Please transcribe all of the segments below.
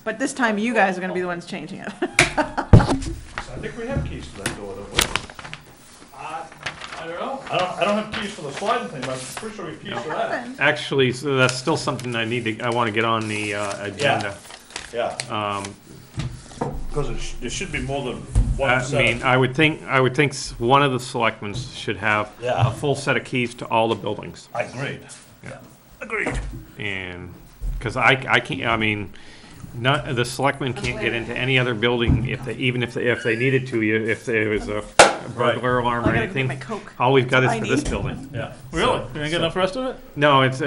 But this time you guys are gonna be the ones changing it. I think we have keys to that door, though. I don't know. I don't have keys for the sliding thing, but I'm pretty sure we have keys for that. Actually, so that's still something I want to get on the agenda. Yeah. Because it should be more than one I set. mean, I would think one of the selectmen should have Yeah. a full set of keys to all the buildings. I agreed. Yeah. Agreed. And, because I can't, I mean, the selectmen can't get into any other building if they needed to, if there was a burglar alarm I or gotta go get anything. my Coke. All we've got is I for this need. building. Yeah. Really? You didn't get enough rest of it? No, it's,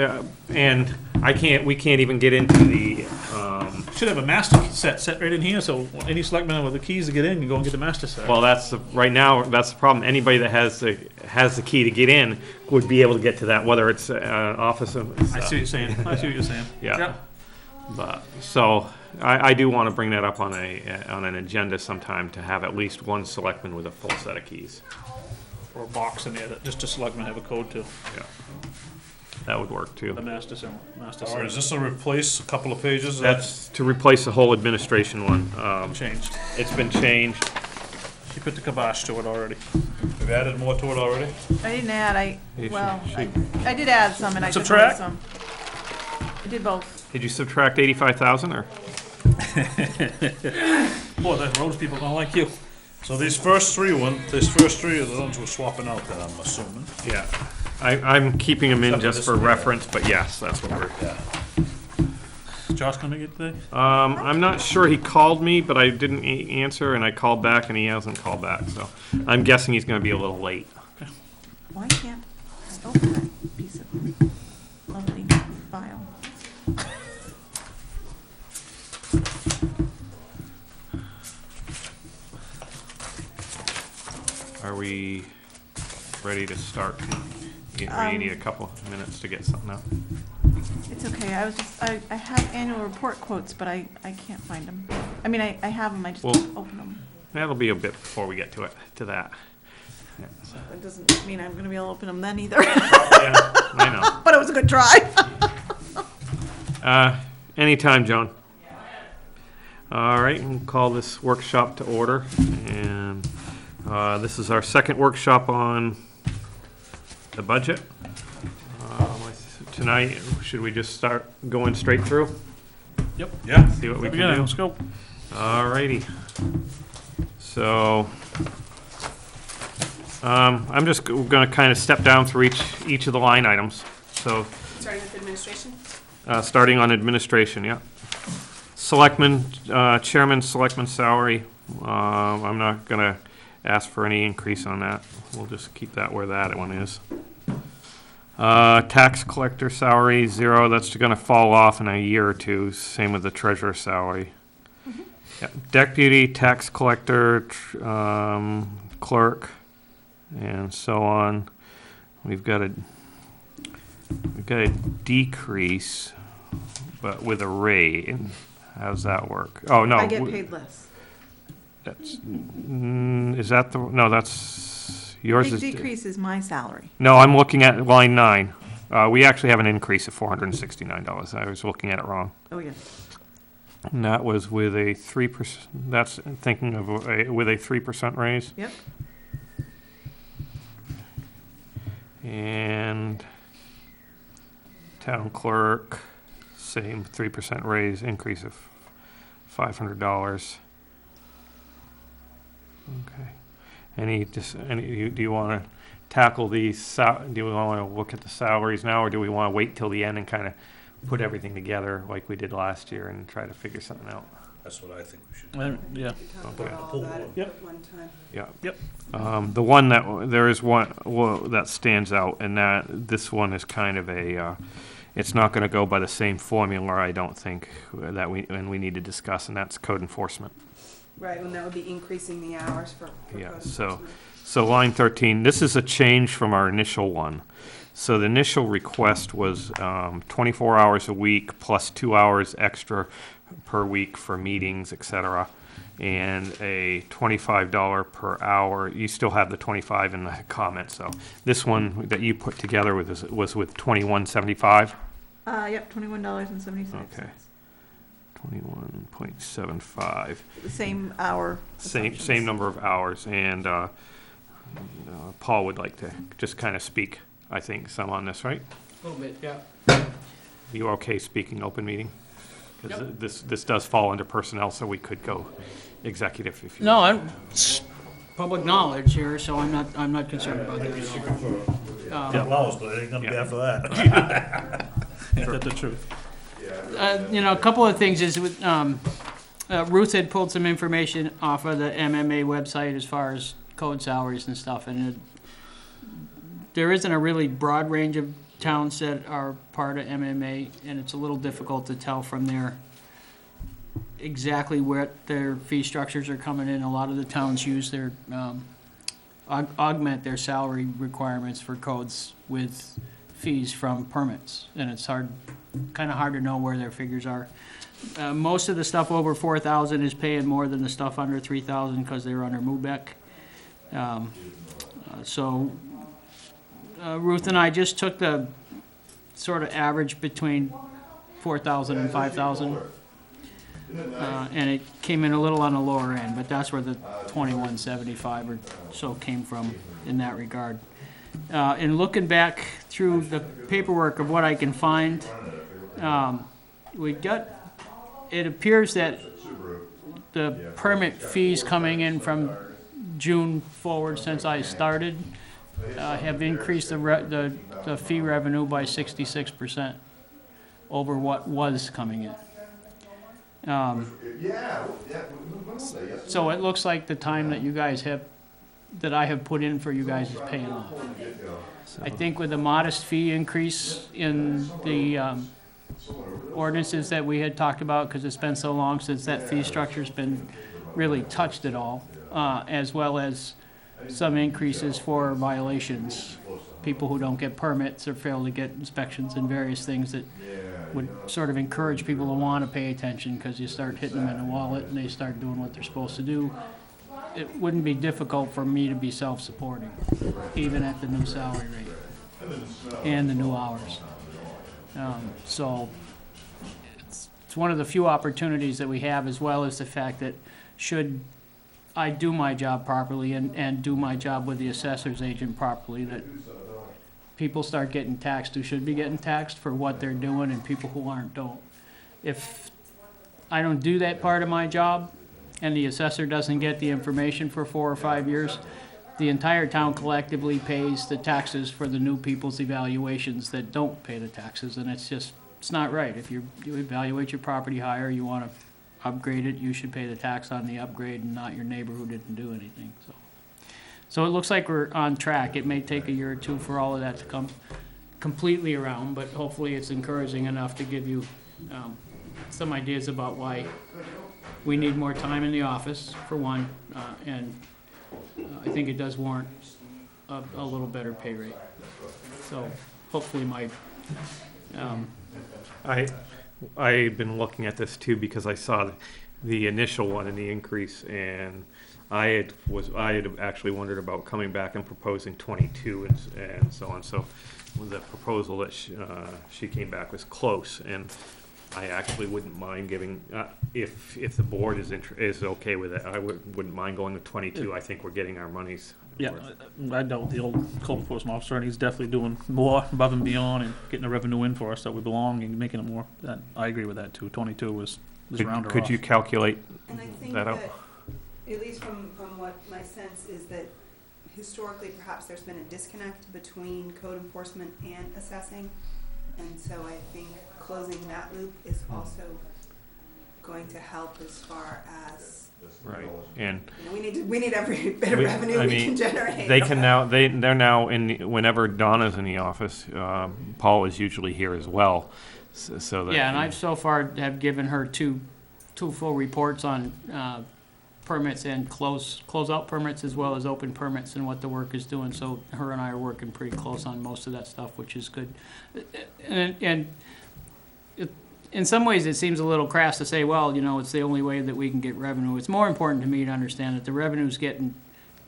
and we can't even get into the, Should have a master set right in here, so any selectman with the keys to get in, you go and get the master set. well, right now, that's the problem. Anybody that has the key to get in would be able to get to that, whether it's an office. I see what you're saying. I see what you're saying. Yeah. But, so, I do want to bring that up on an agenda sometime to have at least one selectman with a full set of keys. Or a box in there that just a selectman have a code to, Yeah. That would work too. the master set. All right, is this a replace a couple of pages? That's to replace the whole administration one. Changed. It's been changed. She put the kibosh to it already. We've added more to it already? I didn't add, You should- well, I did add some and I took away Subtract? some. I did both. Did you subtract 85,000 or? Boy, the roads people don't like you. So these first three are the ones we're swapping out then, I'm assuming. Yeah. I'm keeping them in Except for just this for one, yeah. reference, but yes, that's what we're. Yeah. Is Josh gonna make it today? I'm not sure, he called me, but I didn't answer, and I called back, and he hasn't called back, so I'm guessing he's gonna be a little late. Why can't I open that piece of lovely file? Are we ready to start? You need a couple of minutes to get something up. It's okay, I have annual report quotes, but I can't find them. I mean, I have them, I just Well- don't open them. That'll be a bit before we get to that. That doesn't mean I'm gonna be able to open them then either, Yeah, I know. but it was a good try. Anytime, Joan. All right, we'll call this workshop to order. And this is our second workshop on the budget. Tonight, should we just start going straight through? Yep. Yeah. See what we Yeah, can do? let's go. All righty. So, I'm just going to kind of step down through each of the line items. So, Starting with administration? starting on administration, yeah. Selectman, chairman, selectman salary. I'm not going to ask for any increase on that. We'll just keep that where that one is. Tax collector salary, 0. That's going to fall off in a year or two. Same with the treasurer salary. Yep. Deputy tax collector, clerk, and so on. We've got a decrease, but with a rate. How's that work? Oh no, I get paid less. that's is that the no? That's yours. Big Is decrease is my salary. no. I'm looking at line 9. We actually have an increase of $469. I was looking at it wrong. Oh, yeah. And that was with a 3%. That's thinking of with a 3% raise. Yep. And town clerk, same 3% raise, increase of $500. Okay. Do you want to tackle these? Do we want to look at the salaries now, or do we want to wait till the end and kind of put everything together like we did last year and try to figure something out? That's what I think we should do. Yeah. Talk Okay. about all that Yep. at one time. Yeah. Yep. The one there is one that stands out, and this one is kind of a. It's not going to go by the same formula, I don't think, that we need to discuss, and that's code enforcement. Right, and that would be increasing the hours for Yeah, code so- enforcement. So line 13, this is a change from our initial one. So the initial request was 24 hours a week plus 2 hours extra per week for meetings, et cetera, and a $25 per hour. You still have the 25 in the comment, so this one that you put together was with $21.75. Yep, $21.76. Okay. 21.75. Same hour. Same assumptions. number of hours, and Paul would like to just kind of speak, I think, some on this, right? A little bit, yeah. You okay speaking open meeting? Because Yep. this does fall under personnel, so we could go executive if you. No, it's public knowledge here, so I'm not concerned about that at all. Flowers, but it ain't gonna be after that. Ain't that the truth? You know, a couple of things is, Ruth had pulled some information off of the MMA website as far as code salaries and stuff, and there isn't a really broad range of towns that are part of MMA, and it's a little difficult to tell from there exactly where their fee structures are coming in. A lot of the towns use their, augment their salary requirements for codes with fees from permits, and it's kind of hard to know where their figures are. Most of the stuff over 4,000 is paying more than the stuff under 3,000 because they're under MUBEC. So Ruth and I just took the sort of average between 4,000 and 5,000. And it came in a little on the lower end, but that's where the 2175 or so came from in that regard. And looking back through the paperwork of what I can find, it appears that the permit fees coming in from June forward since I started have increased the fee revenue by 66% over what was coming in. So it looks like the time that you guys have, that I have put in for you guys is paying off. I think with a modest fee increase in the ordinances that we had talked about, because it's been so long since that fee structure's been really touched at all, as well as some increases for violations, people who don't get permits or fail to get inspections and various things that would sort of encourage people to want to pay attention, because you start hitting them in the wallet and they start doing what they're supposed to do. It wouldn't be difficult for me to be self-supporting, even at the new salary rate and the new hours. So it's one of the few opportunities that we have, as well as the fact that should I do my job properly and do my job with the assessor's agent properly, that people start getting taxed who should be getting taxed for what they're doing, and people who aren't don't. If I don't do that part of my job and the assessor doesn't get the information for 4 or 5 years, the entire town collectively pays the taxes for the new people's evaluations that don't pay the taxes, and it's not right. If you evaluate your property higher, you want to upgrade it, you should pay the tax on the upgrade and not your neighbor who didn't do anything. So it looks like we're on track. It may take a year or two for all of that to come completely around, but hopefully it's encouraging enough to give you some ideas about why we need more time in the office, for one, and I think it does warrant a little better pay rate. So hopefully I've been looking at this too, because I saw the initial one and the increase, and I had actually wondered about coming back and proposing 22 and so on. So the proposal that she came back was close, and I actually wouldn't mind giving, if the board is okay with it, I wouldn't mind going to 22. I think we're getting our money's Yeah, worth. I dealt with the old code enforcement officer, and he's definitely doing more above and beyond and getting the revenue in for us that we belong and making it more. I agree with that too. 22 was round or Could off. you calculate And I think that that, out? at least from what my sense is, that historically perhaps there's been a disconnect between code enforcement and assessing. And so I think closing that loop is also going to help as far as, Right, and we need every bit of revenue we can generate. they can now, they're now whenever Donna's in the office, Paul is usually here as well, so that. Yeah, and I've so far have given her two full reports on permits and closeout permits, as well as open permits, and what the work is doing. So her and I are working pretty close on most of that stuff, which is good. And in some ways, it seems a little crass to say, well, it's the only way that we can get revenue. It's more important to me to understand that the revenue's getting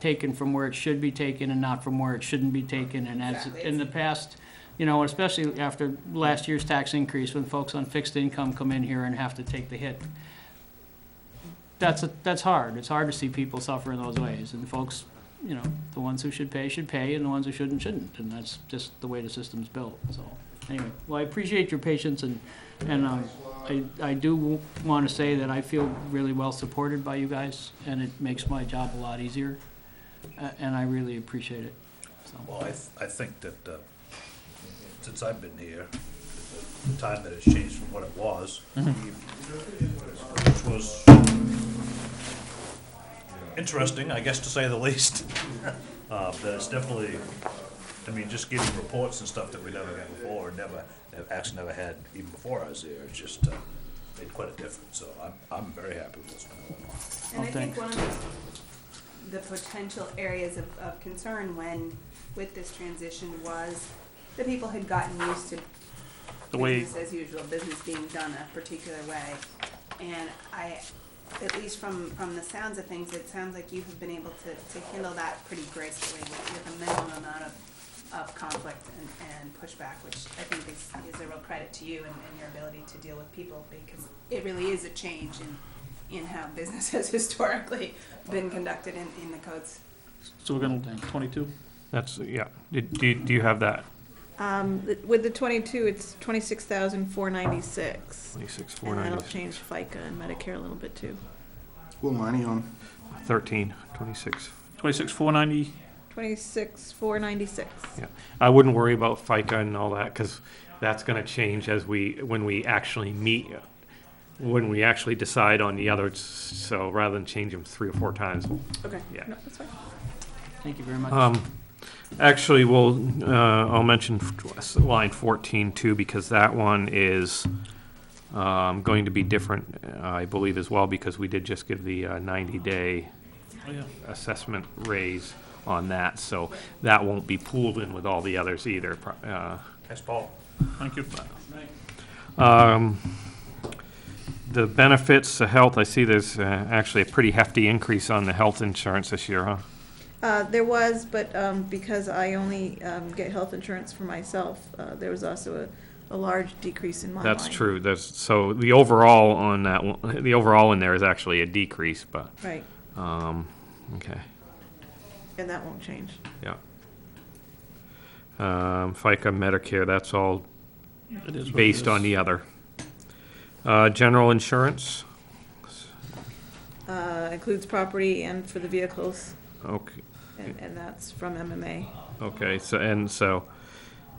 taken from where it should be taken and not from where it shouldn't be taken. And as Exactly. in the past, You know, especially after last year's tax increase, when folks on fixed income come in here and have to take the hit. That's hard. It's hard to see people suffer in those ways, and folks, you know, the ones who should pay, and the ones who shouldn't, and that's just the way the system's built, so. Anyway, well, I appreciate your patience, and I do want to say that I feel really well supported by you guys, and it makes my job a lot easier, and I really appreciate it, so. Well, I think that, since I've been here, the time that it's changed from what it was, which was interesting, I guess, to say the least. That it's definitely, I mean, just getting reports and stuff that we never got before, actually never had even before I was here, it's just made quite a difference, so I'm very happy with what's going on. And I think thanks. one of the potential areas of concern with this transition was the people had gotten used to The way, business as usual, business being done a particular way. And at least from the sounds of things, it sounds like you have been able to handle that pretty gracefully with a minimum amount of conflict and pushback, which I think is a real credit to you and your ability to deal with people, because it really is a change in how business has historically been conducted in the codes. so we're gonna, 22? That's, yeah. Do you have that? With the 22, it's 26,496. 26, And that'll 490, change FICA and Medicare a little bit too. What line are you on? 13, 26. 26,490, 26,496. Yeah, I wouldn't worry about FICA and all that, because that's gonna change when we actually meet, when we actually decide on the others, so rather than change them 3 or 4 times. Okay. Yeah. No, that's fine. Thank you very much. Actually, I'll mention line 14 too, because that one is going to be different, I believe, as well, because we did just give the 90-day oh yeah, assessment raise on that, so that won't be pooled in with all the others either. Thanks, Paul. thank you. The benefits, the health, I see there's actually a pretty hefty increase on the health insurance this year, huh? There was, but because I only get health insurance for myself, there was also a large decrease in my line. That's true. So the overall on that one, the overall in there is actually a decrease, but, Right, okay, and that won't change. yeah. FICA, Medicare, that's all It is what it based on is. the other. General insurance, Includes property and for the vehicles, okay, and that's from MMA. okay, so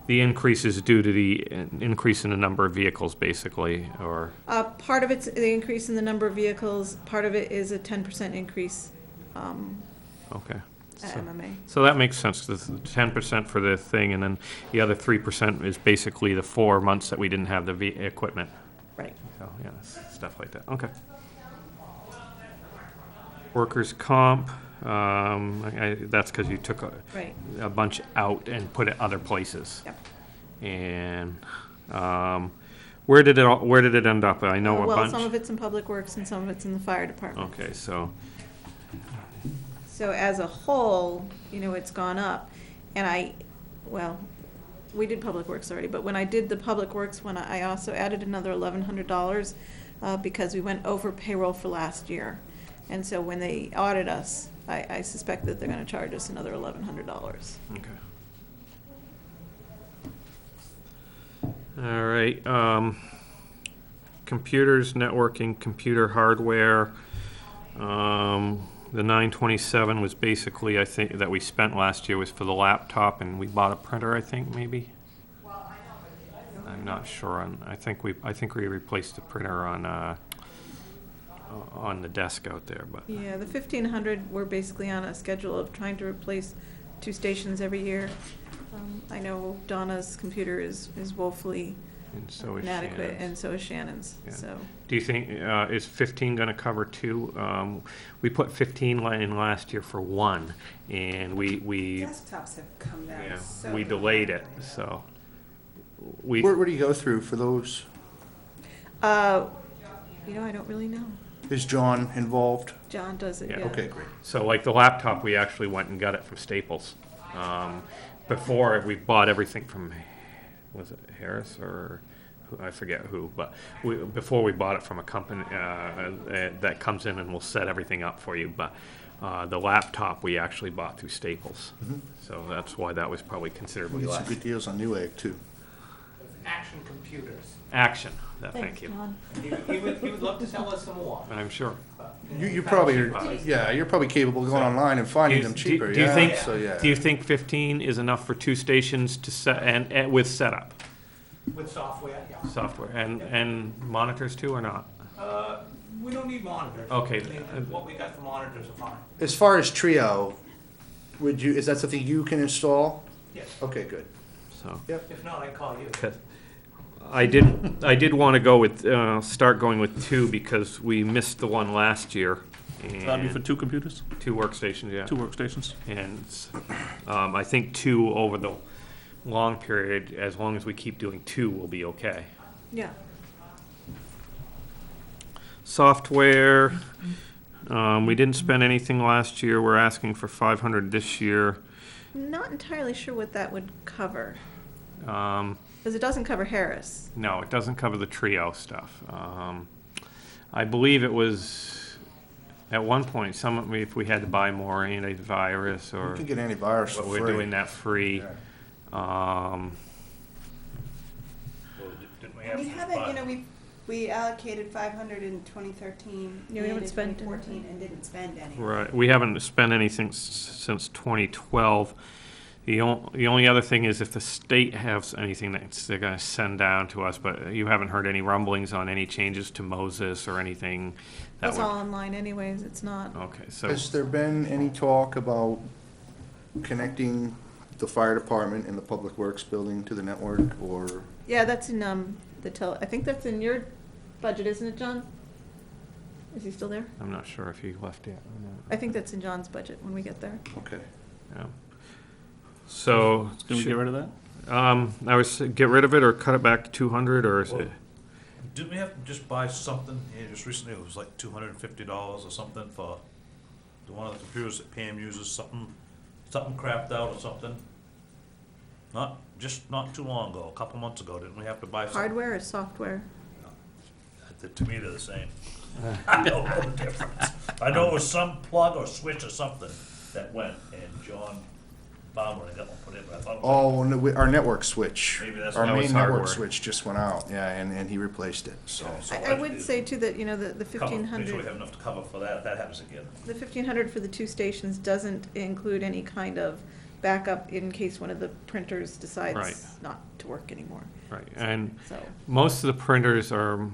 the increase is due to the increase in the number of vehicles, basically, or, Part of it's the increase in the number of vehicles, part of it is a 10% increase okay. at So- MMA. So that makes sense, the 10% for the thing, and then the other 3% is basically the 4 months that we didn't have the equipment. Right. So, yeah, stuff like that, okay. Workers' comp, that's because you took Right. a bunch out and put it other places. Yep. And, where did it end up? I know a Well, bunch. some of it's in Public Works and some of it's in the fire department. Okay, so, So as a whole, it's gone up. And we did Public Works already, but when I did the Public Works one, I also added another $1,100 because we went over payroll for last year. And so when they audit us, I suspect that they're gonna charge us another $1,100. okay. All right, computers, networking, computer hardware. The 927 was basically, I think, that we spent last year was for the laptop, and we bought a printer, I think, maybe? I'm not sure I think we replaced the printer on the desk out there, but, Yeah, the 1,500, we're basically on a schedule of trying to replace 2 stations every year. I know Donna's computer is woefully and so is inadequate, Shannon's. and so is Shannon's, Yeah. so. Do you think, is 15 gonna cover 2? We put 15 in last year for 1, and we Desktops have come down Yeah, so we delayed it, so. We, Where do you go through for those? I don't really know. Is John involved? John does it, Yeah. yeah. Okay, great. so like the laptop, we actually went and got it from Staples. Before, we bought everything from was it Harris or I forget who, but before we bought it from a company that comes in and will set everything up for you. But the laptop we actually bought through Staples, so that's why that was probably We considerably get some less. good deals on Newegg too. Action Computers. Action, thank Thanks, you. John. He would love to sell us some more. I'm sure. You probably are, yeah, you're probably capable of going online and finding them cheaper, Do you yeah, think? so yeah. Do you think 15 is enough for 2 stations to set and with setup With software, yeah. software and monitors too or not? We don't need monitors. Okay. I mean, what we got for monitors are fine. As far as Trio, is that something you can install? Yes. Okay, good. So. If not, I call you. I did want to go with, start going with 2 because we missed the one last year. That'd be for And 2 computers, 2 workstations, yeah. 2 workstations. And I think 2 over the long period, as long as we keep doing 2, will be okay. Yeah. Software, we didn't spend anything last year. We're asking for 500 this year. Not entirely sure what that would cover, Um, because it doesn't cover Harris. No, it doesn't cover the Trio stuff. I believe it was, at one point, if we had to buy more antivirus You or, can get antivirus for but free. we're doing that free. Yeah. Um, Well, didn't we We have? haven't, you know, we allocated 500 in 2013. Yeah, we haven't in spent 2014 anything. and didn't spend any. Right, we haven't spent anything since 2012. The only other thing is if the state has anything that they're gonna send down to us, but you haven't heard any rumblings on any changes to Moses or anything that It's would. all online anyways, it's not. Okay, so, Has there been any talk about connecting the fire department and the public works building to the network, or? Yeah, that's in, I think that's in your budget, isn't it, John? Is he still there? I'm not sure if he left yet or not. I think that's in John's budget when we get there. Okay. Yeah. So. Can we get rid of that? I was, get rid of it or cut it back to 200 or is Well, it? Didn't we have to just buy something, just recently, it was like $250 or something for one of the computers that Pam uses, something crapped out or something? Not too long ago, a couple months ago, didn't we have to buy something? Hardware or software? To me, they're the same. I don't know the difference. I know it was some plug or switch or something that went, and John found one and got one put in, but I thought it was. Oh, no, our network switch. Maybe that's Our what- main That was network hardware. switch just went out, yeah, and he replaced it, so. So I would say too that, you know, the Make sure we 1,500, have enough to cover for that, if that happens again. the 1,500 for the 2 stations doesn't include any kind of backup in case one of the printers Right. decides not to work anymore, Right, and so. most of the printers are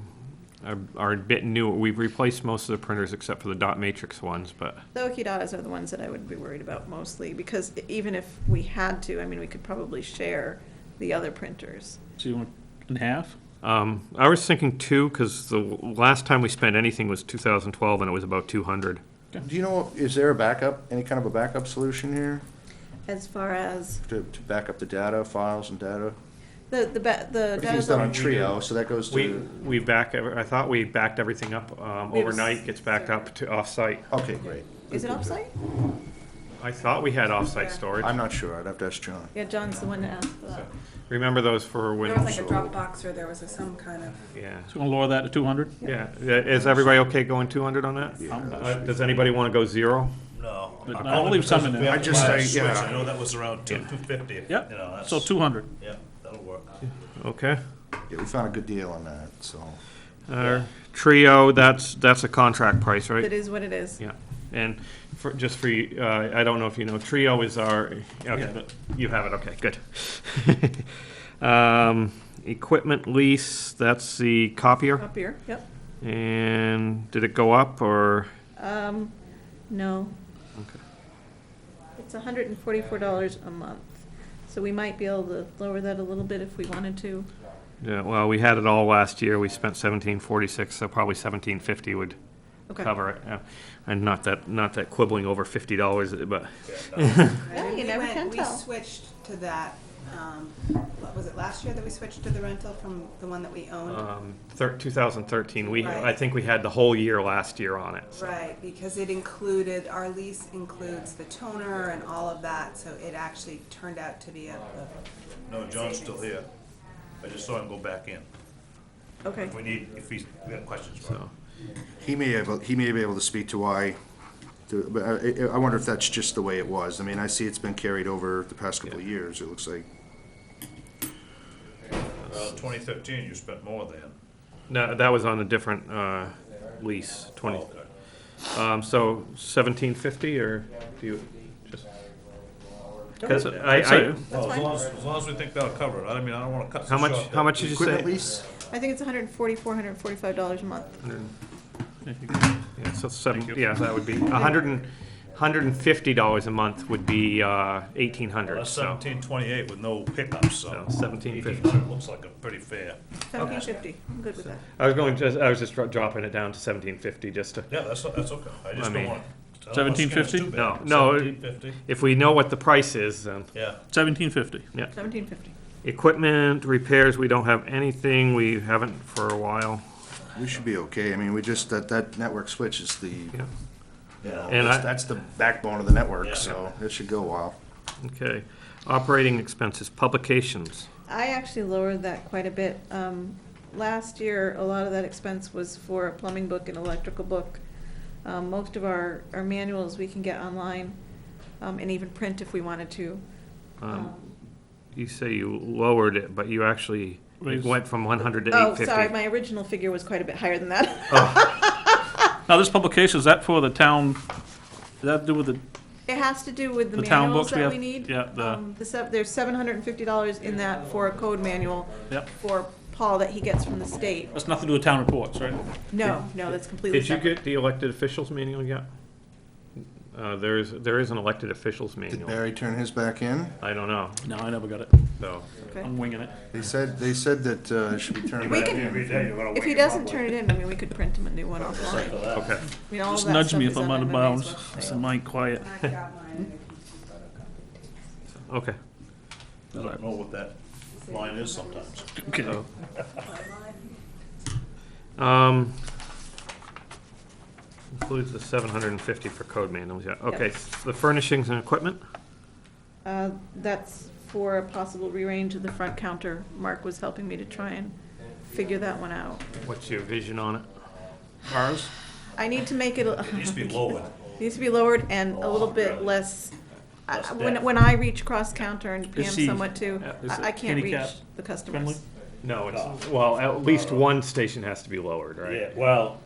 a bit new. We've replaced most of the printers except for the dot matrix ones, but The Okidatas are the ones that I would be worried about mostly, because even if we had to, I mean, we could probably share the other printers. So you want in half? I was thinking 2 because the last time we spent anything was 2012 and it was about 200. Do you know, is there a backup, any kind of a backup solution here As far as to back up the data, files and data? the Everything's data's done on on, Trio, so that goes to, I thought we backed everything up overnight, gets backed up to offsite. okay, great. is it offsite? I thought we had offsite Yeah. storage. I'm not sure, I'd have to ask John. Yeah, John's the one that asked for that. Remember those for when, There was like a Dropbox or there was some kind of. yeah. So we'll lower that to 200? Yeah, is everybody okay going 200 on that? Does anybody want to go 0? No. But I'll leave some in there. We have I to just buy a say, yeah. switch. I know that was around 250. Yep. You know, that's. So 200. Yeah, that'll work. Okay. Yeah, we found a good deal on that, so. Trio, that's a contract price, It right? is what it is. Yeah, and just for you, I don't know if you know, Trio is our, okay, you have it, okay, good. Equipment lease, that's the copier, Copier, yep. and did it go up, or? No. Okay. It's $144 a month, so we might be able to lower that a little bit if we wanted to. Yeah, well, we had it all last year, we spent 1746, so probably 1750 would Okay. cover it, yeah. And not that quibbling over $50, but, Yeah, you never can We tell. switched to that, what was it, last year that we switched to the rental from the one that we owned? 2013, I Right. think we had the whole year last year on it, so. Right, because it included, our lease includes the toner and all of that, so it actually turned out to be a No, John's still here. I just saw him go back in. Okay. If we have questions for him. So, He may be able to speak to why, but I wonder if that's just the way it was. I mean, I see it's been carried over the past couple of years, it looks like. Well, 2015, you spent more than. no, that was on a different, lease, 20. Oh, okay. So 1750, or do you just? Because I'd say- I, Well, as long as we think that'll cover it. I mean, I don't wanna cut how this much, short. how much did you Equipment say? lease? I think it's $145 a month. Yeah, so seven, Thank you. yeah, that would be $150 a month would be, 1,800, That's so. 1728 with no hiccups, so. No, 1750. 1800 looks like a pretty fair. 1750, I'm good with that. I was just dropping it down to 1750 just to, Yeah, that's okay. I I just mean- don't want. 1750? No, no, 1750, if we know what the price is, then. yeah. 1750. 1750. Equipment repairs, we don't have anything, we haven't for a while. We should be okay. I mean, we just, that network switch is the, Yeah. Yeah. And I- that's the backbone of the network, Yeah. so it should go a while. Okay, operating expenses, publications. I actually lowered that quite a bit. Last year, a lot of that expense was for a plumbing book and electrical book. Most of our manuals we can get online, and even print if we wanted to. You say you lowered it, but you actually Raised. went from 100 to Oh, 850. sorry, my original figure was quite a bit higher than that. Now, this publication, is that for the town, does that do with the, It has to do with the The town manuals books we that have- we need. yeah, There's $750 in that for a code manual Yep. for Paul that he gets from the state. that's nothing to do with town reports, right? No, that's completely Did you separate. get the elected officials manual yet? There is an elected officials Did manual. Barry turn his back in? I don't know, No, I never got it. so. Okay. I'm winging it. They said that it should be turned We back can- in. Every day you're gonna If wake he him doesn't up turn it in, I mean, we could print him a new one offline. Okay. I mean, all Just of that nudge stuff me is if I'm on out of MMA's bounds. website. So Mike, quiet. I got mine. Okay. I don't know what that line is sometimes. Okay. So, includes the 750 for code manuals, yeah. Okay, the furnishings and equipment? That's for a possible rearrange of the front counter. Mark was helping me to try and figure that one out. What's your vision on it? Ours? I need to make it, It needs to be lowered. needs to be lowered and a little bit less, Less when, depth. when I reach cross counter and Pam he- somewhat too, is it I can't reach handicap the friendly? customers. No, it's, well, at least one station has to be lowered, right? Yeah, well,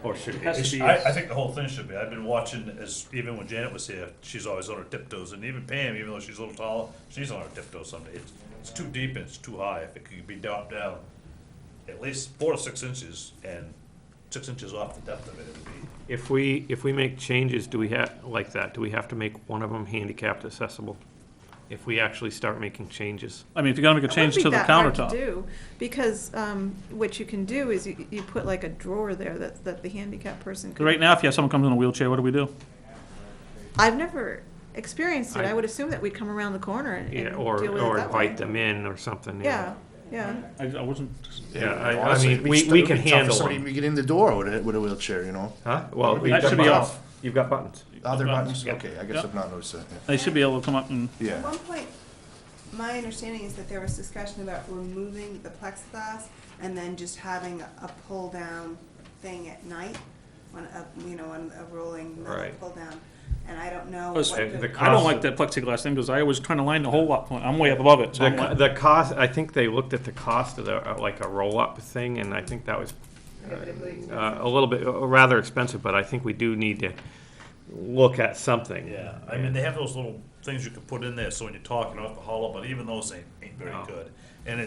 Or should be. Has to be- I think the whole thing should be. I've been watching even when Janet was here, she's always on her tiptoes, and even Pam, even though she's a little taller, she's on her tiptoes someday. It's too deep and it's too high. If it could be dropped down at least 4 to 6 inches and 6 inches off the depth of it, it would be. If we make changes, do we have, like that, do we have to make one of them handicapped accessible? If we actually start making changes? I mean, if you're gonna make a It change wouldn't to be the that hard to countertop. do, because, what you can do is you put like a drawer there that the handicapped person could. Right now, if you have someone comes in a wheelchair, what do we do? I've never experienced it. I- I would assume that we'd come around the corner and Yeah, deal or with it that way. invite them in or something, Yeah, yeah. I wasn't, Yeah, I Honestly, mean, it'd be we tough- can it'd be tough for handle somebody them. to get in the door with a wheelchair, you know? Huh? Well, That you've got should be buttons. off. You've got buttons. Other Buttons, buttons? yeah. Okay, I guess Yeah. I've not noticed that. they should be able to come up and, Yeah. At one point, my understanding is that there was discussion about removing the plexiglass and then just having a pull-down thing at night, on a rolling metal Right. pull-down. And I don't know Plus, what the the, cost I don't like of- that plexiglass thing, because I always trying to line the hole up. I'm way up above it, so I'm like, The cost, I think they looked at the cost of the, like a roll-up thing, and I think that was a little bit, rather expensive, but I think we do need to look at something. Yeah, I mean, they have those little things you can put in there, so when you talk, you don't have to hollow, but even those ain't very No. good. And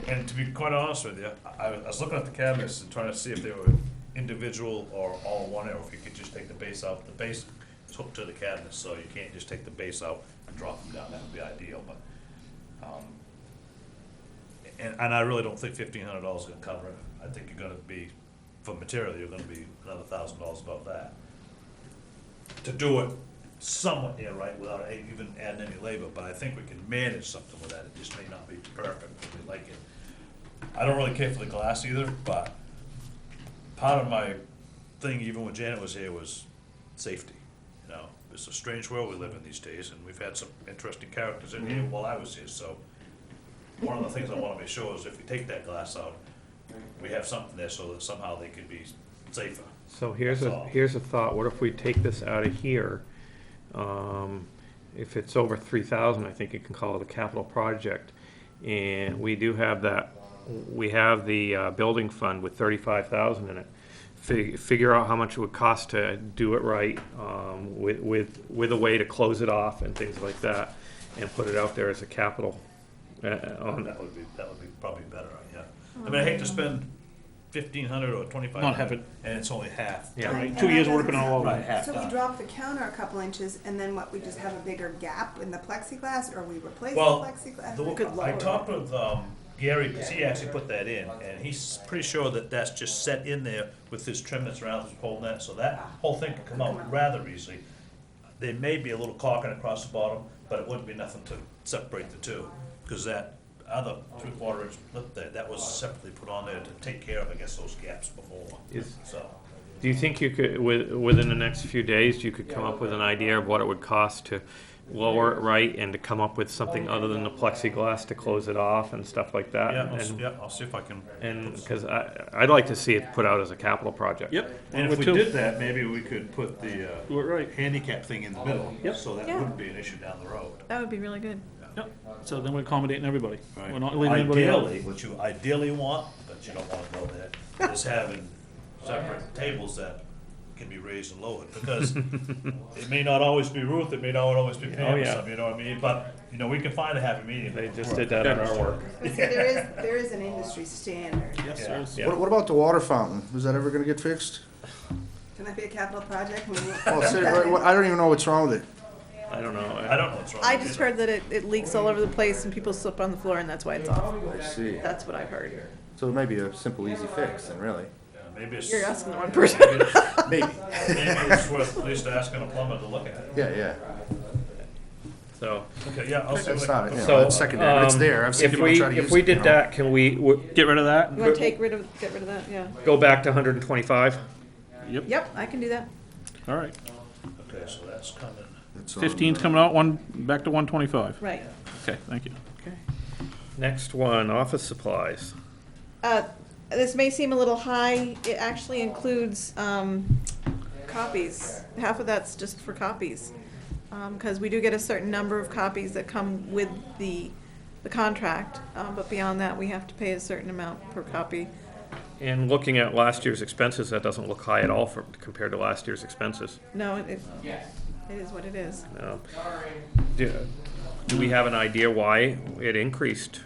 and to be quite honest with you, I was looking at the cabinets and trying to see if they were individual or all one, or if you could just take the base out. The base is hooked to the cabinet, so you can't just take the base out and drop them down. That would be ideal, but, and I really don't think $1,500 is gonna cover it. I think you're gonna be, for material, you're gonna be another $1,000 above that. To do it somewhat here, right, without even adding any labor, but I think we can manage something with that. It just may not be perfect, but we like it. I don't really care for the glass either, but part of my thing, even when Janet was here, was safety. You know, it's a strange world we live in these days, and we've had some interesting characters in here while I was here, so one of the things I wanna make sure is if we take that glass out, we have something there so that somehow they could be safer. So That's all. here's a thought, what if we take this out of here? If it's over 3,000, I think you can call it a capital project. And we do have we have the building fund with 35,000 in it. Figure out how much it would cost to do it right, with a way to close it off and things like that, and put it out there as a capital. On That would be probably better, yeah. I mean, I hate to spend 1,500 or 2,500. Not have it- And it's only half. Yeah. Right, And 2 years that working all over. Right, half So we done. drop the counter a couple inches, and then what, we just have a bigger gap in the plexiglass, or we replace the Well, plexiglass? I talked with Gary, because he actually put that in, and he's pretty sure that that's just set in there with his trim that's around his pole net, so that whole thing can come out rather easily. There may be a little caulking across the bottom, but it wouldn't be nothing to separate the two, because that other 3/4 inch lip there, that was separately put on there to take care of, I guess, those gaps before, so. Do you think you could, within the next few days, you could come up with an idea of what it would cost to lower it right and to come up with something other than the plexiglass to close it off and stuff like that? Yeah, And- I'll see if I can. And, because I'd like to see it put out as a capital project. Yep. And if we Two. did that, maybe we could put the Do it right. handicap thing in the middle, Yep. so that Yeah. wouldn't be an issue down the road. That would be really good. Yep, so then we're accommodating everybody. We're not leaving anybody out. Ideally, what you ideally want, but you don't wanna go there, is having separate tables that can be raised and lowered, because it may not always be Ruth, it may not always be Oh, Pam or yeah. something, you know what I mean? But, you know, we can find a happy medium. They just did that in our work. But see, there is an industry standard. Yes, there is. Yeah. What about the water fountain? Is that ever gonna get fixed? Can that be a capital project? Well, I don't even know what's wrong with it. I don't know. I don't know what's wrong. I with just it. heard that it leaks all over the place and people slip on the floor and that's why it's off. I see. That's what I've heard. So it might be a simple, easy fix, then, really. Yeah, Maybe it's, You're asking the wrong person. Maybe. maybe it's worth at least asking a plumber to look at it. Yeah, yeah. So, Okay, yeah, I'll see That's what not, I you can. know, that's secondary, but it's there. I've seen if people we, try to use it. if we you did know. that, can we Get rid of that? You wanna get rid of that, yeah. go back to 125? Yep, Yep, I can do that. all right. Okay, so that's coming. It's on, 15's coming out, back to 125. Right. Okay, thank you. Next one, office supplies. This may seem a little high. It actually includes copies. Half of that's just for copies. Because we do get a certain number of copies that come with the contract. But beyond that, we have to pay a certain amount per copy. And looking at last year's expenses, that doesn't look high at all compared to last year's expenses. No, it is what it is. Do we have an idea why it increased?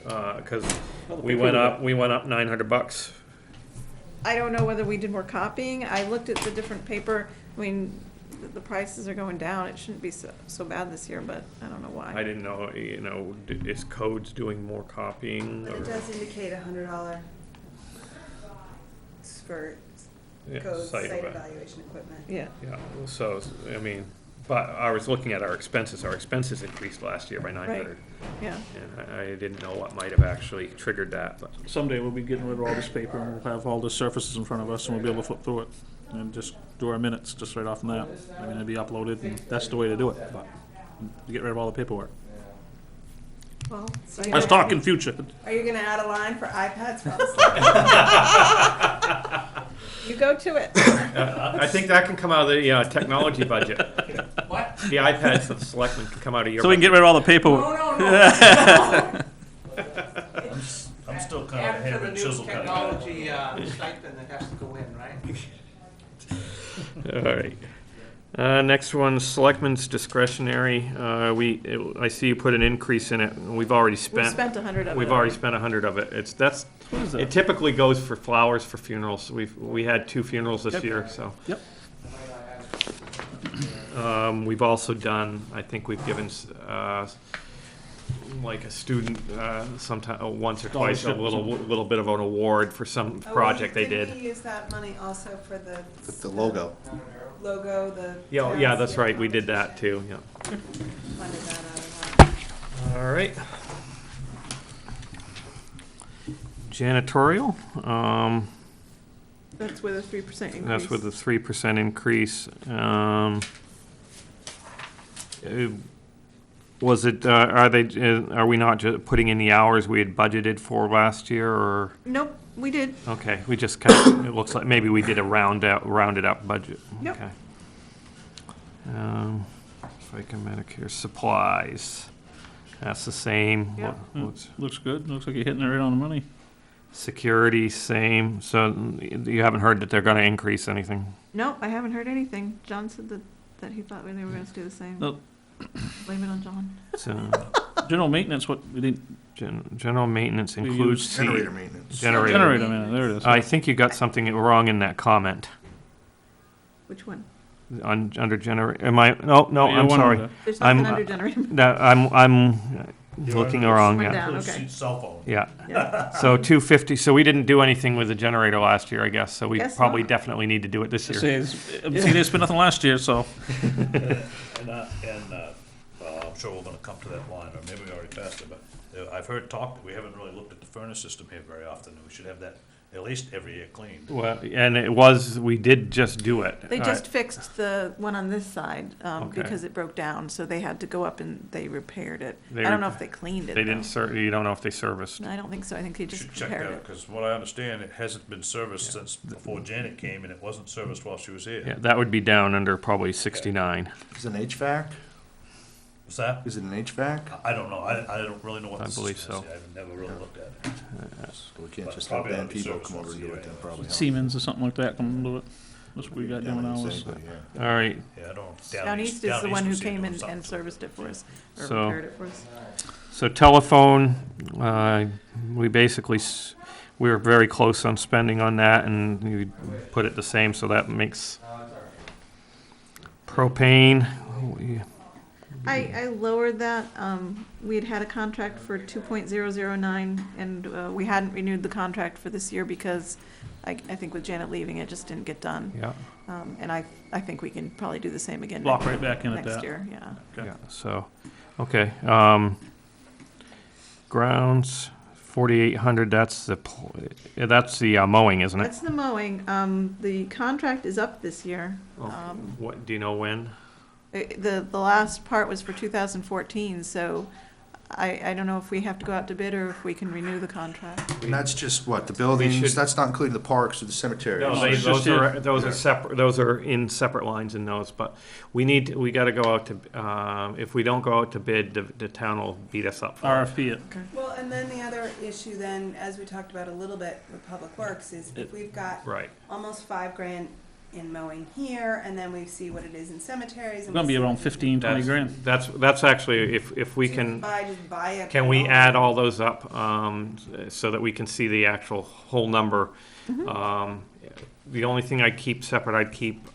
Because we went up $900. I don't know whether we did more copying. I looked at the different paper. I mean, the prices are going down. It shouldn't be so bad this year, but I don't know why. I didn't know, you know, is Codes doing more copying? But or- it does indicate $100 for Yeah, code site site eva- evaluation equipment. Yeah. Yeah, so, I mean, but I was looking at our expenses increased last year by 900. Yeah. And I didn't know what might have actually triggered that, but, Someday we'll be getting rid of all this paper and we'll have all the surfaces in front of us and we'll be able to flip through it and just do our minutes just right off from that. I mean, it'll be uploaded and that's the way to do it, but you get rid of all the paperwork. Well, so Let's talk in future. Are you gonna add a line for iPads for us? you go to it. I think that can come out of the technology budget. What? The iPads for the selectmen can come out of your So we can budget. get rid of all the paperwork. No, no, no. I'm still kind of a After hammer the and new chisel kind of guy. technology stipend that has to go in, right? All right. Next one, selectmen's discretionary. I see you put an increase in it. and We've already We spent. spent 100 of it. We've already spent 100 of it. It that? typically goes for flowers for funerals. We had 2 funerals this Yep. year, so. Yep. We've also done, I think we've given, like a student, sometime, once or twice, a Scholarship. little bit of an award for some Oh, project they didn't did. we use that money also for the? The logo. Logo, the. Yeah, towns? that's right. We did that too, yeah. Funded that out of that. All right. Janitorial, That's with a 3% increase. that's with the 3% increase. Was it, are we not putting in the hours we had budgeted for last year, or? Nope, we did. Okay, we just kind of, it looks like maybe we did a rounded up budget. Yep. Okay. FICA Medicare supplies, that's the same. Yep. Looks good, looks like you're hitting it right on the money. Security, same, so you haven't heard that they're gonna increase anything? Nope, I haven't heard anything. John said that he thought they were gonna do the same. No. Blame it on John. So, General maintenance, what, we didn't, general maintenance We includes. use Generator maintenance. generator, man, there it is. I think you got something wrong in that comment, Which one? under generator, am I, no, Yeah, I'm one sorry. over There's I'm- nothing under generator. No, I'm looking wrong, Went yeah. down, okay. Cell phone. Yeah, Yeah. so 250, so we didn't do anything with the generator last year, I guess, so we Guess probably not. definitely need to do it this year. See, there's been nothing last year, so. Well, I'm sure we're gonna come to that line, or maybe we already passed it, but I've heard talk, we haven't really looked at the furnace system here very often. We should have that at least every year cleaned. Well, and it was, we did just do it. They just fixed the one on this side, Okay. because it broke down, so they had to go up and they repaired it. They I don't know rep- if they cleaned it, They didn't though. you don't know if they serviced. No, I don't think so. I think they just Should check repaired that, it. because what I understand, it hasn't been serviced since before Janet came, and it wasn't serviced while she was here. Yeah, that would be down under probably 69. Is it an HVAC? What's that? Is it an HVAC? I don't know, I don't really know what I the believe system is so. yet. I've never really looked at it. We can't But just have probably Ben ought to be People serviced come over and once a do year it then, anyway. probably. help. Siemens or something like that come do it. That's what we got Yeah, doing man, ours. same thing, yeah. All right, Yeah, I don't. Down East is the one who was here came doing and something. serviced it for us, or So- repaired it for us. so telephone, we basically, we were very close on spending on that, and we put it the same, so that makes propane. I lowered that. We had had a contract for 2.009, and we hadn't renewed the contract for this year because I think with Janet leaving, it just didn't get done. Yeah, And I think we can probably do the same again Lock right back in at next that. year, yeah. Okay. yeah, so, okay. Grounds, 4,800, that's the mowing, isn't it? That's the mowing. The contract is up this year. What, do you know when? The last part was for 2014, so I don't know if we have to go out to bid or if we can renew the contract. And that's just what, the should- buildings, that's not including the parks or the cemeteries? No, it's just here. those are separate, those are in separate lines in those, but we gotta go out to, if we don't go out to bid, the town will beat us up for it. RFP it. Well, and then the other issue then, as we talked about a little bit with Public Works, is if we've got Right, almost $5,000 in mowing here, and then we see what it is in cemeteries. It's and gonna we be see around what it is- 15, 20 grand. that's actually, if we can, Just buy it. can we add all those up, so that we can see the actual whole number? The only thing I'd keep separate, I'd keep,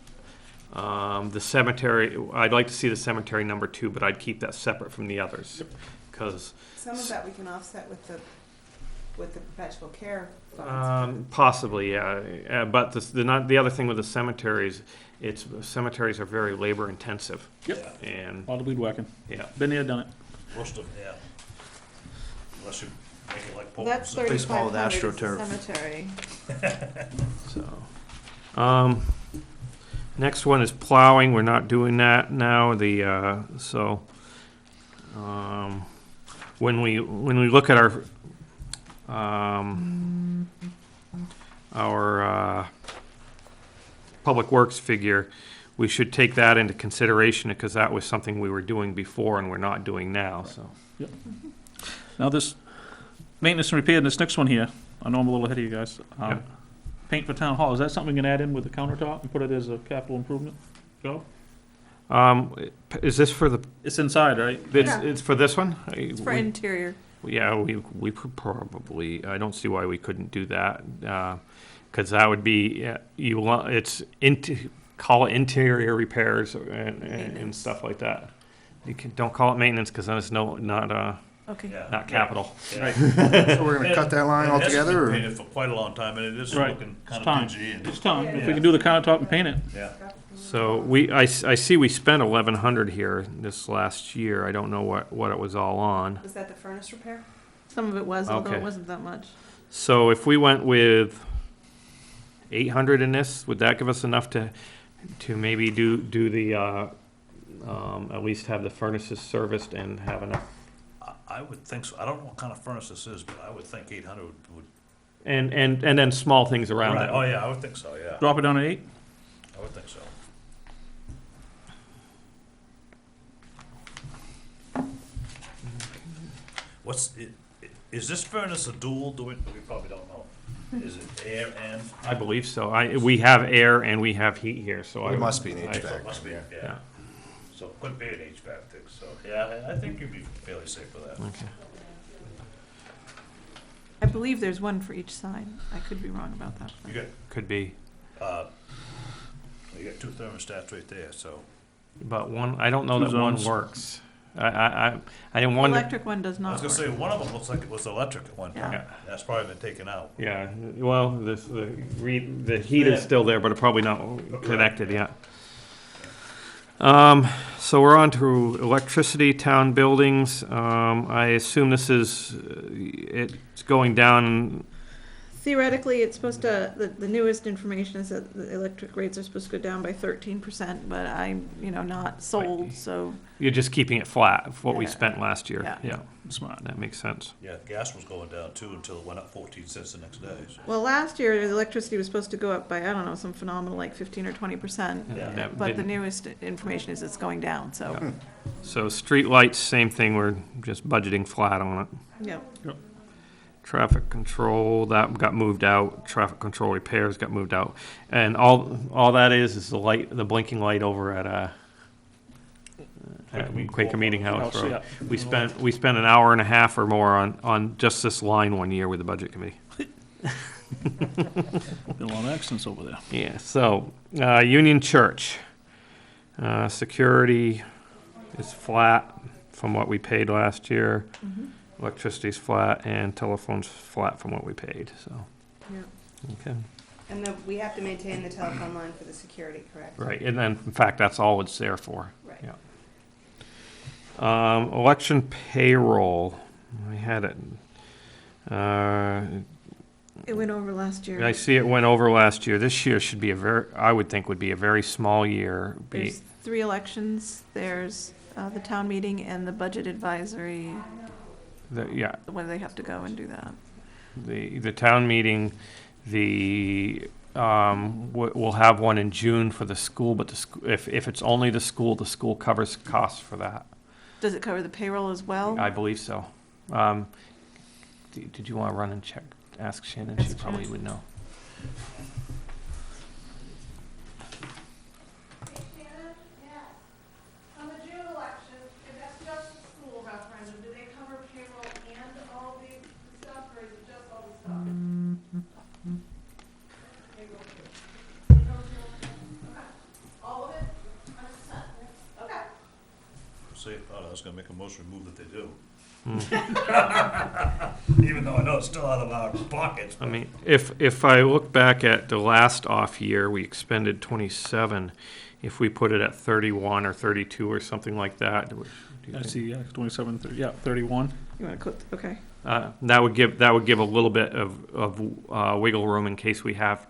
the cemetery, I'd like to see the cemetery number 2, but I'd keep that separate from the others. Cause, Some of that we can offset with the perpetual care funds. possibly, yeah, but the other thing with the cemeteries, cemeteries are very labor intensive. Yep. And, All the weed whacking. yeah, Been there, done it. Most of them, yeah. Unless you make it like That's Poland. Place all 3,500 the is the AstroTurf. cemetery. so. Next one is plowing, we're not doing that now, when we look at our Public Works figure, we should take that into consideration, because that was something we were doing before and we're not doing now, so. Now this maintenance and repair, this next one here, I know I'm a little ahead of you guys. Yeah. Paint for town hall, is that something we can add in with the countertop and put it as a capital improvement? Joe? Is this for the, It's inside, right? Yeah. it's for this one? It's for interior. Yeah, we could probably, I don't see why we couldn't do that, because that would be, call it interior repairs and Maintenance. stuff like that. Don't call it maintenance, because then it's Okay. Yeah. not capital. Yeah. So we're gonna cut that line And it hasn't altogether, been or? painted for quite a long time, and it is Right. looking It's kind time. of dingy, and, It's time, if we Yeah. can do the countertop and paint it. yeah. So I see we spent 1,100 here this last year. I don't know what it was all on. Was that the furnace repair? Some of it was, although Okay. it wasn't that much. So if we went with 800 in this, would that give us enough to maybe do the at least have the furnaces serviced and have enough. I would think so. I don't know what kind of furnace this is, but I would think 800 would. And then small things around Right, it. oh, yeah, I would think so, yeah. Drop it down to 8? I would think so. Is this furnace a dual? We probably don't know. Is it air and? I believe so. We have air and we have heat here, so I. It must be an I- HVAC. Must be, Yeah. yeah. So it could be an HVAC thing, so, yeah, I think you'd be fairly safe with that. Okay. I believe there's one for each side. I could be wrong about that. You got, Could be, you got 2 thermostats right there, so. but one, I don't know that Two one zones. works. I didn't wonder. Electric one does I not was gonna work. say, one of them looks like it was electric at one time. Yeah. That's probably been taken out. Yeah, well, the heat is Yeah. still there, but it's probably not connected yet. So we're on to electricity, town buildings. I assume this is, it's going down. Theoretically, it's supposed to, the newest information is that the electric rates are supposed to go down by 13%, but I'm, not sold, so, You're just keeping it flat, what we Yeah. spent last year. Yeah. Yeah, Smart. that makes sense. Yeah, gas was going down too until it went up 14 cents the next day, so. well, last year, the electricity was supposed to go up by, I don't know, some phenomenal, like 15 or 20%. Yeah. That But the didn't. newest information is it's going down, so, So streetlights, same thing, we're just budgeting flat on it. yeah. Traffic control, that got moved out. Traffic control repairs got moved out. And all that is the light, the blinking light over at Quaker Meeting House House, Road. yeah. We spent an hour and a half or more on just this line one year with the budget committee. Been a lot of accidents over there. Yeah, so, Union Church, security is flat from what we paid last year. Electricity's flat and telephone's flat from what we paid, so, Yeah. okay. And we have to maintain the telephone line for the security, correct? Right, and then, in fact, that's all it's there for. Right. Yeah. Election payroll, I had it. It went over last year. I see it went over last year. This year should be I would think would be a very small year. There's 3 elections. There's the town meeting and the budget advisory, Yeah, when they have to go and do that. the town meeting, we'll have one in June for the school, but if it's only the school covers costs for that. Does it cover the payroll as well? I believe so. Did you want to run and check, ask Shannon? She Ask probably Shannon. would know. On the June election, if that's just the school referendum, do they cover payroll and all the stuff, or is it just all the stuff? Payroll too. They cover payroll too? Okay. All of it? 100%? Okay. See, I was gonna make a motion to move that they do. Hmm. Even though I know it's still out of our pockets. I mean, if I look back at the last off year, we expended 27. If we put it at 31 or 32 or something like that, do you I think? see, 27, 30, yeah, 31. You want to click, okay. That would give a little bit of wiggle room in case we have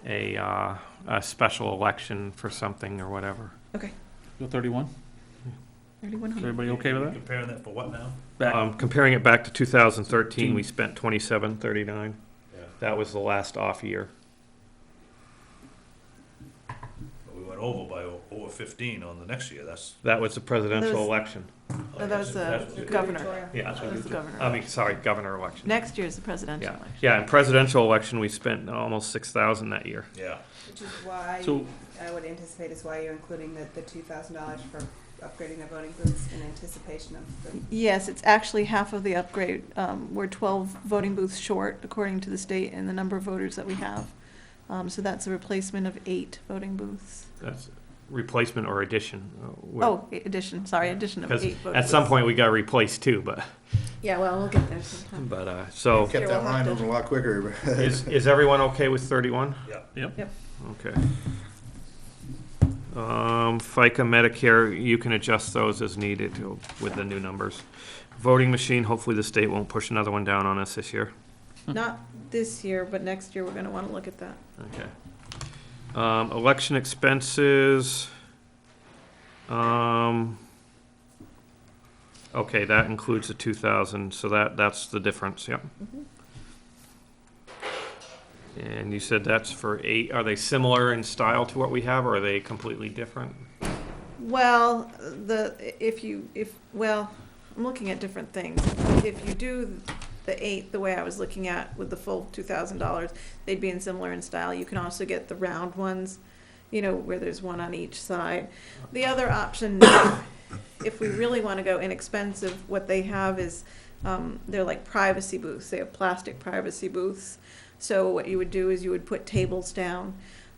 a special election for something or whatever. Okay. Go 31. 3,100. Everybody okay with that? Comparing that for what now? Back. Comparing it back to 2013, we spent 2739. Yeah. That was the last off year. We went over by over 15 on the next year, that's. That was the presidential That was- election. No, that was the governor. Yeah, That was the governor. I mean, sorry, governor election. Next year's the presidential Yeah, election. yeah, in presidential election, we spent almost 6,000 that year. Yeah. Which is why, So- I would anticipate is why you're including the $2,000 for upgrading the voting booths in anticipation of the. Yes, it's actually half of the upgrade. We're 12 voting booths short, according to the state, and the number of voters that we have. So that's a replacement of 8 voting booths. That's replacement or addition. Addition of 8 voting Because booths. at some point, we got to replace too, but, Yeah, well, we'll get there sometime. so, Kept that line moving a lot quicker. is everyone okay with 31? Yep. Okay. FICA, Medicare, you can adjust those as needed with the new numbers. Voting machine, hopefully the state won't push another one down on us this year. Not this year, but next year, we're gonna wanna look at that. Okay. Election expenses, Okay, that includes the 2,000, so that's the difference, yep. And you said that's for 8, are they similar in style to what we have, or are they completely different? Well, well, I'm looking at different things. If you do the 8 the way I was looking at with the full $2,000, they'd be similar in style. You can also get the round ones, you know, where there's one on each side. The other option, if we really want to go inexpensive, what they have is, they're like privacy booths. They have plastic privacy booths. So what you would do is you would put tables down,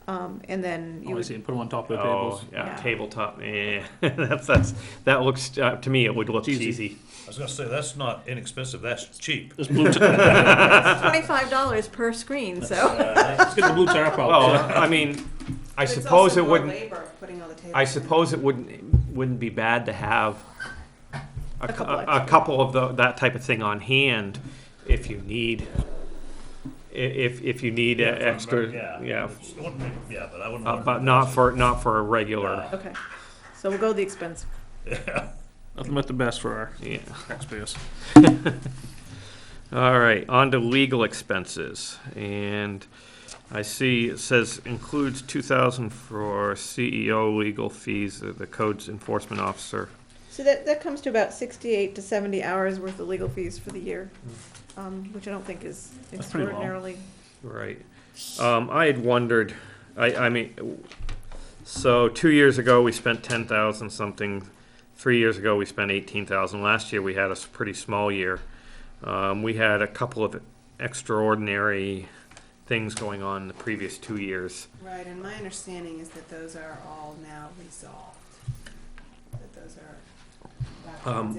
and then you Oh, I would. see, put them on top of the Oh, tables. yeah, Yeah. tabletop, that looks, to me, it would look Cheesy. cheesy. I was gonna say, that's not inexpensive, that's cheap. Just blue, It's $25 per screen, so. let's get the blue tarp out. Well, I mean, I It's suppose also it more wouldn't, labor putting all the tables I in. suppose it wouldn't be bad to have A couple a extra. couple of that type of thing on hand if you need, if you need Yeah, for extra, Yeah, yeah, it wouldn't be- yeah, but I wouldn't. want it but to not for a regular, Okay, so we'll go the expensive. Yeah. Nothing but the best for our yeah. taxpayers. All right, on to legal expenses, and I see it says includes 2,000 for CEO legal fees, the codes enforcement officer. So that comes to about 68 to 70 hours worth of legal fees for the year, which I don't think is That's pretty low. extraordinarily. Right. I had wondered, I mean, so 2 years ago, we spent 10,000 something. 3 years ago, we spent 18,000. Last year, we had a pretty small year. We had a couple of extraordinary things going on in the previous 2 years. Right, and my understanding is that those are all now resolved. That those are,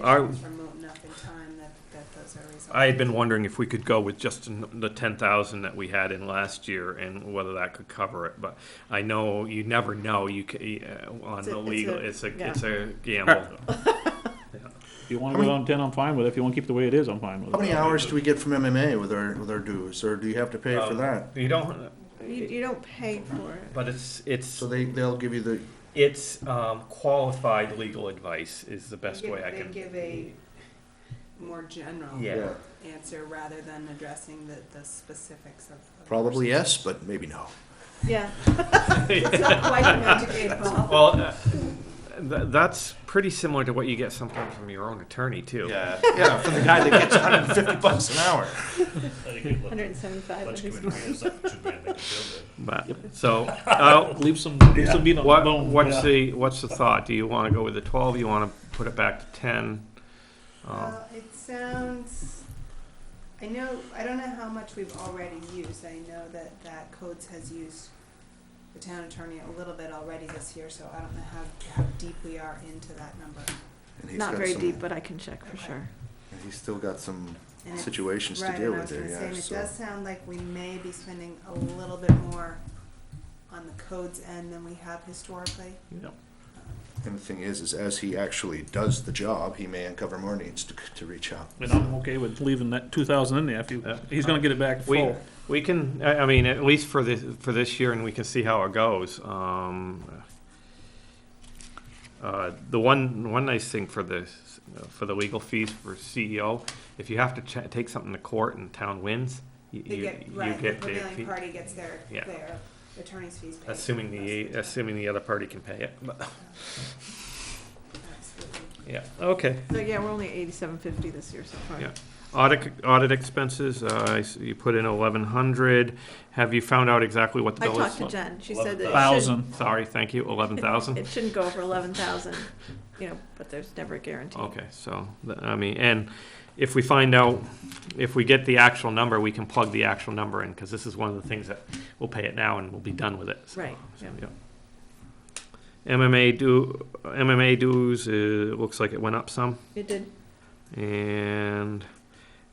our- transitions remote enough in time that those are resolved. I had been wondering if we could go with just the 10,000 that we had in last year and whether that could cover it. But I know you never know. On It's a- the it's legal, a- it's yeah. a gamble. If you wanna go down 10, I'm fine with it. If you wanna keep it the way it is, I'm fine with it. How many hours do we get from MMA with our dues, or do you have to pay for that? You don't, You don't pay for it. but it's So they'll give you the, it's qualified legal advice is the best They way I give- can. They give a more general Yeah. answer rather than addressing the specifics of. probably yes, but maybe no. Yeah. It's not quite an educated Bob. Well, that's pretty similar to what you get sometimes from your own attorney too. Yeah, from the guy that gets $150 an hour. I think it looked- 175. bunch I of think. community stuff should be able to make it feel good. But so, Leave some meat on the bone. what's the thought? Do you want to go with the 12? You want to put it back to 10? It sounds, I don't know how much we've already used. I know that Codes has used the town attorney a little bit already this year, so I don't know how deep we are into that number. And he's Not got very some- deep, but I can check for sure. and he's still got some And it's- situations to right, deal and I with was there, gonna say, yeah. and it So does sound like we may be spending a little bit more on the codes end than we have historically. and the thing is as he actually does the job, he may uncover more needs to reach out. And I'm okay with leaving that 2,000 in there. If Yeah. he's gonna get it back We full. we can. I mean, at least for this year, and we can see how it goes. The one nice thing for the legal fees for CEO, if you have to take something to court and the town wins, you They get, you right, the get the prevailing fee. party gets their Yeah. attorney's fees paid. Assuming the other party can pay it. But, Absolutely. yeah. Okay. So yeah, we're only at 87.50 this year so far. Yeah. Audit expenses. You put in 1,100. Have you found out exactly what the I bill talked to is? Jen. She said that it 1,000. Sorry. Thank you. 11,000. It shouldn't go over 11,000, but there's never a guarantee. Okay, so, I mean, and if we find out, if we get the actual number, we can plug the actual number in, because this is one of the things that we'll pay it now and we'll be done with it. So, Right, so, yeah. yeah. MMA dues, it looks like it went up some, It did. and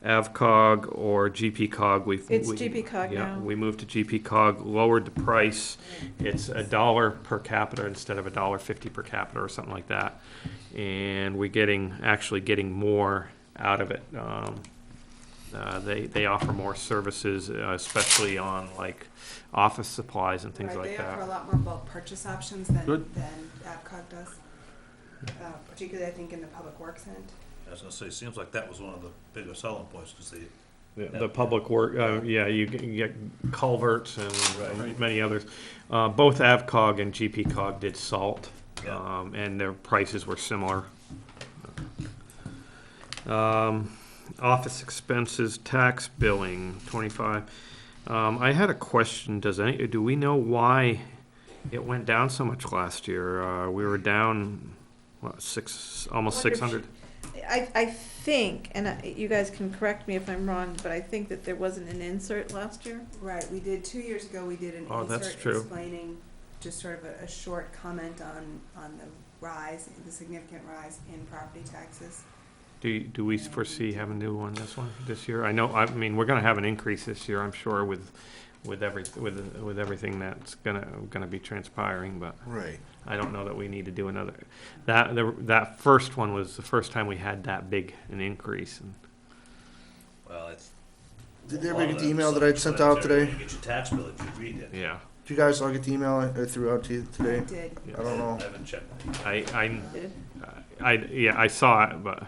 AvCog or GPCog, It's GPCog yeah, now. we moved to GPCog, lowered the price. It's $1 per capita instead of $1.50 per capita or something like that. And we're actually getting more out of it. They offer more services, especially on like office supplies and things Right, like they offer a that. lot more bulk purchase options than Good. AvCog does. particularly I think in the public works end. I was gonna say, seems like that was one of the bigger selling points, because The public work, yeah, you get culverts and Right. many others. Both AvCog and GPCog did salt, Yeah. and their prices were similar. Office expenses, tax billing, 25. I had a question, do we know why it went down so much last year? We were down, what, almost Wonder if 600? I think, and you guys can correct me if I'm wrong, but I think that there wasn't an insert last year. Right, we did, 2 years ago, we did an Oh, that's insert true. explaining just sort of a short comment on the rise, the significant rise in property taxes. Do we foresee having to do one this year? I mean, we're gonna have an increase this year, I'm sure, with everything that's gonna be transpiring, but Right. I don't know that we need to do another. That first one was the first time we had that big an increase. And well, it's. Did everybody get the email that I'd sent out today? You get your tax bill if you read it. yeah, Did you guys all get the email I threw out to you I today? did. I don't know. I haven't checked. I saw it, but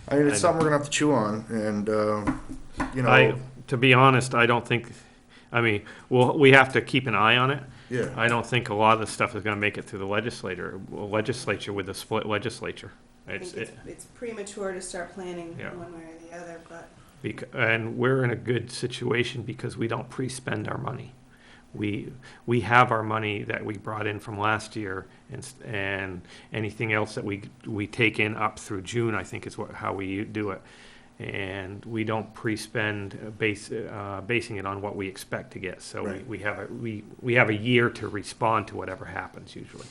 I mean, it's I something we're gonna have to chew on, and, you know, to be honest, I don't think. I mean, we have to keep an eye on it. yeah. I don't think a lot of the stuff is going to make it through the legislature with a split legislature. I think it's premature to start planning Yeah. one way or the other, but And we're in a good situation because we don't pre-spend our money. We have our money that we brought in from last year, and anything else that we take in up through June, I think is how we do it. And we don't pre-spend basing it on what we expect to get. So Right. we have a year to respond to whatever happens usually.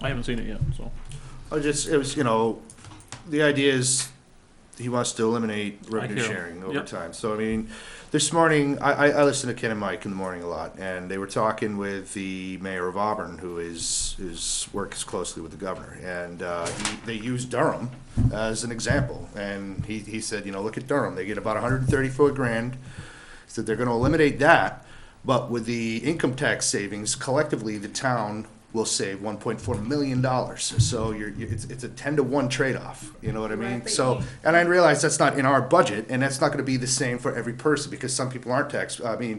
I haven't seen it yet, so. It was, you know, the idea is he wants to eliminate revenue hear him. sharing over Yep. time. So, I mean, this morning, I listen to Ken and Mike in the morning a lot, and they were talking with the mayor of Auburn, who works closely with the governor. And they used Durham as an example. And he said, you know, look at Durham. They get about $134,000. Said they're going to eliminate that, but with the income tax savings, collectively, the town will save $1.4 million. So it's a 10-to-1 trade-off. You know what I mean? Right, So, and I realize that's not in our budget, and that's not going to be the same for every person because some people aren't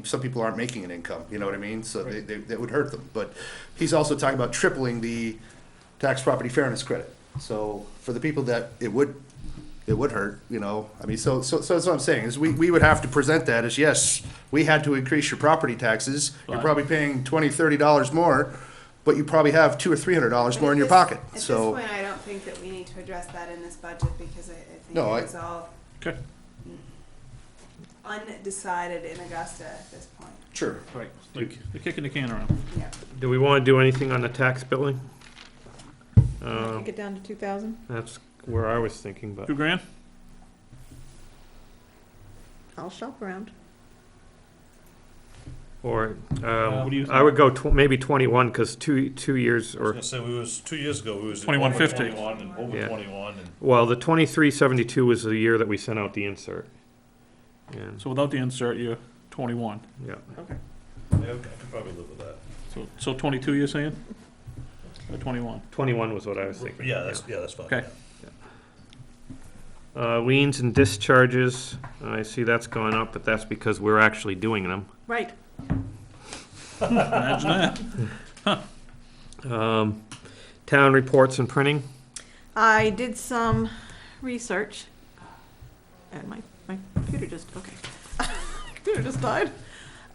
some people aren't making an income. You know what I mean? So that would hurt them. But he's also talking about tripling the tax property fairness credit. So for the people that it would hurt, you know. I mean, so that's what I'm saying is we would have to present that as, yes, we had to increase your property taxes. You're Right. probably paying $20, $30 more, but you probably have $200 or $300 more in your pocket. At this So point, I don't think that we need to address that in this budget because I think No, it is all Okay. undecided in Augusta at this point. sure. Right. They're kicking the can around. Yeah. Do we want to do anything on the tax billing? Kick it down to 2,000. That's where I was thinking, but. $2,000? I'll shop around. Or, What do you I would go maybe 21, because two years, I was or, gonna say, 2 years ago, we was. 2150. Over 21 and over Yeah. 21 and. well, the 2372 was the year that we sent out the insert. And, So without the insert, you're 21. yeah. Okay. Yeah, I could probably live with that. So 22 you're saying? Or 21? 21 was what I was thinking. But yeah, that's fine. Okay. yeah. Liens and discharges, I see that's gone up, but that's because we're actually doing them. Right. Imagine that. Town reports and printing, I did some research, and my computer computer just died.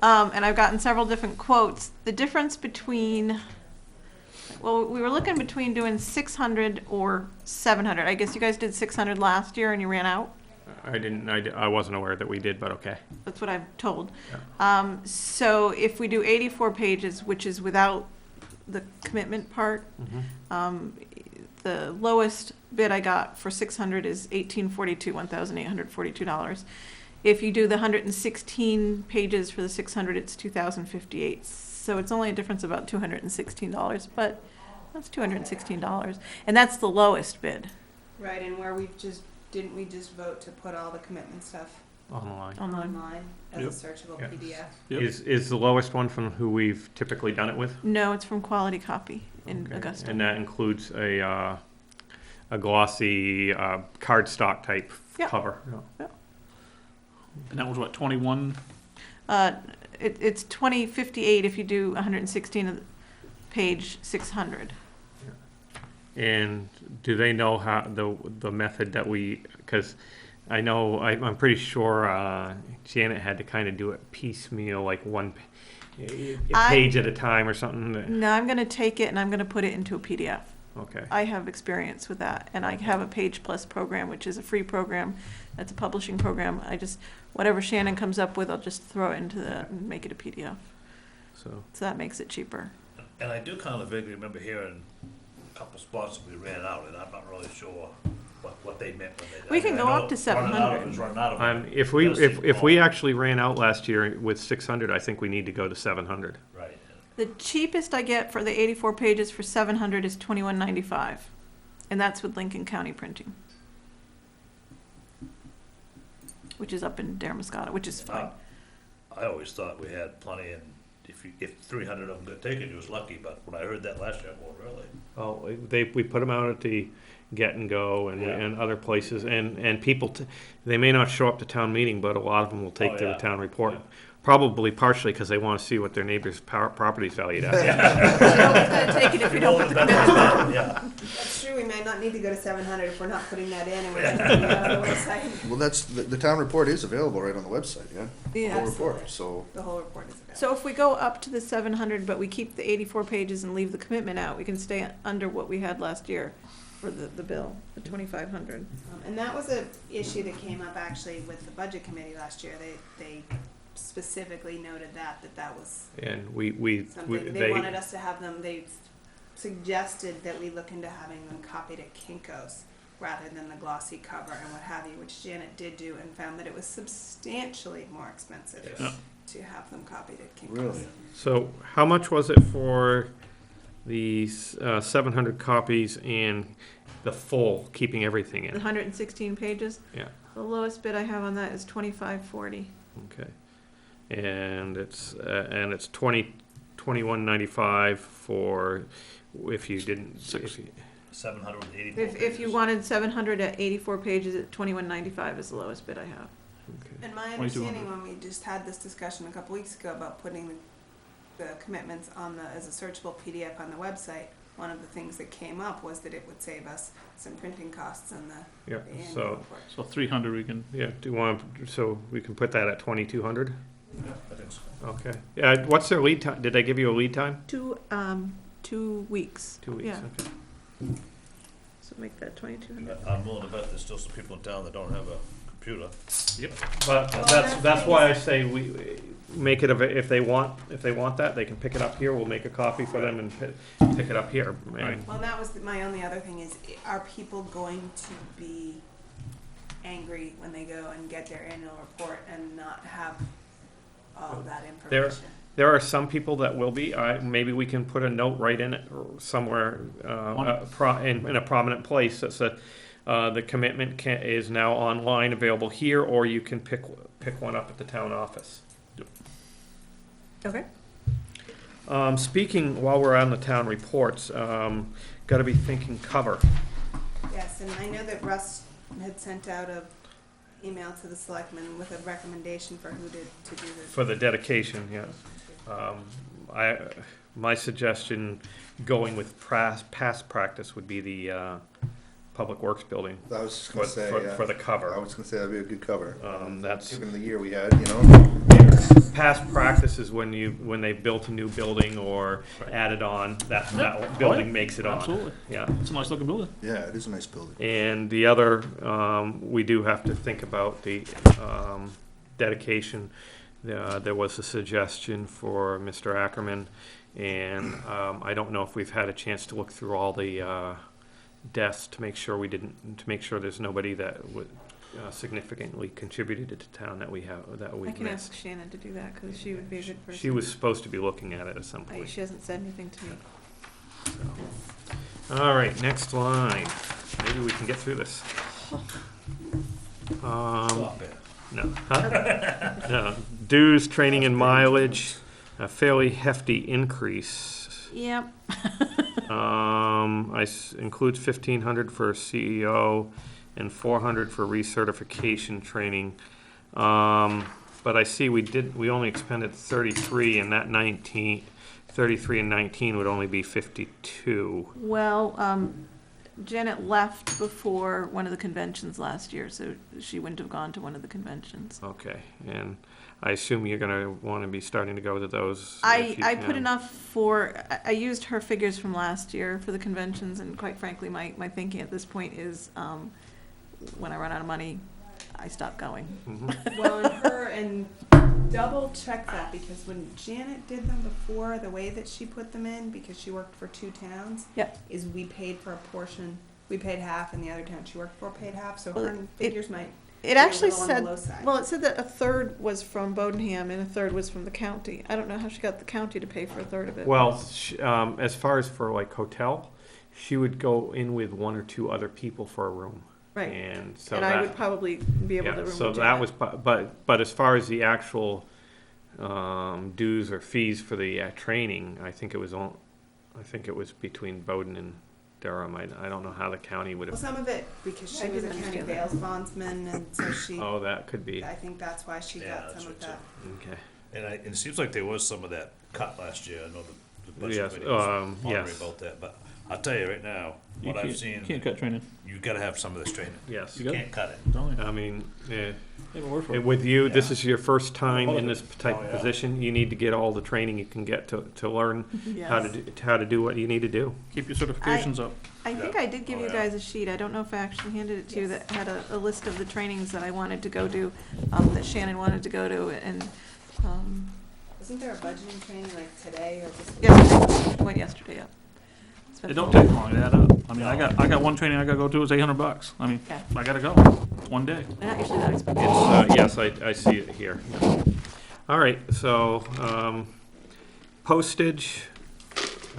And I've gotten several different quotes. The difference between, well, we were looking between doing 600 or 700. I guess you guys did 600 last year and you ran out. I wasn't aware that we did, but okay. That's what I'm told. So if we do 84 pages, which is without the commitment part, the lowest bid I got for 600 is $1,842. If you do the 116 pages for the 600, it's $2,058. So it's only a difference of about $216, but that's $216, and that's the lowest bid Right, and where didn't we just vote to put all the commitment stuff Online. online as Yep. a searchable Yeah. PDF? Yep. Is the lowest one from who we've typically done it with? No, it's from Quality Copy. in Okay. Augusta. And that includes a glossy cardstock type Yep. cover. Yeah. And that was what, 21? It's 2058 if you do 116 of the page 600. And do they know how the method that we? Because I know I'm pretty sure Janet had to kind of do it piecemeal, like a page at a time or something. No, I'm going to take it and I'm going to put it into a PDF. Okay. I have experience with that, and I have a Page Plus program, which is a free program. That's a publishing program. Whatever Shannon comes up with, I'll just throw it into and make it a PDF. So So that makes it cheaper. And I do kind of vaguely remember hearing a couple spots that we ran out, and I'm not really sure what they meant when they did. We can I go know up to running out of 700. it was running out of it. if Does we seem actually ran out last year with 600, I think we need to go to 700. Right. The cheapest I get for the 84 pages for 700 is $21.95, and that's with Lincoln County Printing, which is up in Daramuscata, which is fine. I always thought we had plenty, and if 300 of them got taken, you was lucky, but when I heard that last year, well, really? Oh, we put them out at the Get and Go Yeah. and other places, and people, they may not show up to town meeting, but a lot of them will take Oh, to the yeah. town report. Yeah. Probably partially because they want to see what their neighbor's property's valued at. Nobody's gonna take it if you don't put the commitment. Yeah. That's true, we may not need to go to 700 if we're not putting that in and we're not putting it on the website. Well, that's, the town report is available right on the website, yeah? The whole Yes. report, so. The whole report is available. So if we go up to the 700, but we keep the 84 pages and leave the commitment out, we can stay under what we had last year for the bill, the 2,500. And that was a issue that came up actually with the budget committee last year. They specifically noted that was And something, they wanted us to have them, they suggested that we look into having them copied at Kinko's rather than the glossy cover and what have you, which Janet did do and found that it was substantially more expensive Yeah. to have them copied at Kinko's. Really? So how much was it for the 700 copies and the full, keeping everything The in? 116 pages, Yeah, the lowest bid I have on that is $25.40. okay. And it's 21.95 for if you didn't. If you, 784 If you pages. wanted 700 at 84 pages, at $21.95 is the lowest bid I have. okay. And my 2200. understanding when we just had this discussion a couple weeks ago about putting the commitments as a searchable PDF on the website, one of the things that came up was that it would save us some printing costs on the Yeah. annual So report. So 300 we can, yeah. Do you want? So we can put that at 2,200. I think so. Okay. Yeah. What's their lead time? Did I give you a lead time? 2 weeks. 2 weeks. Yeah, Okay. so make that 2,200. I'm willing to bet there's still some people in town that don't have a computer. But that's why I say we make it if they want that, they can pick it up here. We'll make a copy for them and pick it up here. Right. Well, that was my only other thing is, are people going to be angry when they go and get their annual report and not have all of that information? There are some people that will be. Maybe we can put a note right in it or somewhere in a prominent place that says the commitment is now online, available here, or you can pick one up at the town office. Okay. Speaking while we're on the town reports, got to be thinking cover. Yes, and I know that Russ had sent out a email to the selectmen with a recommendation for who to do this. For the dedication, yes. My suggestion, going with past practice, would be the Public Works building I was just gonna say, yeah. for the I cover. was gonna say that'd be a good cover. That's Given the year we had, you know? past practice is when they built a new building or added on that building makes it on. absolutely. Yeah. It's a nice looking building. Yeah, it is a nice building. And the other, we do have to think about the dedication. There was a suggestion for Mr. Ackerman, and I don't know if we've had a chance to look through all the deaths to make sure there's nobody that would significantly contributed to town that we I we've can missed. ask Shannon to do that, because she would be a good person. She was supposed to be looking at it at some point. She hasn't said anything to me. All right, next line. Maybe we can get through this. Stop it. No. Huh? No. Dues, training, and mileage, a fairly hefty increase. Yep. Includes 1,500 for CEO and 400 for recertification training. But I see we only expended 33, and that 33 and 19 would only be 52. Well, Janet left before one of the conventions last year, so she wouldn't have gone to one of the conventions. Okay, and I assume you're gonna wanna be starting to go to those. I if you put can. enough for, I used her figures from last year for the conventions, and quite frankly, my thinking at this point is, when I run out of money, I stop going. Mhm. Well, and double check that, because when Janet did them before, the way that she put them in, because she worked for 2 towns, Yep. is we paid for a portion, we paid half, and the other town she worked for paid half, so Well, her figures might It be a actually little on the said, low side. well, it said that a third was from Bodenham and a third was from the county. I don't know how she got the county to pay for a third of it. Well, as far as for like hotel, she would go in with 1 or 2 other people for a room. Right. And so And I would probably be able to yeah, room so with that Janet. was, but as far as the actual dues or fees for the training, I think it was between Bowden and Durham. I don't know how the county would Well, have. some of it, because she I was a didn't county understand bails bondsman, and so she, Oh, that could be. I think that's why she Yeah, got that's some of right, that. Okay. And it seems like there was some of that cut last year. I know the budget Yes, committee was wondering yes. about that, but I'll tell you right now, what I've seen, Can't cut training. you gotta have some of this training. Yes. You got can't cut it. Don't they? I mean, They have a word for it. with you, this Yeah. is your first time in this type Oh, of yeah. position. You need to get all the training you can get to learn Yes. how to do what you need to do. Keep your certifications up. I think I did give Oh, you yeah. guys a sheet. I don't know if I actually handed it to you Yes. that had a list of the trainings that I wanted to go to, that Shannon wanted to go to, and, Wasn't there a budgeting training like today or just? yesterday, went yesterday, yeah. It don't take long to add up. I mean, I got one training I gotta go to, it's $800. I mean, Okay. I gotta go, one day. They're not usually that expensive. Yes, I see it here. All right, so postage,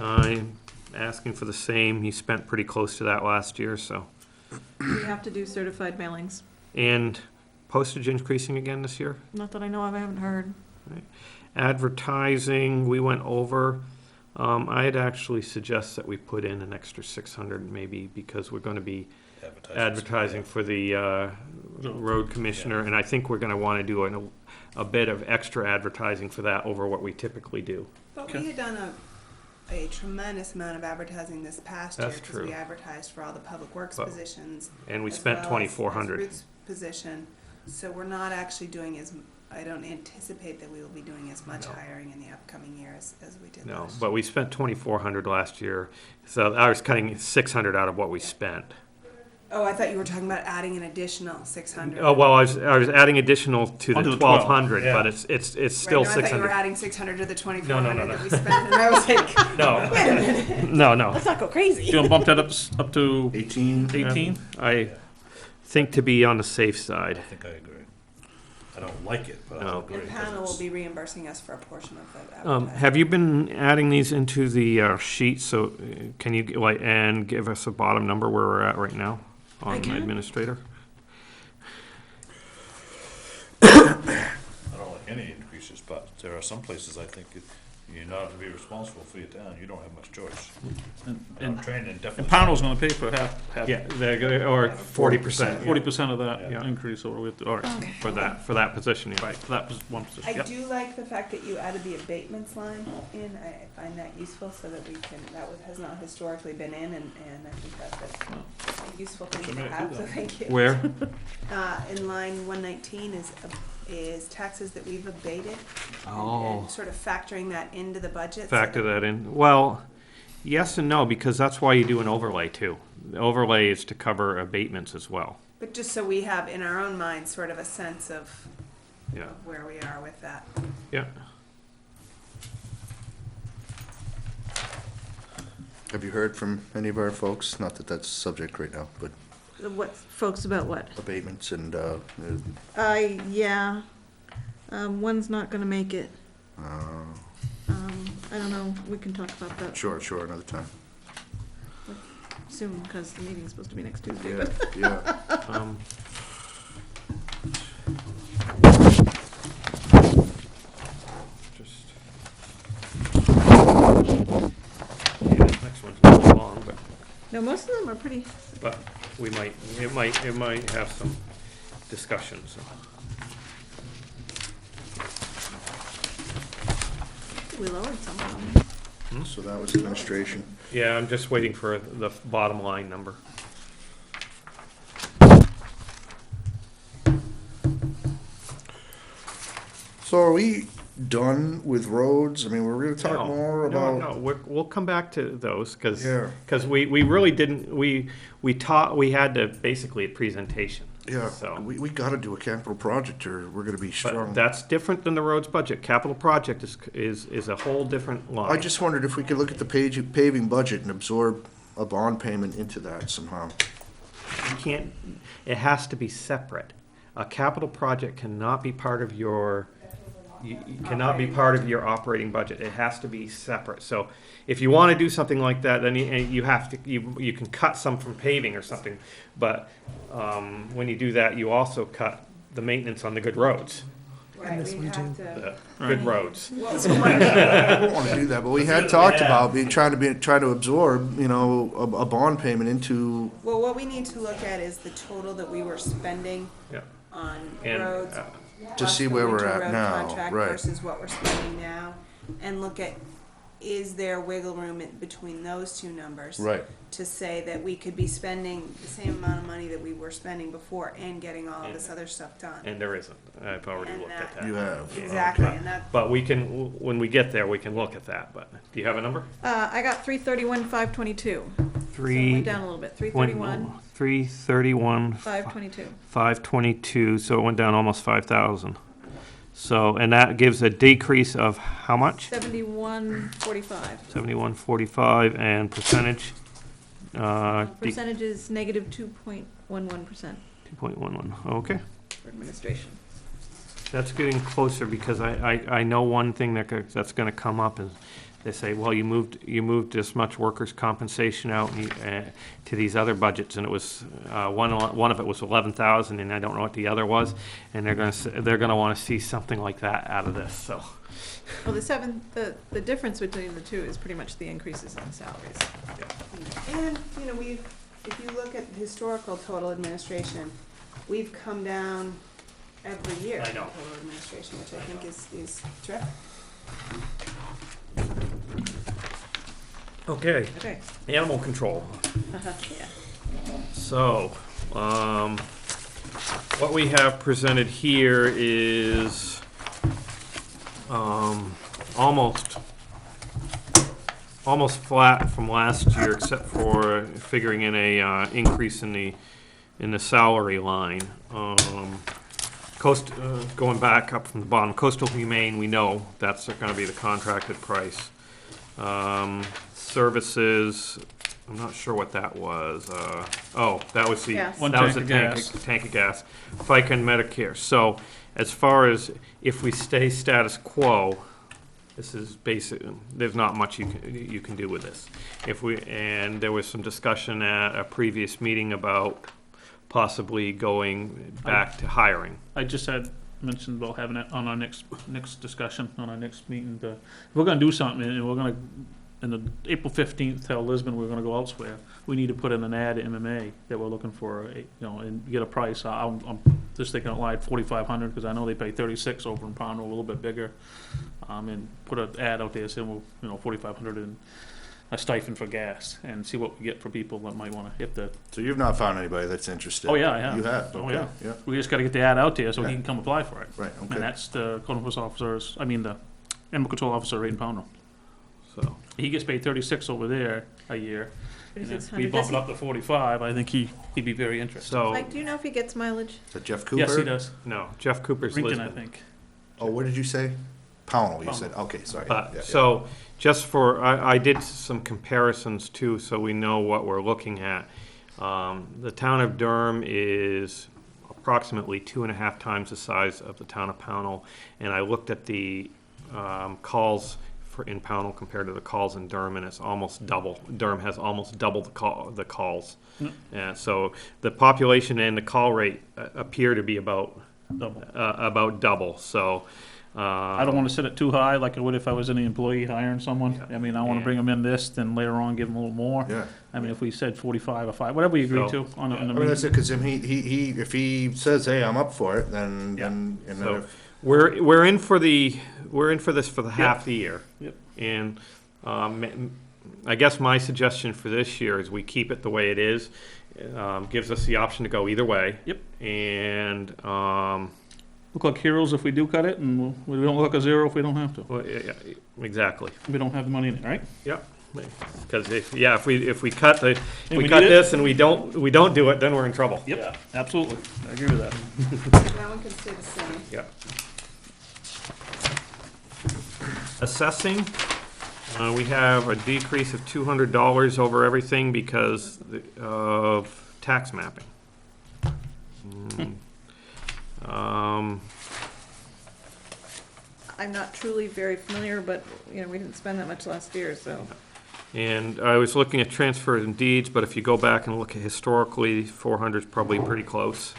I'm asking for the same. You spent pretty close to that last year, so. We have to do certified mailings. And postage increasing again this year? Not that I know of, I haven't heard. Advertising, we went over. I'd actually suggest that we put in an extra 600 maybe, because we're gonna be advertising for the road commissioner, and I think we're gonna wanna do a bit of extra advertising for that over what we typically do. But we had done a tremendous amount of advertising this past year, That's because we true. advertised for all the public works But- positions. And we as spent well as 2,400. Ruth's position, so we're not actually doing I don't anticipate that we will be doing as much No. hiring in the upcoming year as we did No, last but year. we spent 2,400 last year, so I was cutting 600 out of what we spent. Oh, I thought you were talking about adding an additional 600. Oh, well, I was adding additional to the Onto the 12. 1,200, Yeah. but it's Right, still no, I thought you were 600. adding 600 to the No, 2,400 no. that we spent, and I was like, No, no. Let's not go crazy. You gonna bump that up to 18? 18? I think to be on the safe side. I think I agree. I don't like it, but I No. agree. and 'cause Panel will it's- be reimbursing us for a portion of the advertising. Have you been adding these into the sheet, so can you, and give us a bottom number where we're at right now on can. administrator? I don't like any increases, but there are some places I think you're not to be responsible for your town. You don't have much choice. And Training definitely. Pownell's gonna pay for half, Yeah, or 40%. 40% of that Yeah. increase, or with, all right, For that position, yeah. right, for that one position, I yep. do like the fact that you added the abatements line in. I find that useful so that has not historically been in, and I think that's a useful thing to Somebody have, do so that. thank you. Where? In line 119 is taxes that we've abated. Oh. And sort of factoring that into the budget. so Factor that in. Well, yes and no, because that's why you do an overlay too. The overlay is to cover abatements as well. But just so we have in our own minds sort of a sense of Yeah, where we are with that. yeah. Have you heard from any of our folks? Not that that's a subject right now, but What, folks, about what? abatements and, Yeah. One's not gonna make it. I don't know, we can talk about that sure, another time. soon, because the meeting's supposed to be next Tuesday, Yeah, but. yeah. Just. Yeah, this next one's No, most of them are pretty, but it might have some discussion, so. we lowered some of them. So that was administration. Yeah, I'm just waiting for the bottom line number. So are we done with roads? I mean, we're gonna talk more about. No, we'll come back to those, because, Yeah. we really didn't, we had to, basically a presentation. Yeah, So, we gotta do a capital project or we're gonna be but strong. that's different than the roads budget. Capital project is a whole different line. I just wondered if we could look at the paving budget and absorb a bond payment into that somehow. You can't, it has to be separate. A capital project cannot be part of your, you cannot be part of your operating budget. It has to be separate. So if you want to do something like that, then you have to, you can cut some from paving or something. But when you do that, you also cut the maintenance on the good roads, Right, we have to. the good roads. Well, I don't wanna do that, but we had talked about trying to absorb, a bond payment into, well, what we need to look at is the total that we were spending Yeah. on And, roads. to plus see the where we're winter at road now, contract right. Versus what we're spending now, and look at, is there wiggle room between those two numbers? right. To say that we could be spending the same amount of money that we were spending before and getting all of this other stuff done. And there isn't. I've already And looked at that. You have. Exactly, Okay. and that, But we can, when we get there, we can look at that. But do you have a number? I got 331, 522. So it Three. went down a little bit, 331, 331, 522. 522, so it went down almost 5,000. So, and that gives a decrease of how much? 7145. 71.45, and percentage, Percentage is negative 2.11% 2.11, okay. for administration. That's getting closer, because I know one thing that's gonna come up is, they say, well, you moved this much workers' compensation out to these other budgets, and it was, one of it was 11,000, and I don't know what the other was, and they're gonna wanna see something like that out of this, so. Well, the difference between the two is pretty much the increases in salaries. and, if you look at historical total administration, we've come down every year. I know. Total administration, which I think is terrific. Okay, Okay. animal control. Yeah. So, what we have presented here is, almost flat from last year, except for figuring in a, increase in the salary line. Going back up from the bottom, Coastal Humane, we know that's gonna be the contracted price. Services, I'm not sure what that was. That was the, Gas. that One was the tank of tank of gas. FICA and Medicare. So as far as if we stay status quo, this is basic, there's not much you can do with this. And there was some discussion at a previous meeting about possibly going back to hiring. I just had mentioned about having it on our next discussion, on our next meeting. If we're gonna do something, and we're gonna, in the April 15th, tell Lisbon we're gonna go elsewhere, we need to put in an ad at MMA that we're looking for, and get a price. I'm just thinking out loud, 4,500, because I know they pay 36 over in Pownell, a little bit bigger. And put an ad out there saying, 4,500 and a stipend for gas, and see what we get for people that might wanna hit the. So you've not found anybody that's interested? Oh, yeah, I have. You have, Oh, okay, yeah. We just gotta get the ad out there so he can come apply for it. Right, And okay. that's the code enforcement officers, the animal control officer right in Pownell. So, He gets paid 36 over there a year. And if we 3,600. bump it up to 45, I think he'd be very interested. so, Mike, do you know if he gets mileage? Is that Jeff Cooper? Yes, he does. no, Jeff Cooper's Rington, Lisbon. I think. Oh, what did you say? Pownell, you Pownell. said, okay, sorry. But, Yeah, so, just for, I did some comparisons too, so we know what we're looking at. The town of Durham is approximately 2.5 times the size of the town of Pownell, and I looked at the calls in Pownell compared to the calls in Durham, and it's almost double. Durham has almost double the calls. Mm. And so the population and the call rate appear to be about Double. double. So I don't wanna set it too high like I would if I was an employee hiring someone. Yeah. I mean, I wanna Yeah. bring them in this, then later on give them a little more. Yeah. I mean, if we said 45 or 5, whatever we agree So- to on the I mean, that's meeting. it, cause if he says, hey, I'm up for it, then, Yeah. and then So- if, We're in for this for the half the year. Yep. And I guess my suggestion for this year is we keep it the way it is. Gives us the option to go either way. Yep. And, Look like heroes if we do cut it, and we don't look a zero if we don't have to. well, yeah, exactly. We don't have the money in it, right? Because if we cut And we cut need it? this and we don't do it, then we're in trouble. Yep, absolutely. I agree with that. That one can stay the same. Yeah. Assessing, we have a decrease of $200 over everything because of tax mapping. I'm not truly very familiar, but, you know, we didn't spend that much last year, so. And I was looking at transfers and deeds, but if you go back and look at historically, 400 is probably pretty close.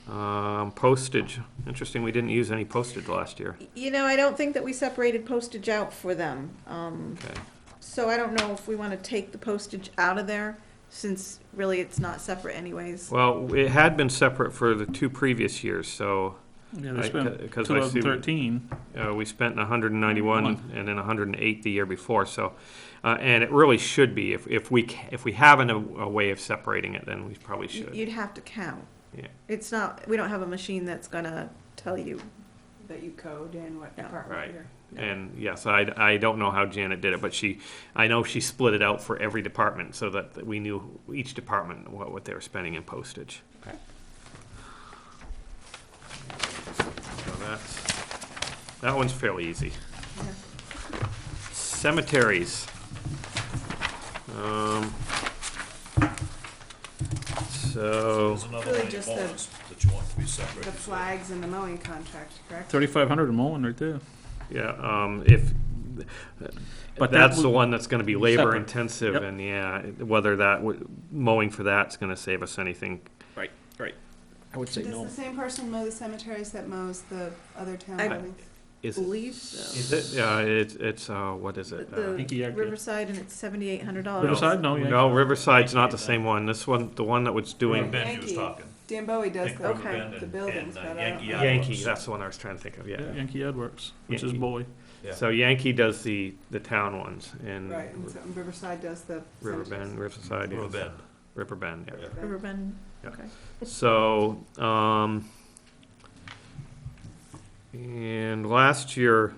Postage, interesting, we didn't use any postage last year. You know, I don't think that we separated postage out for them. Okay. So I don't know if we want to take the postage out of there, since really it's not separate anyways. Well, it had been separate for the 2 previous years, so Yeah, I- they spent 'cause I see- 2013. we spent 191 and then 108 the year before, so, and it really should be, if we have a way of separating it, then we probably should. You'd have to count. Yeah. It's not, we don't have a machine that's gonna tell you. That you code and what Yeah. department Right. you're. And yes, I don't know how Janet did it, but I know she split it out for every department so that we knew each department what they were spending in postage. Okay. So that one's fairly easy. Yeah. Cemeteries. So, There's another Really one in just the- bonus that you want to be separate. The flags and the mowing contract, correct? 3,500 a mowing right there. yeah, if, But that's that the would- one that's gonna be labor Separate. intensive, Yep. and yeah, whether mowing for that's gonna save us anything. Right. I would say Does no. the same person mow the cemeteries that mows the other town I- buildings? Is it, Believe so. is it, yeah, it's, what is it? The Yankee Yak- Riverside, and it's $7,800. Riverside? No, Yankee. No, Riverside's not the same one, this one, the one that was doing Ben, you was Yankee. talking. Dan Bowie does Think the, River Okay. Bend the and- buildings, and, but I Yankee don't- Yard Yankee, Works. that's the one I was trying to think of, yeah. Yankee Ed Works, which is Yankee. Bowie. Yeah. So Yankee does the town ones, and Right, and so Riverside does the Riverbend, cemeteries. Riverside River is Bend. Riverbend, yeah. Yeah. Riverbend, Yeah. okay. So, and last year,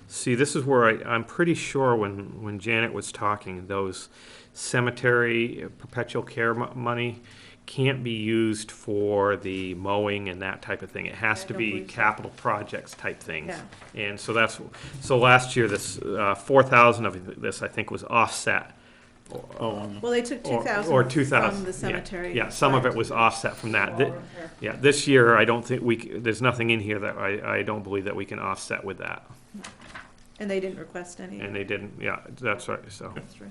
see, this is where I'm pretty sure when Janet was talking, those cemetery perpetual care money can't be used for the mowing and that type of thing. It has I to don't be believe so. capital projects type things. Yeah. And so last year, this, 4,000 of this, I think, was offset. Oh, Well, they took Or 2,000 2,000, from the yeah. cemetery. Yeah, some of it fund. was offset from that. Repair. Yeah, this year, I don't think there's nothing in here that I don't believe that we can offset with that. And they didn't request any. And they didn't, yeah, that's right, so. That's right.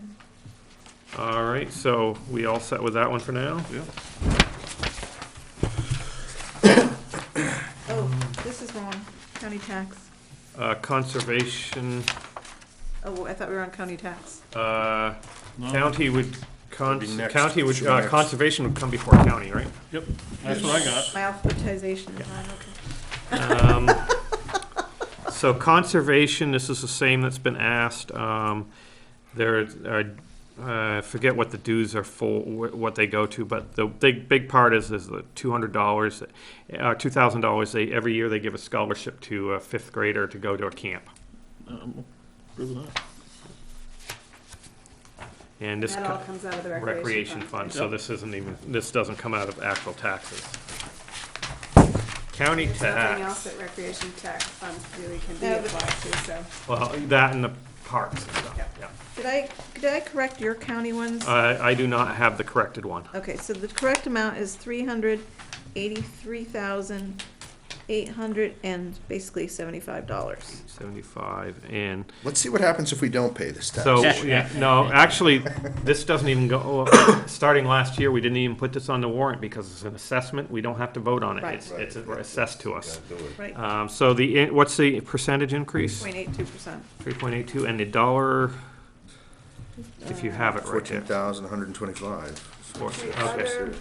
All right, so we all set with that one for now? Oh, this is wrong. County tax. Conservation, Oh, I thought we were on county tax. no. county would, Be next. county would, Should be next. conservation would come before county, right? Yep, that's what I got. My alphabetization is on, okay. So conservation, this is the same that's been asked. There are, I forget what the dues are for, what they go to, but the big part is the $200, $2,000. Every year they give a scholarship to a 5th grader to go to a camp. Agree with that. And this That all comes out of the recreation fund, so Yep. this doesn't come out of actual taxes. County There's nothing else tax, that recreation tax funds really can be No, but- applied to, so. well, that and the parks and stuff, yeah. Did I correct your county ones? I do not have the corrected one. Okay, so the correct amount is $383,000 $875. 75, and Let's see what happens if we don't pay this tax. so, yeah, no, actually, this doesn't even go, starting last year, we didn't even put this on the warrant because it's an assessment, we don't have to vote on it. Right. It's assessed to us. Right, So what's the percentage increase? 0.82%. 3.82, and the dollar, if you have it right there. 14,125. The Okay, other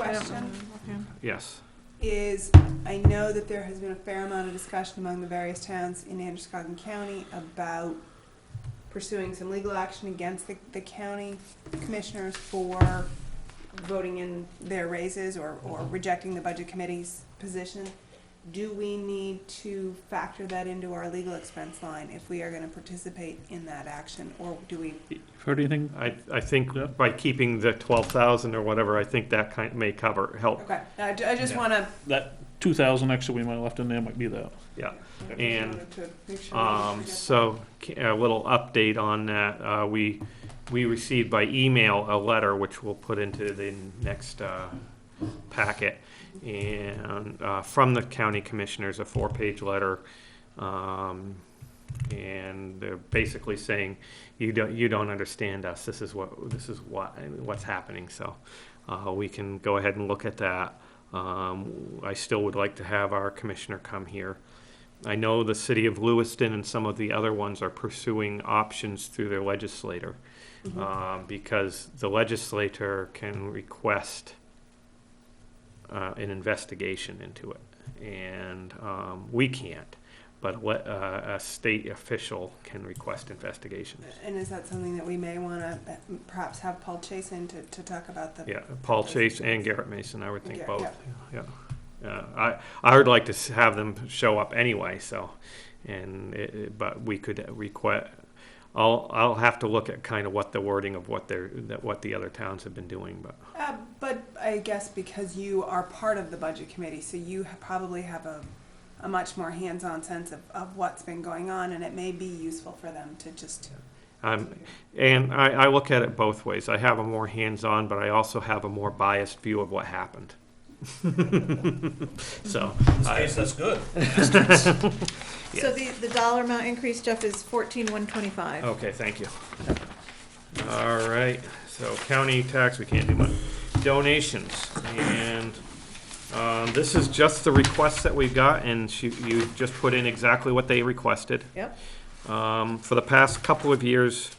I don't question know. yes. is, I know that there has been a fair amount of discussion among the various towns in Androscoggin County about pursuing some legal action against the county commissioners for voting in their raises or rejecting the budget committee's position. Do we need to factor that into our legal expense line if we are gonna participate in that action, or do we? Heard anything? I think Yeah. by keeping the 12,000 or whatever, I think that may help, Okay, I just Yeah. wanna, That 2,000 extra we might have left in there might be that. yeah. I just And, wanted to make sure. we didn't forget So, a little update on that. We received by email a letter, which we'll put into the next packet, and from the county commissioners, a 4-page letter. And they're basically saying, you don't understand us. This is what's happening. So we can go ahead and look at that. I still would like to have our commissioner come here. I know the city of Lewiston and some of the other ones are pursuing options through their legislator, because the legislator can request an investigation into it, and we can't. But a state official can request investigations. And is that something that we may wanna perhaps have Paul Chase in to talk about the? Yeah, Paul Chase and Garrett Mason, I would think Yeah, both. Yeah. I would like to have them show up anyway. So, but we could request. I'll have to look at kind of what the wording of what the other towns have been doing, but. But I guess because you are part of the budget committee, so you probably have a much more hands-on sense of what's been going on, and it may be useful for them to just. And I look at it both ways. I have a more hands-on, but I also have a more biased view of what happened. So, In this case, that's good. So the dollar amount increase, Jeff, is 14,125. okay, thank you. All right, so county tax, we can't do much. Donations, and this is just the requests that we've got, and you just put in exactly what they requested. Yep. For the past couple of years,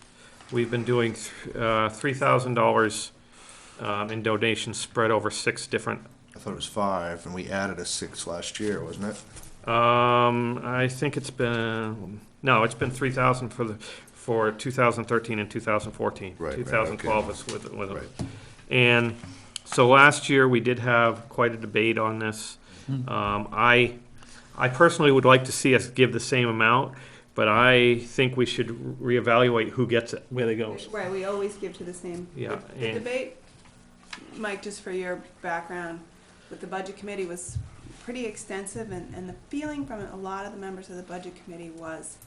we've been doing $3,000 in donations spread over 6 different. I thought it was 5, and we added a 6th last year, wasn't it? I think it's been 3,000 for 2013 and 2014. Right, 2012 okay. was with Right. And so last year we did have quite a debate on this. I personally would like to see us give the same amount, but I think we should reevaluate who gets it. Where they goes. Right, we always give to the same. Yeah, The and- debate, Mike, just for your background, with the budget committee was pretty extensive, and the feeling from a lot of the members of the budget committee was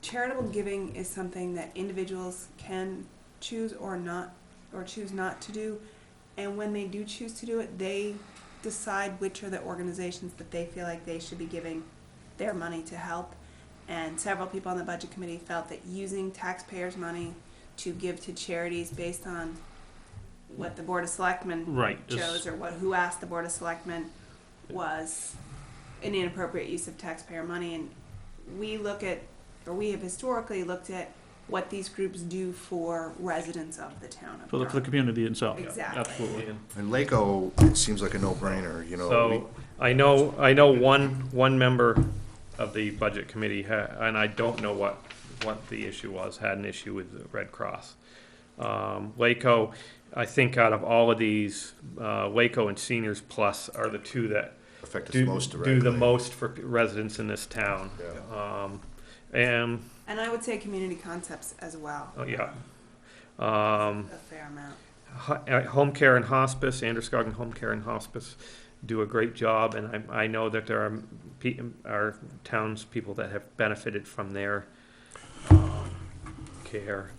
charitable giving is something that individuals can choose or choose not to do, and when they do choose to do it, they decide which are the organizations that they feel like they should be giving their money to help. And several people on the budget committee felt that using taxpayers' money to give to charities based on what the Board of Selectmen Right. chose, or who asked the Board of Selectmen, was an inappropriate use of taxpayer money. And we have historically looked at what these groups do for residents of the town of For the Durham. community itself. Exactly. Absolutely. And LACO, it seems like a no-brainer, you know. So, I know one member of the budget committee, and I don't know what the issue was, had an issue with the Red Cross. LACO, I think out of all of these, LACO and Seniors Plus are the two that affect us do most directly. the most for residents in this town. Yeah. And, And I would say Community Concepts as well. oh, yeah. A fair amount. Home Care and Hospice, Androscoggin Home Care and Hospice do a great job, and I know that there are townspeople that have benefited from their care.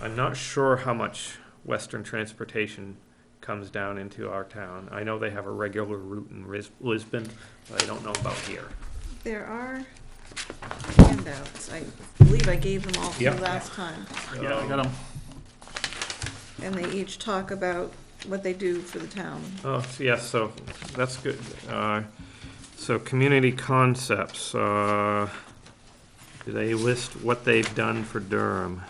I'm not sure how much Western Transportation comes down into our town. I know they have a regular route in Lisbon, but I don't know about here. There are handouts. I believe I gave them all to you Yep. last time. Yeah, I got them. And they each talk about what they do for the town. Oh, yes, so that's good. So community concepts, do they list what they've done for Durham?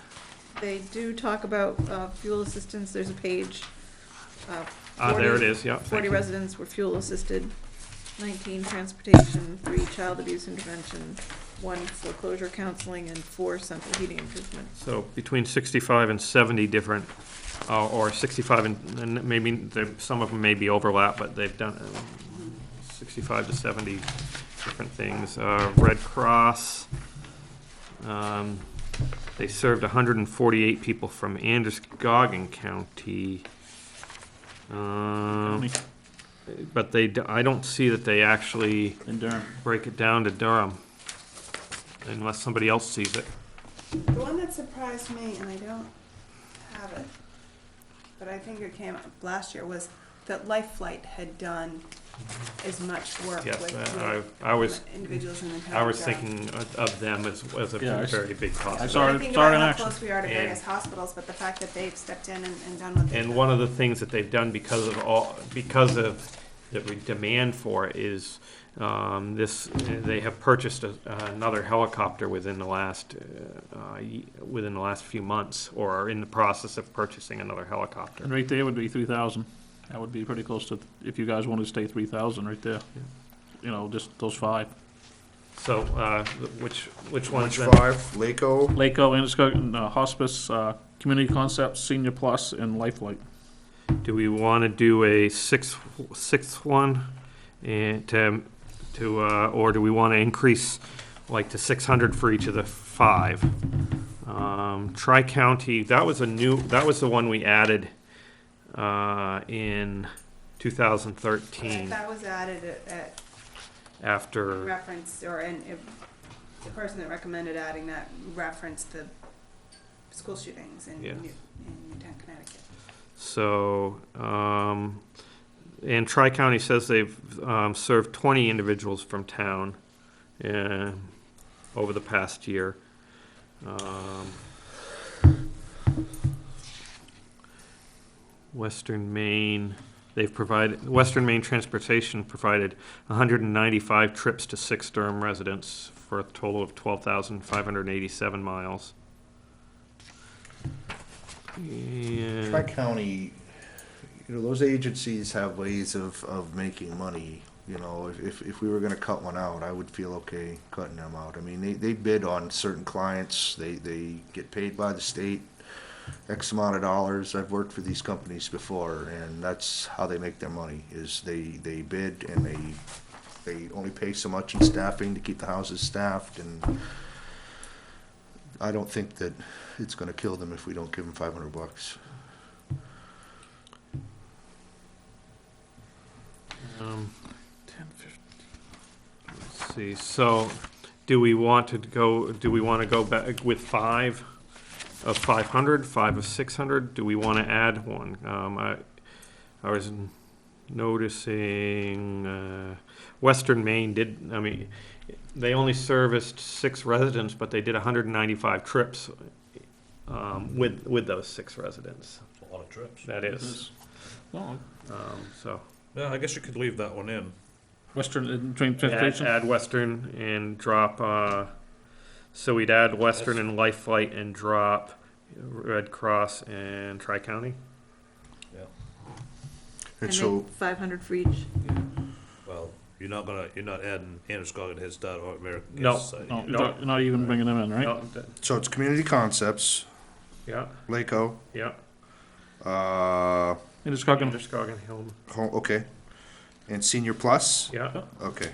They do talk about fuel assistance. There's a page. There it 40 is, yeah. 40 residents were fuel assisted, 19 transportation, 3 child abuse intervention, 1 foreclosure counseling, and 4 central heating improvements. So between 65 and 70 different, or 65 and maybe some of them may be overlap, but they've done 65 to 70 different things. Red Cross, they served 148 people from Androscoggin County. But I don't see that they actually In Durham. break it down to Durham, unless somebody else sees it. The one that surprised me, and I don't have it, but I think it came up last year, was that Life Flight had done as much work Yes, with I was individuals in the town. I was thinking of them as a Yeah, I very big I cost. saw I it- think saw it about in how action. close we are to And- various hospitals, but the fact that they've stepped in and done what they've And done. one of the things that they've done because of the demand for it is they have purchased another helicopter within the last few months, or are in the process of purchasing another helicopter. And right there would be 3,000. That would be pretty close to, if you guys wanted to stay 3,000 right there. You know, just those 5. So which ones? Which then? 5? Laco? Laco, Androscoggin, Hospice, Community Concepts, Senior Plus, and Lifelight. Do we want to do a sixth one, and or do we want to increase like to 600 for each of the 5? Tri-County, that was the one we added in 2013 That was added at after. reference, or the person that recommended adding that referenced the school shootings in Yeah. Newtown, Connecticut. So, and Tri-County says they've served 20 individuals from town over the past year. Western Maine Transportation provided 195 trips to 6 Durham residents for a total of 12,587 miles. And Tri-County, those agencies have ways of making money. If we were gonna cut one out, I would feel okay cutting them out. I mean, they bid on certain clients, they get paid by the state X amount of dollars. I've worked for these companies before, and that's how they make their money, is they bid and they only pay so much in staffing to keep the houses staffed, and I don't think that it's gonna kill them if we don't give them $500. Let's see, so do we want to go back with 5 of 500, 5 of 600? Do we want to add one? I was noticing Western Maine they only serviced 6 residents, but they did 195 trips with those 6 residents. That's a lot of trips. That is, Well, so. Yeah, I guess you could leave that one in. Western Transportation. Add Western and drop, so we'd add Western and Life Flight and drop Red Cross and Tri-County? Yeah. And so, make 500 for each. Well, you're not adding Androscoggin, Head Start, or American No. Cancer Society. No, No. you're not even bringing them in, right? No, so it's Community Concepts, Yeah, Laco, yeah. Androscoggin. Androscoggin Hill, okay, and Senior Plus, yeah. okay,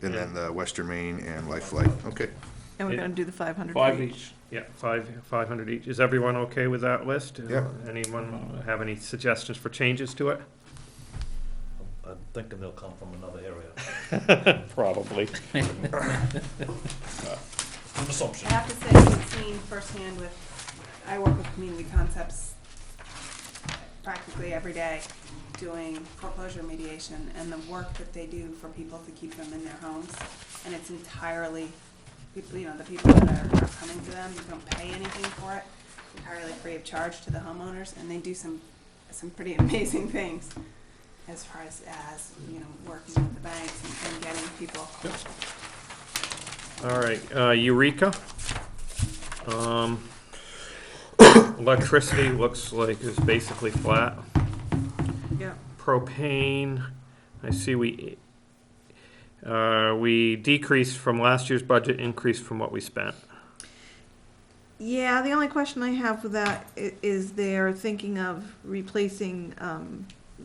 and then the Western Maine and Life Flight, okay. And we're It- going to do the 500 5 for each. each. Yeah, 500 each. Is everyone okay with that list? Yeah. Anyone have any suggestions for changes to it? I'm thinking they'll come from another area. Probably. An I assumption. have to say, I've seen firsthand I work with Community Concepts practically every day doing foreclosure mediation and the work that they do for people to keep them in their homes. And it's entirely, people, you know, the people that are coming to them, you don't pay anything for it, entirely free of charge to the homeowners, and they do some pretty amazing things as far as, you know, working with the banks and getting people. All right, Eureka. Electricity looks like it's basically flat. Yeah. Propane, I see we decreased from last year's budget, increased from what we spent. Yeah, the only question I have with that is they're thinking of replacing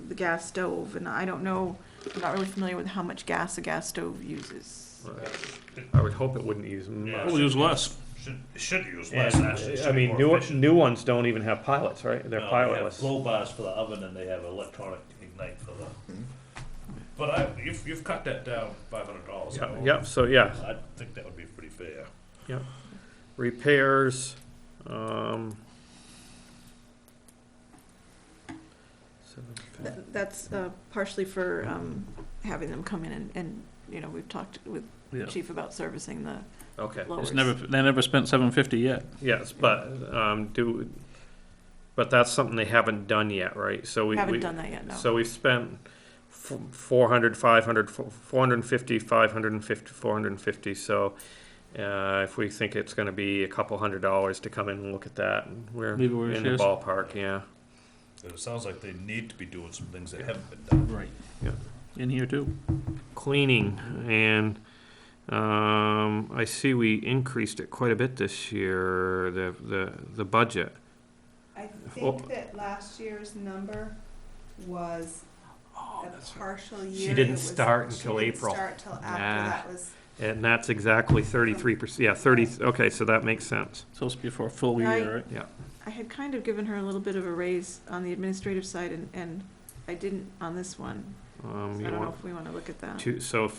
the gas stove, and I don't know, I'm not really familiar with how much gas a gas stove uses. I would hope it wouldn't use Yeah. much. We'll use less. It should use less, actually. It And, should I be mean, more efficient. new ones don't even have pilots, right? They're No, they have pilotless. glow bars for the oven and they have electronic ignite for the. But you've cut that down $500. Yeah, yep, so yeah, I think that would be pretty fair. yep. Repairs, That's partially for having them come in and, you know, we've talked with the Yeah. chief about servicing the okay. blowers. They never spent 750 yet. Yes, but, but that's something they haven't done yet, right? So we. Haven't done that yet, no. So we've spent 400, 500, 450, 550, 450, so, if we think it's gonna be a couple $100 to come in and look at that, and we're Leave it where it in the is. ballpark, yeah. It sounds like they need to be doing some things that haven't been done. Right. Yeah. In here too. Cleaning, and, I see we increased it quite a bit this year, the budget. I Oh. think that last year's number was a partial year. She didn't It was- start until April. She didn't start till after Nah. that was. And that's exactly 33%, yeah, 30, okay, so that makes sense. Supposed to be for a full year, right? Yeah. I had kind of given her a little bit of a raise on the administrative side, and I didn't on this one. So I You don't know want if we want to look at that. so,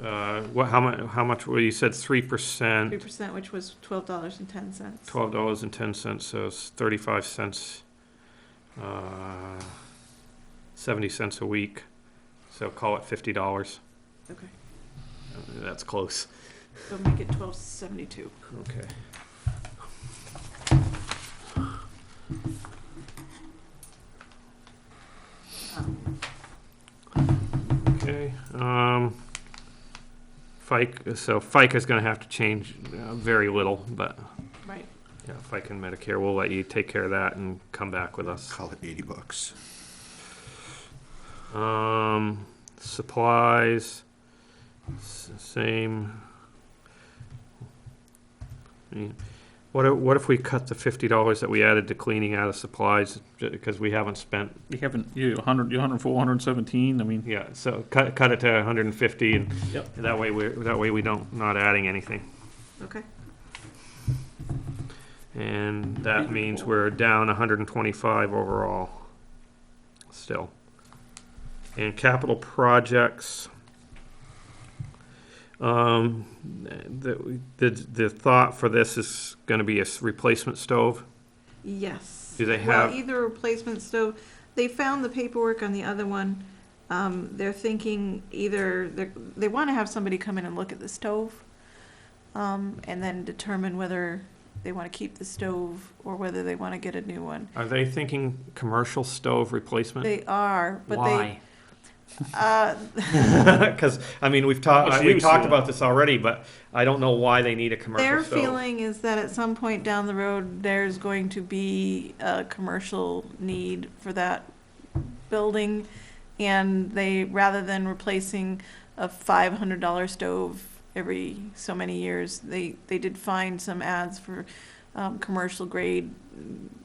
how much, well, you said 3%. 3%, which was $12.10. $12.10, so it's 35 cents, 70 cents a week. So call it $50. Okay, That's close. so make it $12.72. Okay. Okay. FICA's gonna have to change very little, but Right. yeah, FICA and Medicare, we'll let you take care of that and come back with us. Call it $80. Supplies, same. I mean, what if we cut the $50 that we added to cleaning out of supplies, because we haven't spent, You haven't, you're 104, 117, I mean, yeah, so cut it to 150, and Yep. that way we don't, not adding anything. Okay. And that means we're down 125 overall, still. And capital projects, the thought for this is gonna be a replacement stove? Yes. Do they Well, have- either a replacement stove, they found the paperwork on the other one. They're thinking either, they want to have somebody come in and look at the stove, and then determine whether they want to keep the stove or whether they want to get a new one. Are they thinking commercial stove replacement? They are, but Why? they, Because, I mean, What's we use, talked yeah. about this already, but I don't know why they need a their commercial stove. feeling is that at some point down the road, there's going to be a commercial need for that building. And they, rather than replacing a $500 stove every so many years, they did find some ads for commercial grade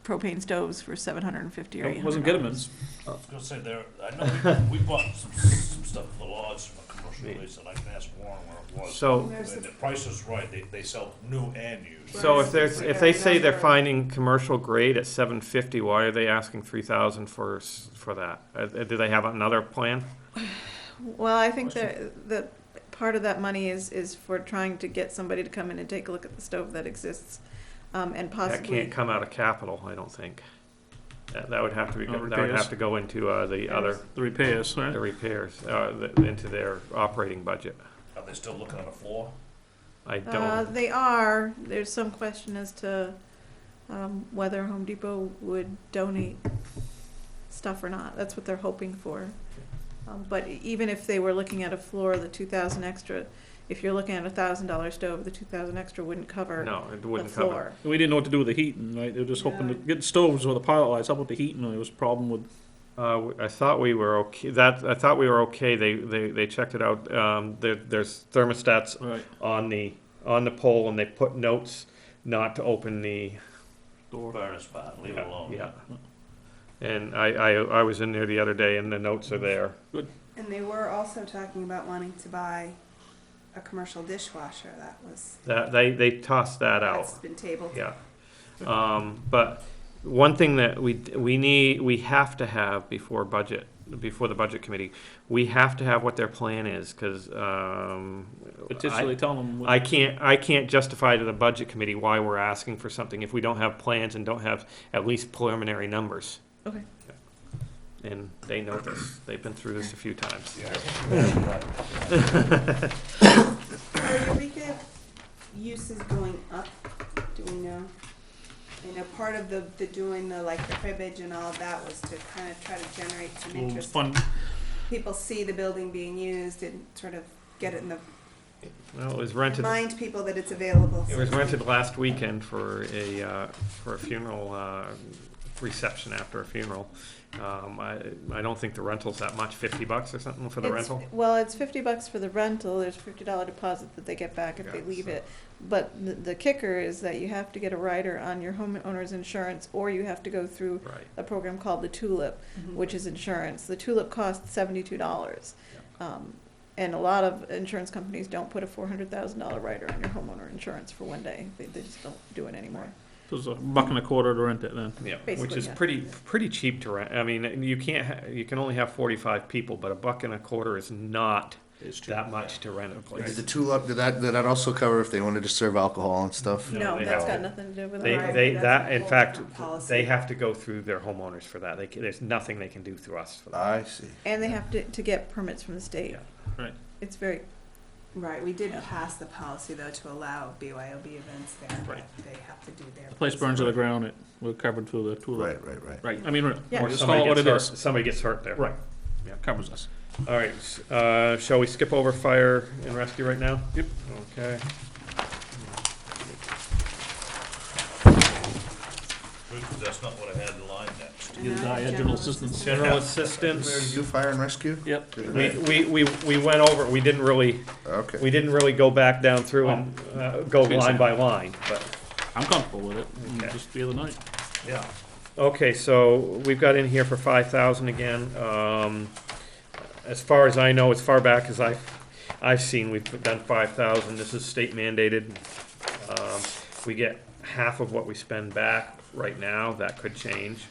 propane stoves for $750 or $800. wasn't Gittiman's. I was gonna say there, I know we bought some stuff for the lodge from a commercial lease, and I can ask Warren where it was. So, And the price is right, they sell new and used. so if they say they're finding commercial grade at 750, why are they asking 3,000 for that? Do they have another plan? Well, I think that part of that money is for trying to get somebody to come in and take a look at the stove that exists, and That possibly. can't come out of capital, I don't think. That would have to be, Oh, that would repairs. have to go into the other, The repairs, right? the repairs, into their operating budget. Are they still looking at a floor? I don't, They are, there's some question as to, whether Home Depot would donate stuff or not. That's what they're hoping for. But even if they were looking at a floor, the 2,000 extra, if you're looking at $1,000 stove, the 2,000 extra wouldn't cover no, it the wouldn't cover. floor. We didn't know what to do with the heating, right? They were just hoping to get stoves with the pilot lights. How about the heating? There was a problem with, I thought we were okay, I thought we were okay, they checked it out, there's thermostats right, on the pole, and they put notes not to open the, door. Furnace part, leave it alone. yeah. And I was in there the other day, and the notes are there. And they were also talking about wanting to buy a commercial dishwasher. That was, That, they tossed that out, that's been tabled. yeah. But one thing that we have to have before the budget committee, we have to have what their plan is, cause, Potentially tell them. I can't justify to the budget committee why we're asking for something if we don't have plans and don't have at least preliminary numbers. Okay. And they know this, they've been through this a few times. Are Eureka uses going up? Do we know? I know part of the doing the like the cribbage and all of that was to kind of try to generate some interest. Fun. People see the building being used and sort of get it in the Well, it was rented. remind people that it's available. It was rented last weekend for a funeral reception after a funeral. I don't think the rental's that much, $50 or something for the It's- rental. Well, it's $50 for the rental, there's a $50 deposit that they get back if they Yeah, leave so- it. But the kicker is that you have to get a rider on your homeowner's insurance, or you have to go through Right. a program called the Tulip, which is insurance. The Tulip costs $72. And a lot of insurance companies don't put a $400,000 rider on your homeowner insurance for one day. They just don't do it anymore. It was $1.25 to rent it then. Yeah, which Basically, is yeah. pretty cheap to rent. I mean, you can only have 45 people, but $1.25 is not that much to rent a Did place. the Tulip, did that also cover if they wanted to serve alcohol and stuff? No, No, they that's haven't. got nothing to do with They, it. they, That's that, a in whole fact, different policy. they have to go through their homeowners for that. There's nothing they can do through us for that. I see. And they have to get permits from the state. Yeah. Right. It's very, Right, we did pass the policy though to allow BYOB events there. Right. but They have to do their. The place burns to the ground, we're covered through the Tulip. Right. Right, I mean, Yeah. Or just somebody call it what it gets is. hurt, somebody gets hurt there. Right. Yeah. Covers us. All right, shall we skip over fire and rescue right now? Yep. Okay. That's not what I had in line next. And Gives now our the general assistance. General Where assistance, you fire and rescue? Yep. we went over, we didn't really go back down through and, go line by line, but, I'm comfortable with it, Okay. just the other night. Yeah. okay, so we've got in here for 5,000 again. As far as I know, as far back as I've seen, we've done 5,000, this is state mandated. We get half of what we spend back right now, that could change.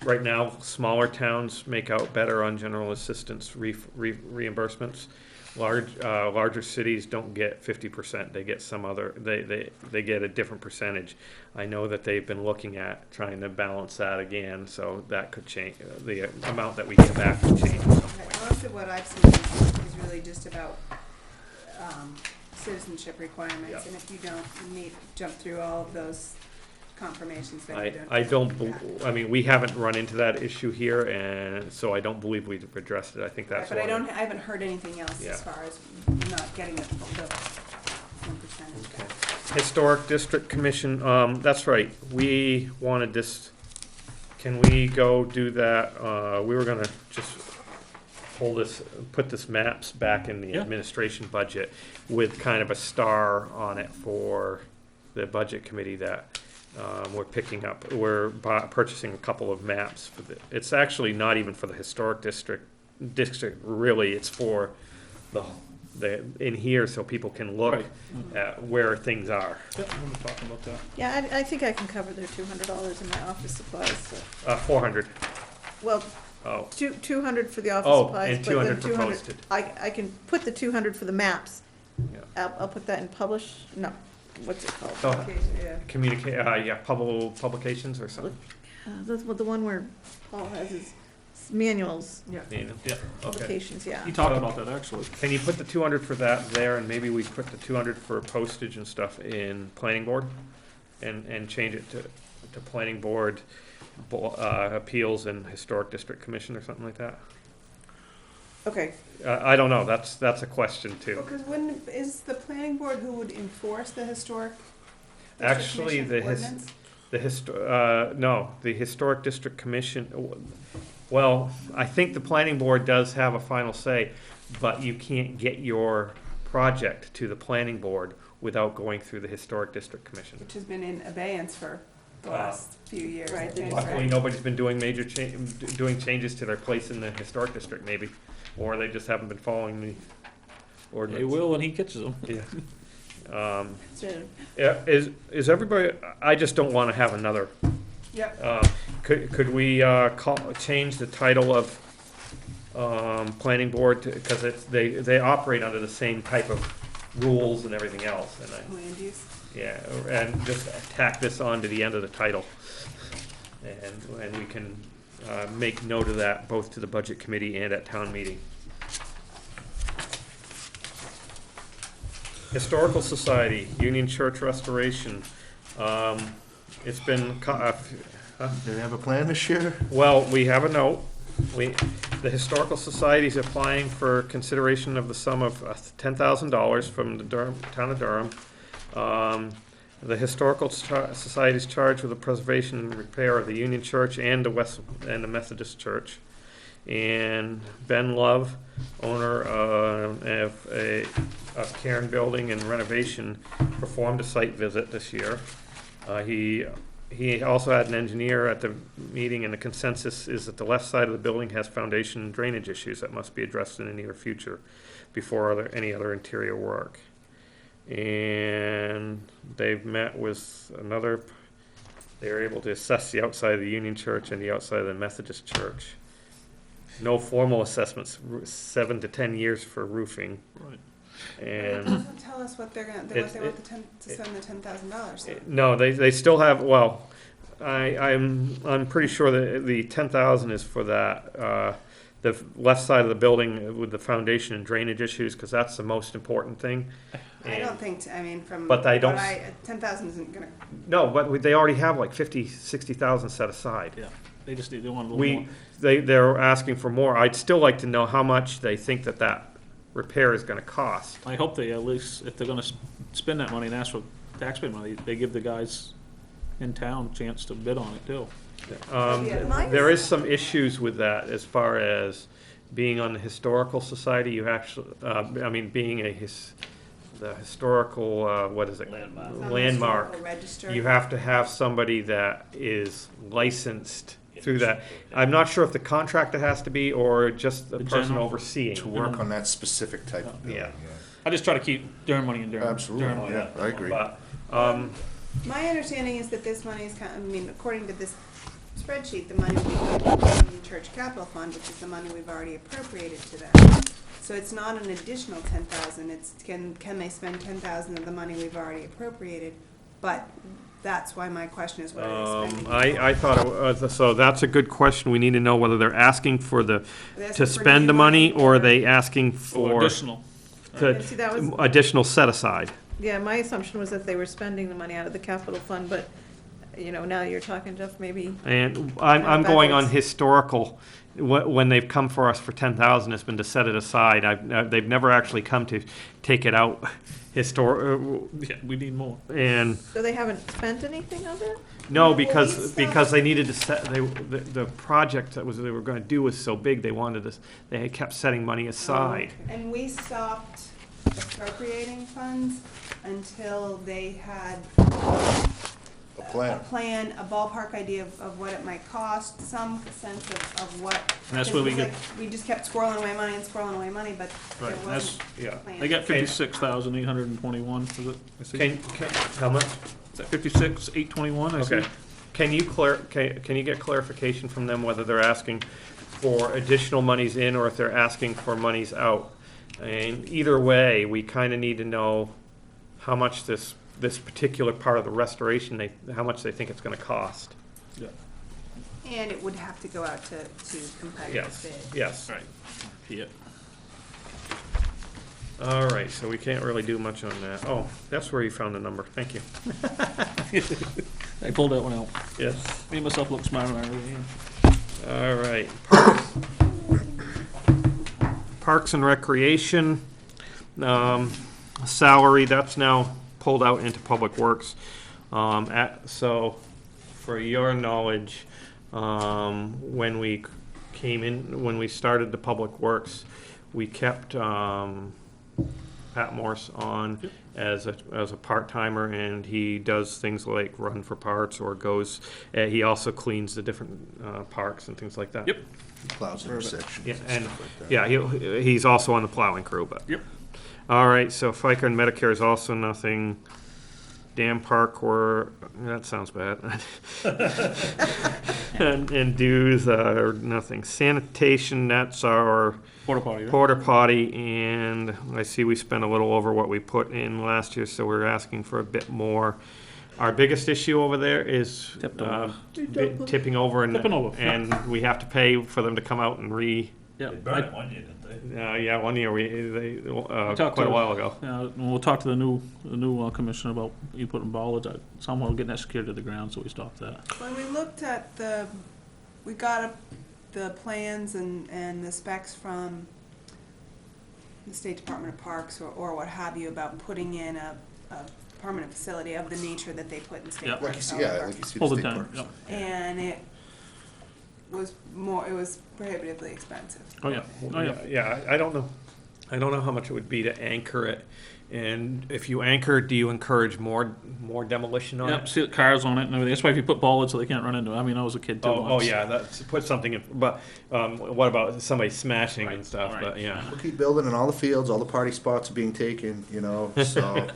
Right now, smaller towns make out better on general assistance reimbursements. Larger cities don't get 50%, they get some other, they get a different percentage. I know that they've been looking at trying to balance that again, so that could change, the amount that we get back could change at some Right, point. most of what I've seen is really just about, citizenship requirements, Yeah. and if you don't jump through all of those confirmations, then you don't. I don't, Yeah. I mean, we haven't run into that issue here, and so I don't believe we've addressed it, I think Right, that's but I one. I haven't heard anything else Yeah. as far as not getting the 1% back. Historic District Commission, that's right, we wanted this, can we go do that, we were gonna just put this maps back in the Yeah. administration budget with kind of a star on it for the budget committee that, we're picking up, we're purchasing a couple of maps for it's actually not even for the historic district, really, it's for the, in here, so people can look Right. at where things are. Yep, we were talking about that. yeah, I think I can cover their $200 in my office supplies, so. 400, Well, oh, 200 for the office Oh, supplies, and but then 200 for 200, posted. I can put the 200 for the maps. Yeah. I'll put that in publish, no, what's it called? Oh. Okay, yeah. publications or something. That's what the one where Paul has his manuals, Yeah, okay. publications, yeah. He talked about that, actually. Can you put the 200 for that there, and maybe we put the 200 for postage and stuff in planning board? And change it to planning board, appeals and historic district commission or something like that? Okay, I don't know, that's a question too. Because is the planning board who would enforce the historic? district Actually, commission ordinance? the historic district commission, well, I think the planning board does have a final say, but you can't get your project to the planning board without going through the historic district commission. Which has been in abeyance for the last few years. I Right, think, Luckily, right? nobody's been doing doing changes to their place in the historic district, maybe, or they just haven't been following the ordinance. They will when he catches them. Yeah. so, Yeah, is everybody, I just don't wanna have another, Yep, could we, change the title of, planning board to, cause they operate under the same type of rules and everything else, and land use. yeah, and just tack this on to the end of the title. And we can, make note of that both to the budget committee and at town meeting. Historical Society, Union Church Restoration, it's been, Do they have a plan this year? well, we have a note. The Historical Society is applying for consideration of the sum of $10,000 from the town of Durham. The Historical Society is charged with the preservation and repair of the Union Church and the Methodist Church. And Ben Love, owner of Cairn Building and Renovation, performed a site visit this year. He also had an engineer at the meeting, and the consensus is that the left side of the building has foundation and drainage issues that must be addressed in the near future before any other interior work. And they've met with they were able to assess the outside of the Union Church and the outside of the Methodist Church. No formal assessments, 7 to 10 years for roofing. Right. And Doesn't tell us what they're gonna, what they want to it- spend the $10,000. no, they still have, well, I'm pretty sure that the 10,000 is for that, the left side of the building with the foundation and drainage issues, because that's the most important thing. I don't think, I mean, from But I don't what s- 10,000 isn't gonna, No, but they already have like 60,000 set aside. Yeah, they just need, they want a little more. They're asking for more. I'd still like to know how much they think that repair is gonna cost. I hope they at least, if they're gonna spend that money and ask for taxpayer money, they give the guys in town a chance to bid on it too. Yeah, There is some issues with that as far as being on the Historical Society. You actually, being the historical, what is it? Landmark. historical register. You have to have somebody that is licensed through that. I'm not sure if the contractor has to be or just the The person general- overseeing. To work on that specific type of building, Yeah. I just try to keep Durham money in Durham. Absolutely, Durham. yeah, I agree. But, My understanding is that this money is kind of, I mean, according to this spreadsheet, the money will be coming from the church capital fund, which is the money we've already appropriated to them. So it's not an additional 10,000, it's, can they spend 10,000 of the money we've already appropriated? But that's why my question is, what are they spending? I thought, so that's a good question. We need to know whether they're asking for Are they to asking for spend new the money, or or- are they asking Or for additional. And see, that was, additional set aside? yeah, my assumption was that they were spending the money out of the capital fund, but, now you're talking, Jeff, maybe, And I'm going on Backwards. historical. When they've come for us for 10,000, it's been to set it aside. They've never actually come to take it out Yeah, we need more. and so they haven't spent anything of it? no, Well, because we they needed to set, the project they were gonna do was so big, they wanted to, they had kept setting money aside. And we stopped appropriating funds until they had A plan. a ballpark idea of what it might cost, some sense of what. And that's where we because get- it was like, we just kept squirreling away money and squirreling away money, but there Right, wasn't Yeah. a plan. They got 56,821, is it? I see. How much? Is that 56,821? I see. Okay. Can you get clarification from them whether they're asking for additional monies in or if they're asking for monies out? And either way, we kinda need to know how much this particular part of the restoration, how much they think it's gonna cost. Yeah. And it would have to go out to competitive Yes, bid. yes. Right. Yeah. All right, so we can't really do much on that. Oh, that's where you found the number. Thank you. I pulled that one out. Yes. Made myself look smarter than I really am. All right. Parks and Recreation, salary, that's now pulled out into Public Works. So, for your knowledge, when we when we started the Public Works, we kept, Pat Morse on as a part-timer, and he does things like run for parts or goes, he also cleans the different, parks and things like that. Yep. Plows intersections Yeah, and and, stuff like that. yeah, he's also on the plowing crew, but. Yep. All right, so FICA and Medicare is also nothing. Dam Park, that sounds bad. And dues are nothing. Sanitation, that's our Porta potty, right? porta potty, and I see we spent a little over what we put in last year, so we're asking for a bit more. Our biggest issue over there is Tipped over. tipping over, Tipping over, yeah. and we have to pay for them to come out and Yeah. They burned it one year, didn't they? yeah, one year, talked quite a to- while ago. We'll talk to the new commissioner about you putting bollards, somehow getting that secured to the ground, so we stopped that. When we looked at we got the plans and the specs from the State Department of Parks or what have you about putting in a permanent facility of the nature that they put in state Yep. Like parks. you see, yeah, like you see the Pull the state tent, parks. yep. And it was prohibitively expensive. Oh, yeah. Oh, yeah. Yeah, I don't know. I don't know how much it would be to anchor it. And if you anchor, do you encourage more demolition on Yep, it? see cars on it and everything. That's why if you put bollards so they can't run into it. I mean, I was a kid too. Oh, once. yeah, that's, put something in, but, what about somebody smashing and Right, stuff, right. but, yeah. We'll keep building in all the fields, all the party spots are being taken, so.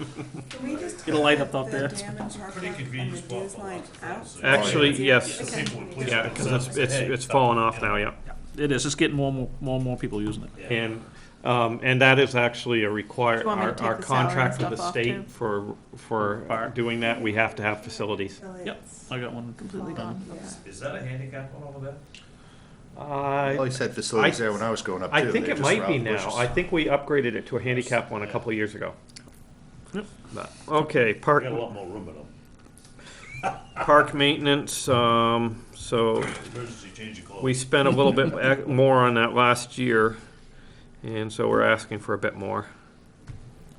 Can we just Get a light up cut out there. the damage marker Pretty and convenient the spot dues for line lots of out? things. Actually, Okay. yes, People would please yeah, put because themselves and say, hey, it's stop falling it, off you now, know. yeah. It is. It's getting more and more people using it. Yeah. And that is actually a required, Do you want me to take our the salary and contract with the stuff off, too? state for doing that, we have to have facilities. So Yep, it's I got one completely done. yeah. Is that a handicap one over there? Well, he said facilities there when I was growing up too. I think They're it just might be round now. bushes. I think we upgraded it to a handicap one a couple of years ago. Yep. But, okay, We park, got a lot more room in them. park maintenance, so Emergency change of clothes. we spent a little bit more on that last year, and so we're asking for a bit more.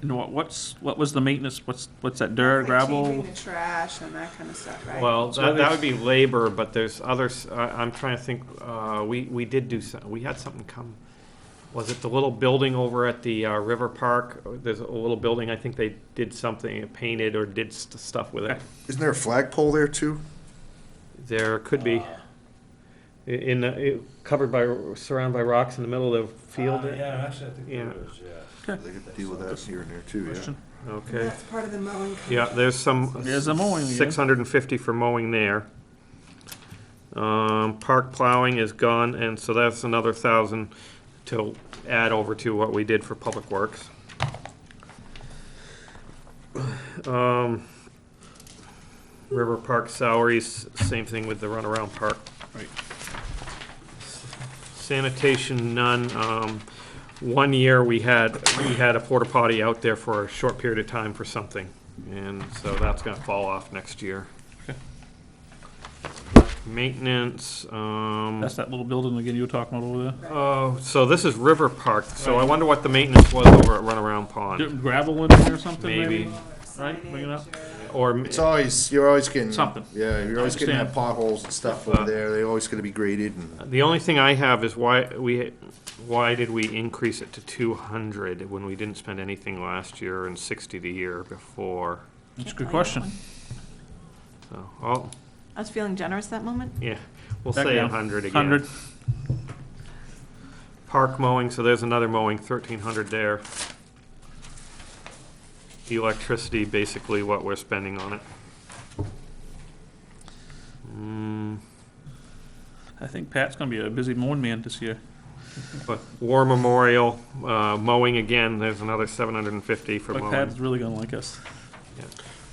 And what was the maintenance? What's that dirt, Like gravel? changing the trash and that kind of stuff, right? Well, So that would be labor, but there's others, I'm trying to think, we did do some, we had something come. Was it the little building over at the River Park? There's a little building, I think they did something, painted or did stuff with it. Isn't there a flagpole there too? There could be, covered by, surrounded by rocks in the middle of the field. Yeah, actually, I think Yeah. there is, yeah. They could deal with that here and there too, yeah. Question. Okay, That's part of the mowing. yeah, there's some. There's the mowing again. 650 for mowing there. Park plowing is gone, and so that's another 1,000 to add over to what we did for Public Works. River Park salaries, same thing with the runaround park. Right. Sanitation, none. 1 year, we had a porta potty out there for a short period of time for something, and so that's gonna fall off next year. Okay. Maintenance, That's that little building again you were talking about over there. oh, so this is River Park, so I wonder what the maintenance was over at Runaround Pond. Gravel in there or something? Maybe. Right, bring it up. Or, It's always, you're always getting. Something. Yeah, you're always getting understand. that potholes and stuff over there. They're always gonna be graded and. the only thing I have is why did we increase it to 200 when we didn't spend anything last year and 60 the year before? That's a good question. So, oh, I was feeling generous that moment. yeah, we'll Back say down. 100 again. 100. Park mowing, so there's another mowing, 1,300 there. Electricity, basically what we're spending on it. I think Pat's gonna be a busy mowing man this year. But War Memorial, mowing again, there's another 750 for Like mowing. Pat's really gonna like us.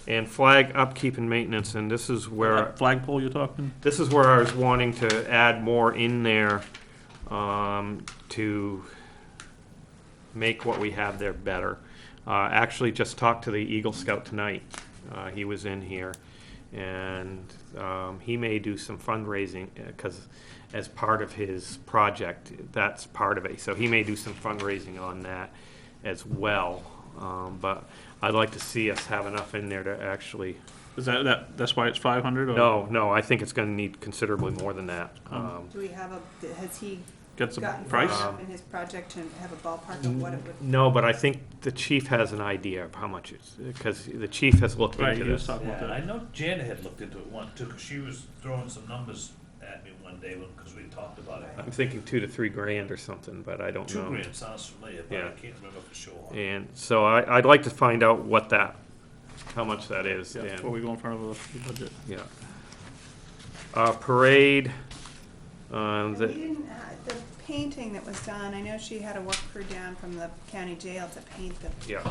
And flag upkeep and maintenance, and this is where, That flagpole you're talking? this is where I was wanting to add more in there, to make what we have there better. Actually, just talked to the Eagle Scout tonight. He was in here, and he may do some fundraising, because as part of his project, that's part of it. So he may do some fundraising on that as well. But I'd like to see us have enough in there to actually, Is that's why it's 500 or? no, I think it's gonna need considerably more than that. Do we have has he Get some gotten price? far enough in his project to have a ballpark of what it would? No, but I think the chief has an idea of how much it's, because the chief has looked Right, into he was this. talking about Yeah, I that. know Janet had looked into it once too, because she was throwing some numbers at me one day, because we talked about it. I'm thinking 2 to 3 grand or something, but I don't know. $2,000 sounds familiar, but I Yeah. can't remember for sure. And so I'd like to find out what that, how much that is. Yeah, and- before we go in front of the budget. Yeah. Parade, And the, we didn't, the painting that was done, I know she had a work crew down from the county jail to paint the yeah,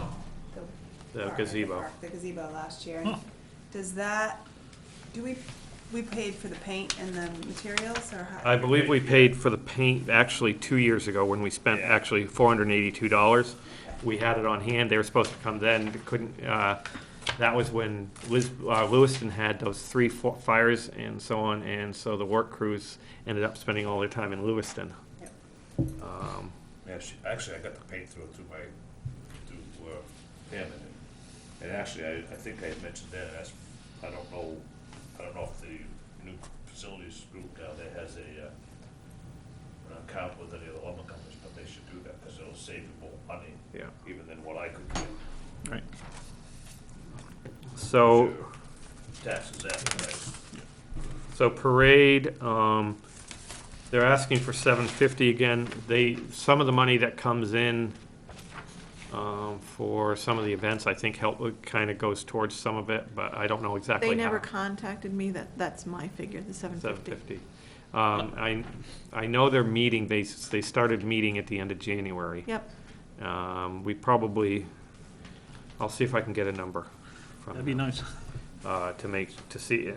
the park, gazebo. park, the gazebo last year. Huh. Does that, we paid for the paint and the materials, or how? I believe we paid for the paint actually 2 years ago when we spent Yeah. actually $482. We had it on hand. They were supposed to come then, they couldn't, that was when Lewiston had those 3 fires and so on, and so the work crews ended up spending all their time in Lewiston. Yep. Yeah, actually, I got the paint through Pam, and actually, I think I had mentioned that, I don't know if the new facilities group down there has an account with any of the lumber companies, but they should do that, because it'll save you more money, Yeah. even than what I could get. Right. So, Taxes after, right? so parade, they're asking for $750 again. Some of the money that comes in, for some of the events, I think kind of goes towards some of it, but I don't know exactly how. They never contacted me, that's my figure, the 750. 750. I know they're meeting, they started meeting at the end of January. Yep, I'll see if I can get a number from That'd be nice. to see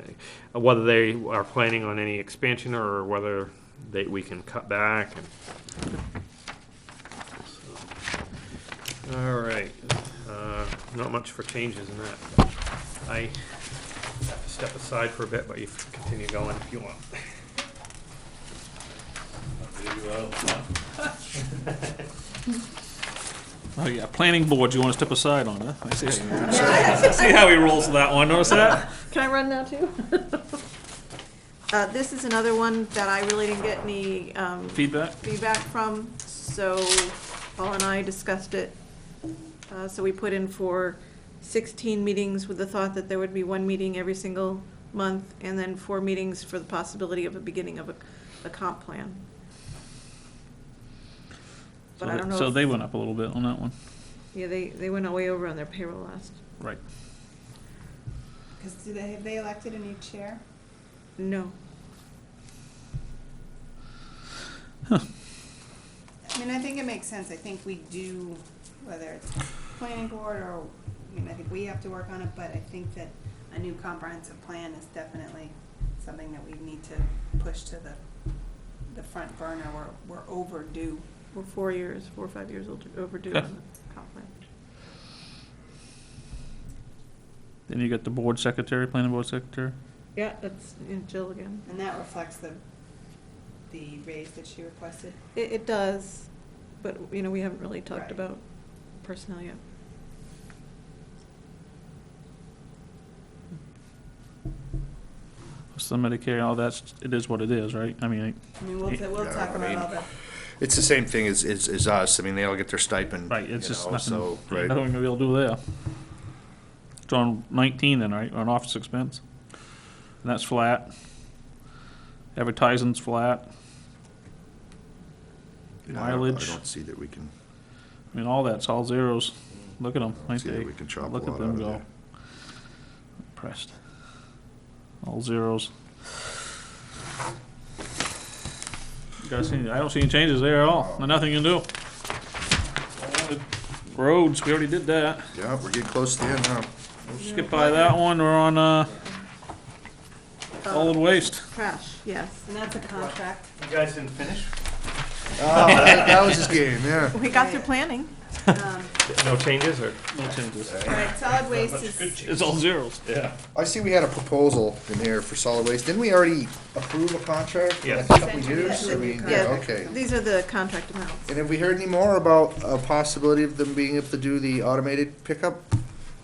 whether they are planning on any expansion or whether we can cut back. All right, not much for changes in that. I have to step aside for a bit, but you can continue going if you want. Oh, yeah, planning board, you want to step aside on, huh? I see see how he rolls with that one, notice that? can I run now too? This is another one that I really didn't get any, Feedback? feedback from, so Paul and I discussed it. So we put in for 16 meetings with the thought that there would be 1 meeting every single month, and then 4 meetings for the possibility of a beginning of a comp plan. But I don't know So if- they went up a little bit on that one. Yeah, they went way over on their payroll last. Right. Because have they elected a new chair? No. I mean, I think it makes sense. I think we do, whether it's planning board or, I think we have to work on it, but I think that a new comprehensive plan is definitely something that we need to push to the front burner. We're overdue. We're 4 or 5 years overdue Okay. on the comp plan. Then you got the board secretary, planning board secretary. Yeah, that's Jill again. And that reflects the raise that she requested. It does, but, we haven't really talked Right. about personnel yet. So Medicare, all that's, it is what it is, right? I mean, I mean, we'll Yeah, talk I about mean, all the, It's the same thing as us. I mean, they all get their stipend. right, it's you just know, nothing, So, right. nothing we're gonna be able to do there. It's on 19 then, right, on office expense? And that's flat. Advertising's flat. Yeah, I don't- Mileage. I don't see that we can, I mean, all that's all zeros. Look at them, ain't see they? that we can chop a Look at lot them out of go. there. Impressed. All zeros. I don't see any changes there at all. Nothing you can do. Roads, we already did that. Yeah, we're getting close to the end now. We'll skip by that one, we're on, solid waste. Trash, yes. And that's a contract. You guys didn't finish? Oh, that was his game, yeah. We got through planning. No changes, or? No changes. All right, solid waste is, It's all zeros. Yeah. I see we had a proposal in here for solid waste. Didn't we already approve a contract for Yes. like a couple of years? I mean, Yeah. okay. These are the contract amounts. And have we heard any more about a possibility of them being able to do the automated pickup?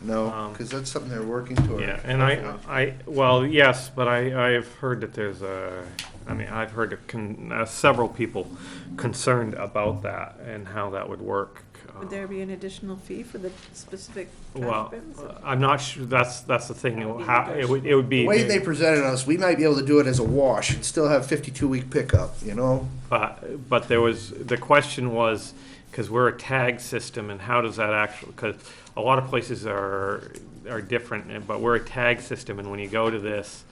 No, because that's something they're working toward. Yeah, and well, yes, but I've heard that there's I've heard several people concerned about that and how that would work. Would there be an additional fee for the specific trash Well, bins? I'm not sure, that's the thing, it would be. The way they presented us, we might be able to do it as a wash and still have 52-week pickup, you know? But the question was, because we're a tag system, and how does that actually, because a lot of places are different, but we're a tag system, and when you go to this,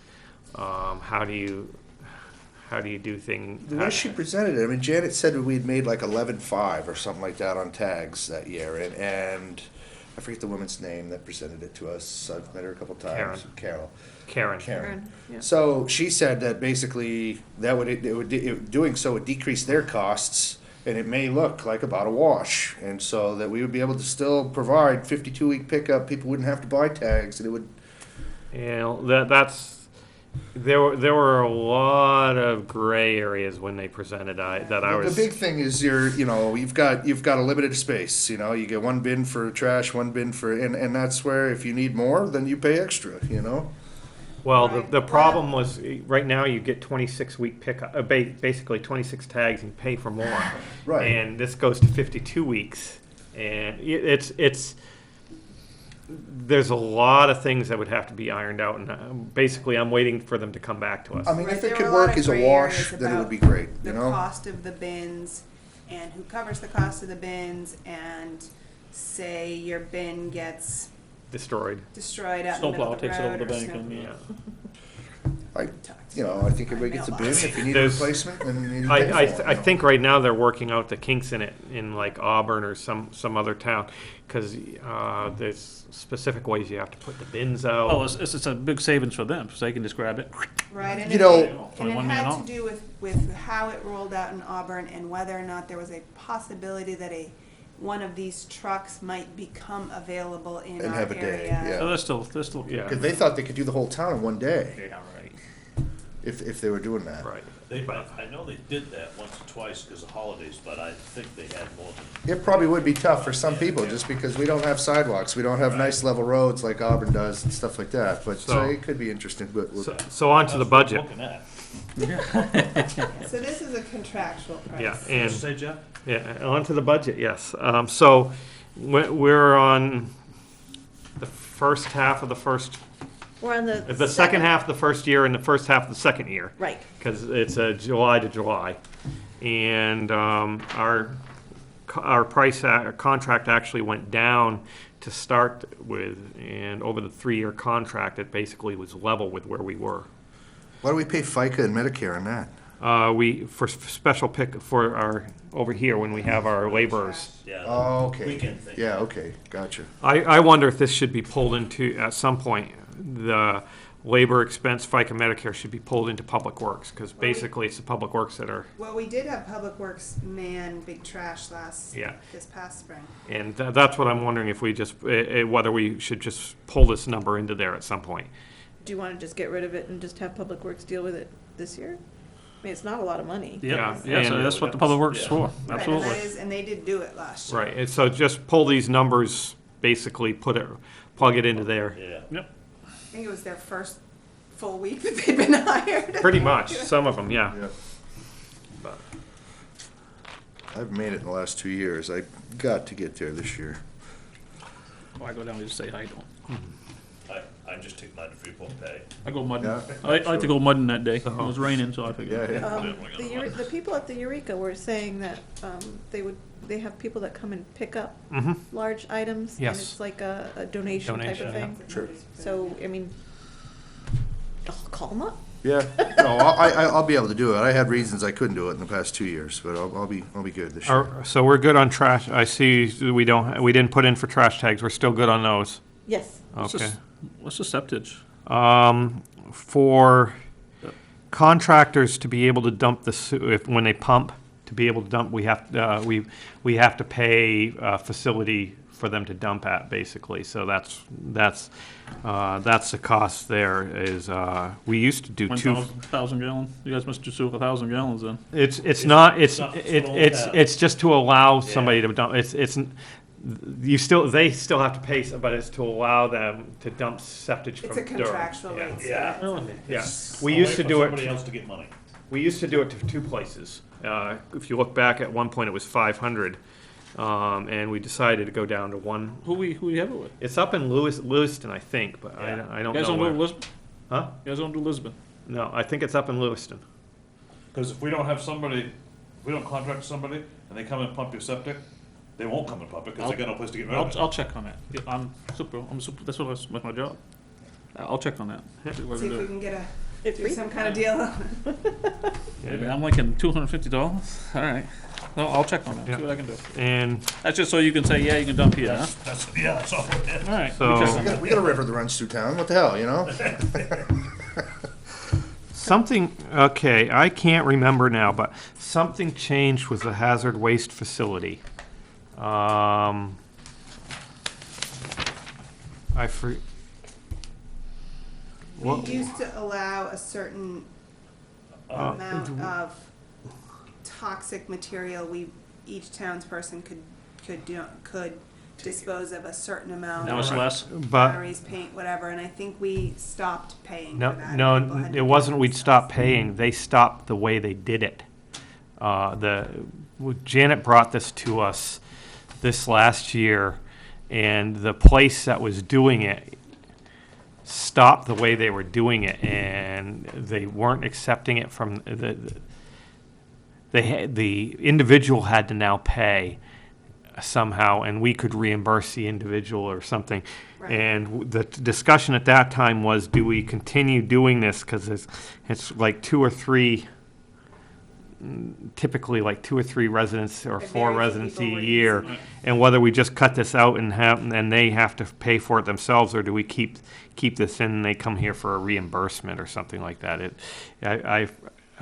how do you do things? The way she presented it, I mean, Janet said that we'd made like 11.5 or something like that on tags that year, and I forget the woman's name that presented it to us. I've met her a couple times. Karen. Karen. Yeah. So she said that basically doing so would decrease their costs, and it may look like about a wash, and so that we would be able to still provide 52-week pickup. People wouldn't have to buy tags, and it would. There were a lot of gray areas when they presented. The big thing is you've got a limited space. You know, you get one bin for trash, one bin for, and that's where if you need more, then you pay extra. You know. Well, Right. the problem was, right now you get 26-week pickup, basically 26 tags and pay for more. Right. And this goes to 52 weeks. And there's a lot of things that would have to be ironed out. And basically, I'm waiting for them to come back to us. I mean, Right, if there it were could a lot work of as a gray wash, areas then it would about be great. You the know. cost of the bins and who covers the cost of the bins, and say your bin gets Destroyed. destroyed out in the middle Snowplow of the takes it over road the or bank snow. and, Yeah. I think everybody gets a bin. If you need a There's- replacement, then you pay for it. I think right now they're working out the kinks in it in like Auburn or some other town, because there's specific ways you have to put the bins out. Oh, it's a big savings for them, so they can just grab it. Right, and You it, know- and it 21 million had off. to do with how it rolled out in Auburn and whether or not there was a possibility that one of these trucks might become available in And our have a day, area. yeah. So they're still. Yeah. Because they thought they could do the whole town in one day Yeah, right. if they were doing that. Right. I know they did that once or twice because of holidays, but I think they had more than. It probably would be tough for some people just because we don't have sidewalks. We don't have nice level roads like Auburn does and stuff like that. But So- it could be interesting. But So on to the budget. Looking at. So this is a contractual price. Yeah, What'd you and say, Jeff? yeah, on to the budget. Yes. So we're on the first half of the first. We're on The second half of the first year and the first half of the second year. Right. Because it's a July to July. And our price, contract actually went down to start with, and over the 3-year contract, it basically was level with where we were. why do we pay FICA and Medicare on that? For special pick for our, over here, when we have our laborers. Yeah. Oh, okay. Weekend thing. Yeah, okay, gotcha. I wonder if this should be pulled into, at some point, the labor expense, FICA, Medicare should be pulled into Public Works, because basically it's the Public Works that are, Well, we did have Public Works man big trash Yeah. this past spring. and that's what I'm wondering, if we just, whether we should just pull this number into there at some point. Do you want to just get rid of it and just have Public Works deal with it this year? I mean, it's not a lot of money. Yeah, Yeah, so and- that's what the public works is for, Right, and absolutely. that is, and they did do it last year. Right, and so just pull these numbers, basically plug it into there. Yeah. Yep. I think it was their first full week that they'd been hired. Pretty much, some of them, yeah. Yeah. But- I've made it in the last 2 years. I got to get there this year. Oh, I go down and just say hi to them. I just take mine to Freeport Pay. I go mudding. Yeah, I like to go mudding that day. It was raining, so I figured. Yeah, yeah. The people at the Eureka were saying that they have people that come and pick up Mhm. large items. Yes. And it's like a donation type Donation, of yeah. thing. Sure. So, I mean, I'll call them up. Yeah, no, I'll be able to do it. I had reasons I couldn't do it in the past 2 years, but I'll be good this year. So we're good on trash, I see we didn't put in for trash tags, we're still good on those. Yes. Okay. What's the septage? For contractors to be able to dump when they pump, to be able to dump, we have to pay a facility for them to dump at, basically. So that's the cost there is, we used to do 1,000 gallon? You guys must do 1,000 gallons then. it's not, it's not full, it's just to allow somebody to dump, they still have to pay, but it's to allow them to dump septic from It's a Durham. contractual Yeah. rate. so Yeah. that's- Really? Yeah, It's we a used way to for do it. somebody else to get money. We used to do it to 2 places. If you look back, at one point it was 500, and we decided to go down to one. Who we have it with? It's up in Lewiston, I think, but Yeah. I You don't guys know don't do where. Lisbon? Huh? You guys don't do Lisbon? No, I think it's up in Lewiston. Because if we don't have somebody, if we don't contract somebody, and they come and pump your septic, they won't come and pump it, because they got no place to get rid of it. I'll check on that. Yeah, I'm super, that's what my job. I'll check on that. See what I See can if we do. can get It's do free. some kind of deal. Maybe I'm liking $250. All right. No, I'll check on that, see Yeah. what I can do. And That's just so you can say, yeah, you can dump here, huh? That's all it is. All right. So- we check on We got a river that runs through town, what the hell, you know? something, okay, I can't remember now, but something changed with the hazard waste facility. We What- used to allow a certain amount of toxic material each townsperson could dispose of a certain amount. Now it's less. But Batteries, paint, whatever, and I think we stopped paying no, for that. no, People had to it pay wasn't we'd themselves. stop paying. They stopped the way they did it. Janet brought this to us this last year, and the place that was doing it stopped the way they were doing it, and they weren't accepting it from the individual had to now pay somehow, and we could reimburse the individual or something. Right. And the discussion at that time was, do we continue doing this? Because it's like typically like 2 or 3 residents or Very 4 few residents a people were year. using it. And whether we just cut this out and they have to pay for it themselves, or do we keep this in and they come here for a reimbursement or something like that? I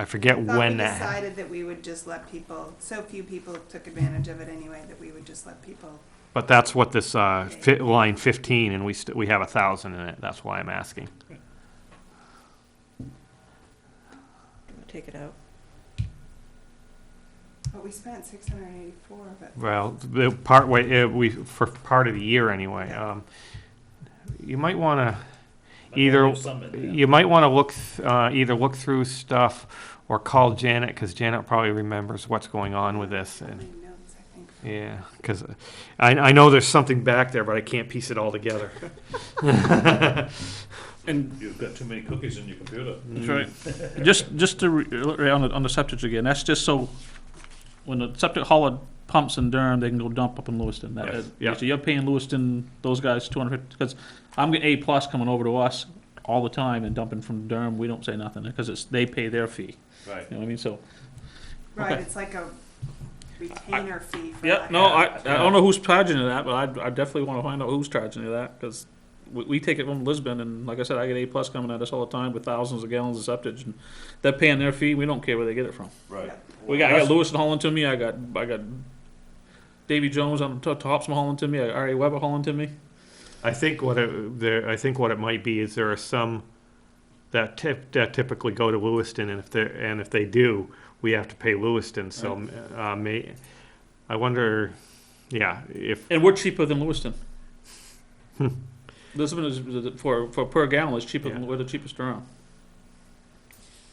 forget I thought when we that happened. decided that we would just let people, so few people took advantage of it anyway, that we would just let people. But that's what this line 15, and we have 1,000 in it. That's why I'm asking. Take it out. But we spent 684 of it. Well, the part way for part of the year anyway. You might want to either either look through stuff or call Janet, because Janet probably remembers what's going on with this. And My notes, I think. yeah, because I know there's something back there, but I can't piece it all together. And You've got too many cookies in your computer. that's right. Just to on the septic again. That's just so when the septic hauler pumps in Durham, they can go dump up in Lewiston. Yeah. So you're paying Lewiston, those guys, 250, because I'm getting A+ coming over to us all the time and dumping from Durham. We don't say nothing because they pay their fee. Right. You know what I mean? So Right, Okay. it's like a retainer fee for yeah, lack no, of- I don't know who's charging you that, but I definitely want to find out who's charging you that, because we take it from Lisbon, and like I said, I get A+ coming at us all the time with thousands of gallons of septic, and they're paying their fee. We don't care where they get it from. Right. I got Lewiston hauling to me. I got Davy Jones on Topsom hauling to me. I got R.A. Weber hauling to me. I think what it might be is there are some that typically go to Lewiston, and if they do, we have to pay Lewiston. So I wonder, yeah, if And we're cheaper than Lewiston. Lisbon is for per gallon is cheaper than we're the cheapest around.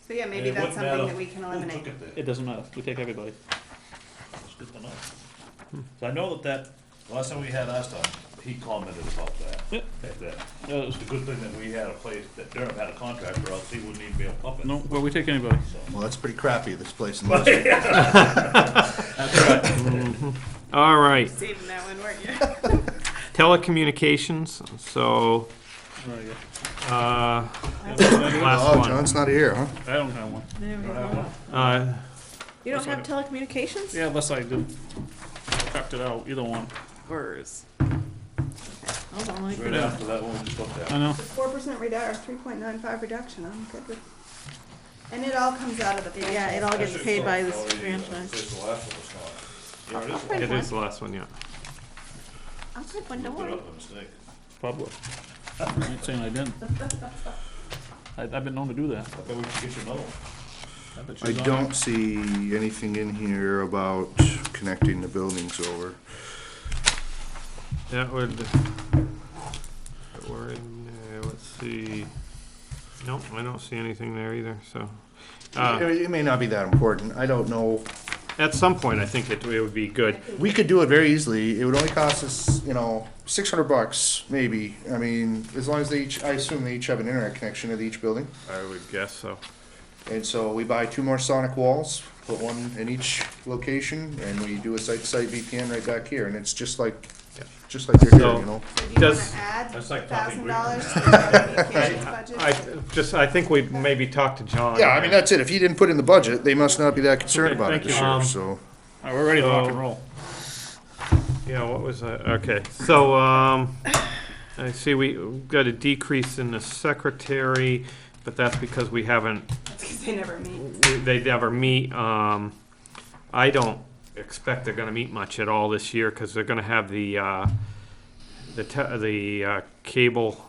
So yeah, maybe that's something that we can Who eliminate. took it there? It doesn't matter. We take everybody. It's good to know. So I know that last time we had our stuff, he commented about that. Yep. That Uh, it's a good thing that we had a place, that Durham had a contract, or else he wouldn't even be able to pump it. no, well, we take anybody. Well, that's pretty crappy, this place in Lewiston. That's right. all right, Saving that one, weren't you? telecommunications. So There you go. last Oh, one. John's not here, huh? I don't have one. You don't have telecommunications? Yeah, unless I do. I checked it out. Either one. Hers. Hold on, let me Right get it. after that one we just looked at. I know. The 4% reduction, or 3.95 reduction, I'm good with. And it all comes out of the franchise. Yeah, it all gets Actually, paid by it's this already, franchise. it's the last one, it's not. Yeah, it is. Right. It is the last one, yeah. I'll take one, don't Looked it worry. up by mistake. Public. I ain't saying I didn't. I've been known to do that. I bet we should get you another one. bet I she's on don't it. see anything in here about connecting the buildings over. That would, we're in there, let's see. Nope, I don't see anything there either, so. It may not be that important, I don't know. At some point, I think it would be good. We could do it very easily, it would only cost us, $600 maybe. I mean, as long as they each, I assume they each have an internet connection at each building. I would guess so. And so we buy 2 more sonic walls, put one in each location, and we do a site-to-site VPN right back here, and it's just like they're here, So- you know? So do you Does- wanna add That's like talking $1,000 to the communications budget? I think we'd maybe talk to John. Yeah, I mean, that's it, if he didn't put in the budget, they must not be that concerned Okay, about it thank this you. year, so. All right, we're ready to rock and roll. Yeah, what was that? Okay, so, I see we've got a decrease in the secretary, but that's because we haven't, That's 'cause they never meet. they never meet. I don't expect they're gonna meet much at all this year, cause they're gonna have the cable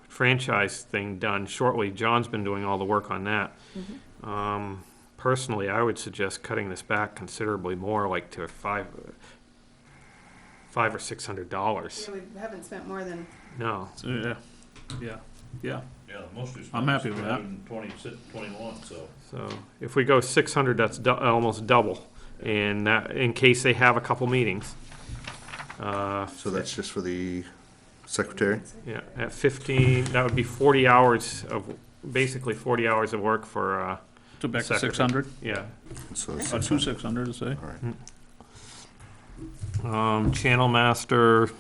franchise thing done shortly. John's been doing all the work on that. Personally, I would suggest cutting this back considerably more, like to $500 or $600. Yeah, we haven't spent more than, No, So, yeah. Yeah, most of these. I'm happy with that. 21, so. so if we go 600, that's almost double, and that, in case they have a couple meetings. So that's just for the secretary? Yeah, at 15, that would be 40 hours of, basically 40 hours of work for, So back to Secretary. 600, So yeah. it's or 2,600 to say. All right. Channel Master,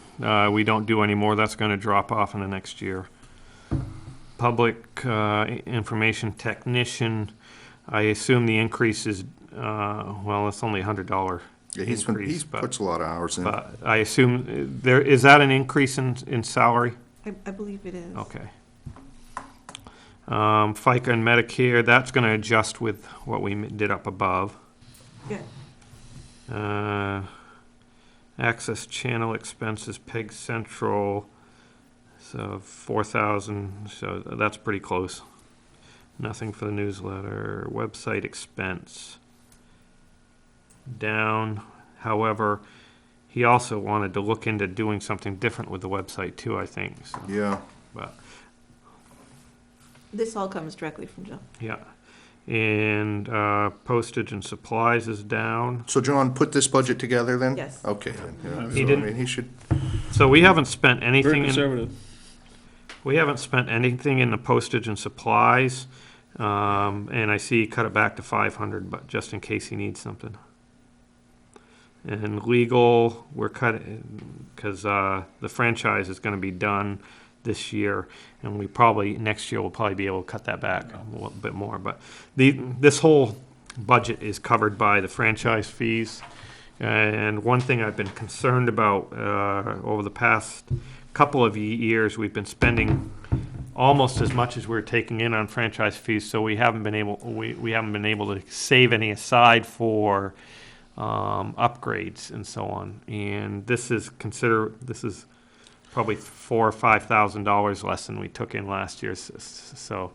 we don't do anymore, that's gonna drop off in the next year. Public, Information Technician, I assume the increase is, well, it's only $100 Yeah, he increase, but, puts a lot of hours in. but I assume, there, is that an increase in salary? I believe it is. Okay. FICA and Medicare, that's gonna adjust with what we did up above. Good. Access channel expenses, PEG Central, so 4,000, so that's pretty close. Nothing for the newsletter. Website expense down. However, he also wanted to look into doing something different with the website too, I think, so, Yeah, but, This all comes directly from Joe. yeah. And, postage and supplies is down. so John put this budget together then? Yes. Okay, then, yeah. He So, I didn't- mean, he should, So we haven't spent Very anything in, conservative. we haven't spent anything in the postage and supplies. And I see he cut it back to 500, but just in case he needs something. And legal, we're cutting, because, the franchise is gonna be done this year, and we probably, next year, we'll probably be able to cut that back a little bit more, but this whole budget is covered by the franchise fees. And one thing I've been concerned about, over the past couple of years, we've been spending almost as much as we're taking in on franchise fees, so we haven't been able to save any aside for upgrades and so on. And this is probably $4,000 or $5,000 less than we took in last year. So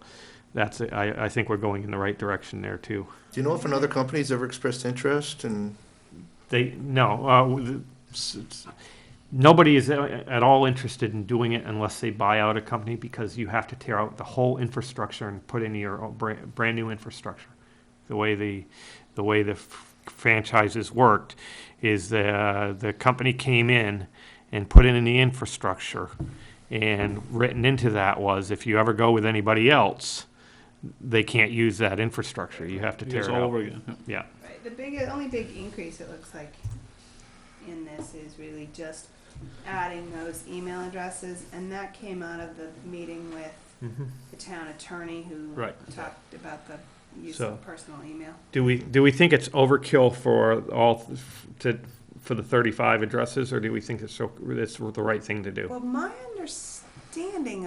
that's, I think we're going in the right direction there too. do you know if another company's ever expressed interest in? Nobody is at all interested in doing it unless they buy out a company, because you have to tear out the whole infrastructure and put in your own brand new infrastructure. The way the franchises worked is the company came in and put in the infrastructure, and written into that was, if you ever go with anybody else, they can't use that infrastructure. You have to tear It's it all out. over again. Yeah. right, the only big increase it looks like in this is really just adding those email addresses, and that came out of the meeting with the town attorney who Right. talked about the use So- of personal email. Do we think it's overkill for for the 35 addresses, or do we think it's the right thing to do? Well, my understanding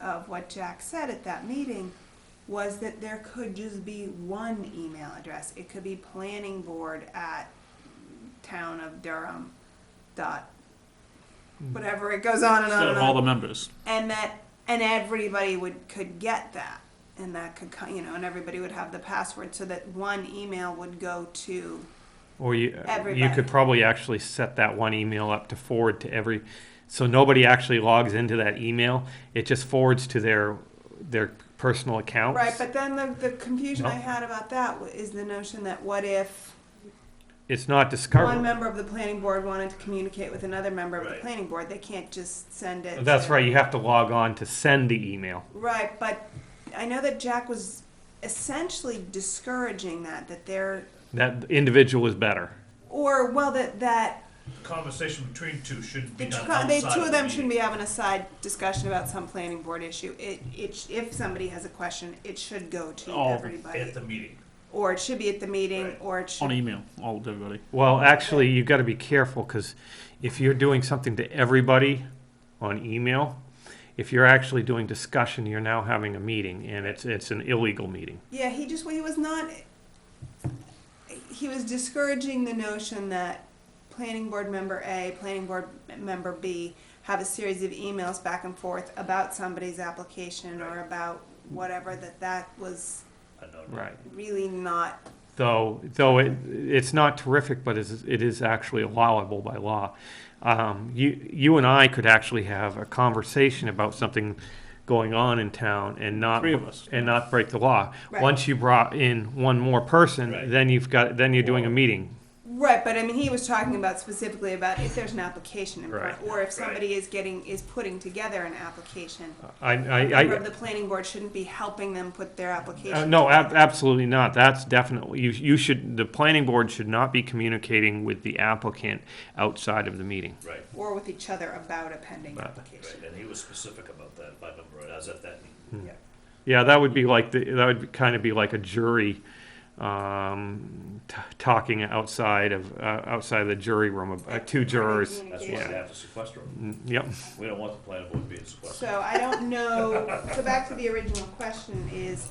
of what Jack said at that meeting was that there could just be one email address. It could be planning board at town of Durham dot, whatever, it goes on and on Instead and of all the on. members. And everybody could get that. And that could, and everybody would have the password so that one email would go to, Or you Everybody. could probably actually set that one email up to forward to every, so nobody actually logs into that email. It just forwards to their personal accounts. right, but then the confusion I No. had about that is the notion that what if It's not one discoverable. member of the planning board wanted to communicate with another member of the Right. planning board, they can't just send it. That's to- right, you have to log on to send the email. Right, but I know that Jack was essentially discouraging that there, That individual is better. or, well, that Conversation between two shouldn't be the done two, outside they, two of them the shouldn't meeting. be having a side discussion about some planning board issue. If somebody has a question, it should go to All everybody. At the meeting. Or it should be at the meeting, Right. or it On should, email, all to everybody. Well, actually, you gotta be careful, because if you're doing something to everybody on email, if you're actually doing discussion, you're now having a meeting, and it's an illegal meeting. yeah, he was not, he was discouraging the notion that planning board member A, planning board member B have a series of emails back and forth about somebody's application or about whatever, that was I know. Right. really not, Though it's not terrific, but it is actually allowable by law. You and I could actually have a conversation about something going on in town and not Three of us. and not break the law. Right. Once you brought in one more person, Right. then you're doing a meeting. right, but I mean, he was talking about specifically about if there's an application in front, Right. or if somebody is putting together an application. I A member of the planning board shouldn't be helping them put their application. no, together. absolutely not. That's definitely, you should, the planning board should not be communicating with the applicant outside of the meeting. Right, Or with each other about a pending Right. application. right, and he was specific about that, if I remember right, I was at that meeting. Yeah. Yeah, that would be like, that would kind of be like a jury, talking outside of the jury room, two jurors. That's why Yeah. they have to sequester him. Yep. We don't want the planning board being sequestered. So I don't know, so back to the original question is,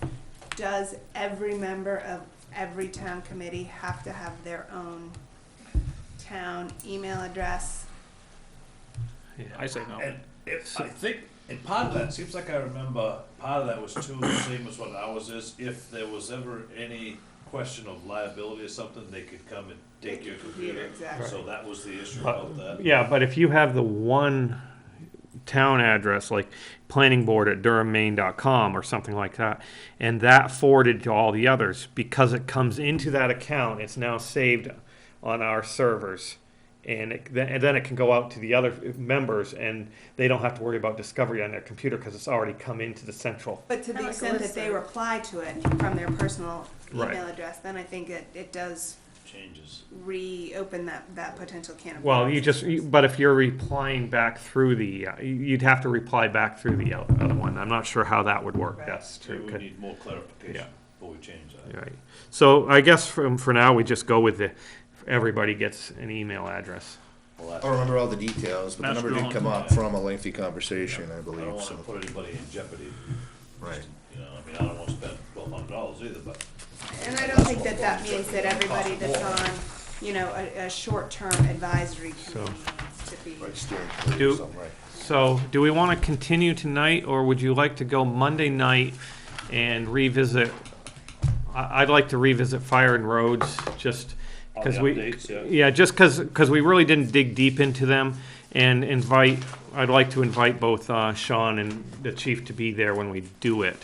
does every member of every town committee have to have their own town email address? I say no. And I think, and part of that, seems like I remember, part of that was too, the same as what ours is, if there was ever any question of liability or something, they could come and take your computer. Exactly. So that was the issue about that. Yeah, but if you have the one town address, like planning board at durhammaine.com or something like that, and that forwarded to all the others, because it comes into that account, it's now saved on our servers. And then it can go out to the other members, and they don't have to worry about discovery on their computer because it's already come into the central. But to the Kinda like a extent that they listserv. reply to it from their personal Right. email address, then I think it does Changes. reopen that potential can of Well, worms. but if you're replying back through you'd have to reply back through the other one. I'm not sure how that would work. Right. That's We true. would need more clarification Yeah. before we change that. Right. So I guess for now, we just go with everybody gets an email address. Well, I that's, don't remember all the details, but the Master number did come up Yeah. from a lengthy conversation, I I don't believe, wanna so. put anybody in jeopardy, Right. you know, I mean, I don't wanna spend $1,200 either, but. And I don't think that means that everybody that's on, a short-term advisory So- committee needs to be. Right, steering committee Do- or something, right. So do we want to continue tonight, or would you like to go Monday night and revisit? I'd like to revisit Fire and Roads, just All because the we, updates, yeah. yeah, just because we really didn't dig deep into them, and I'd like to invite both Sean and the chief to be there when we do it.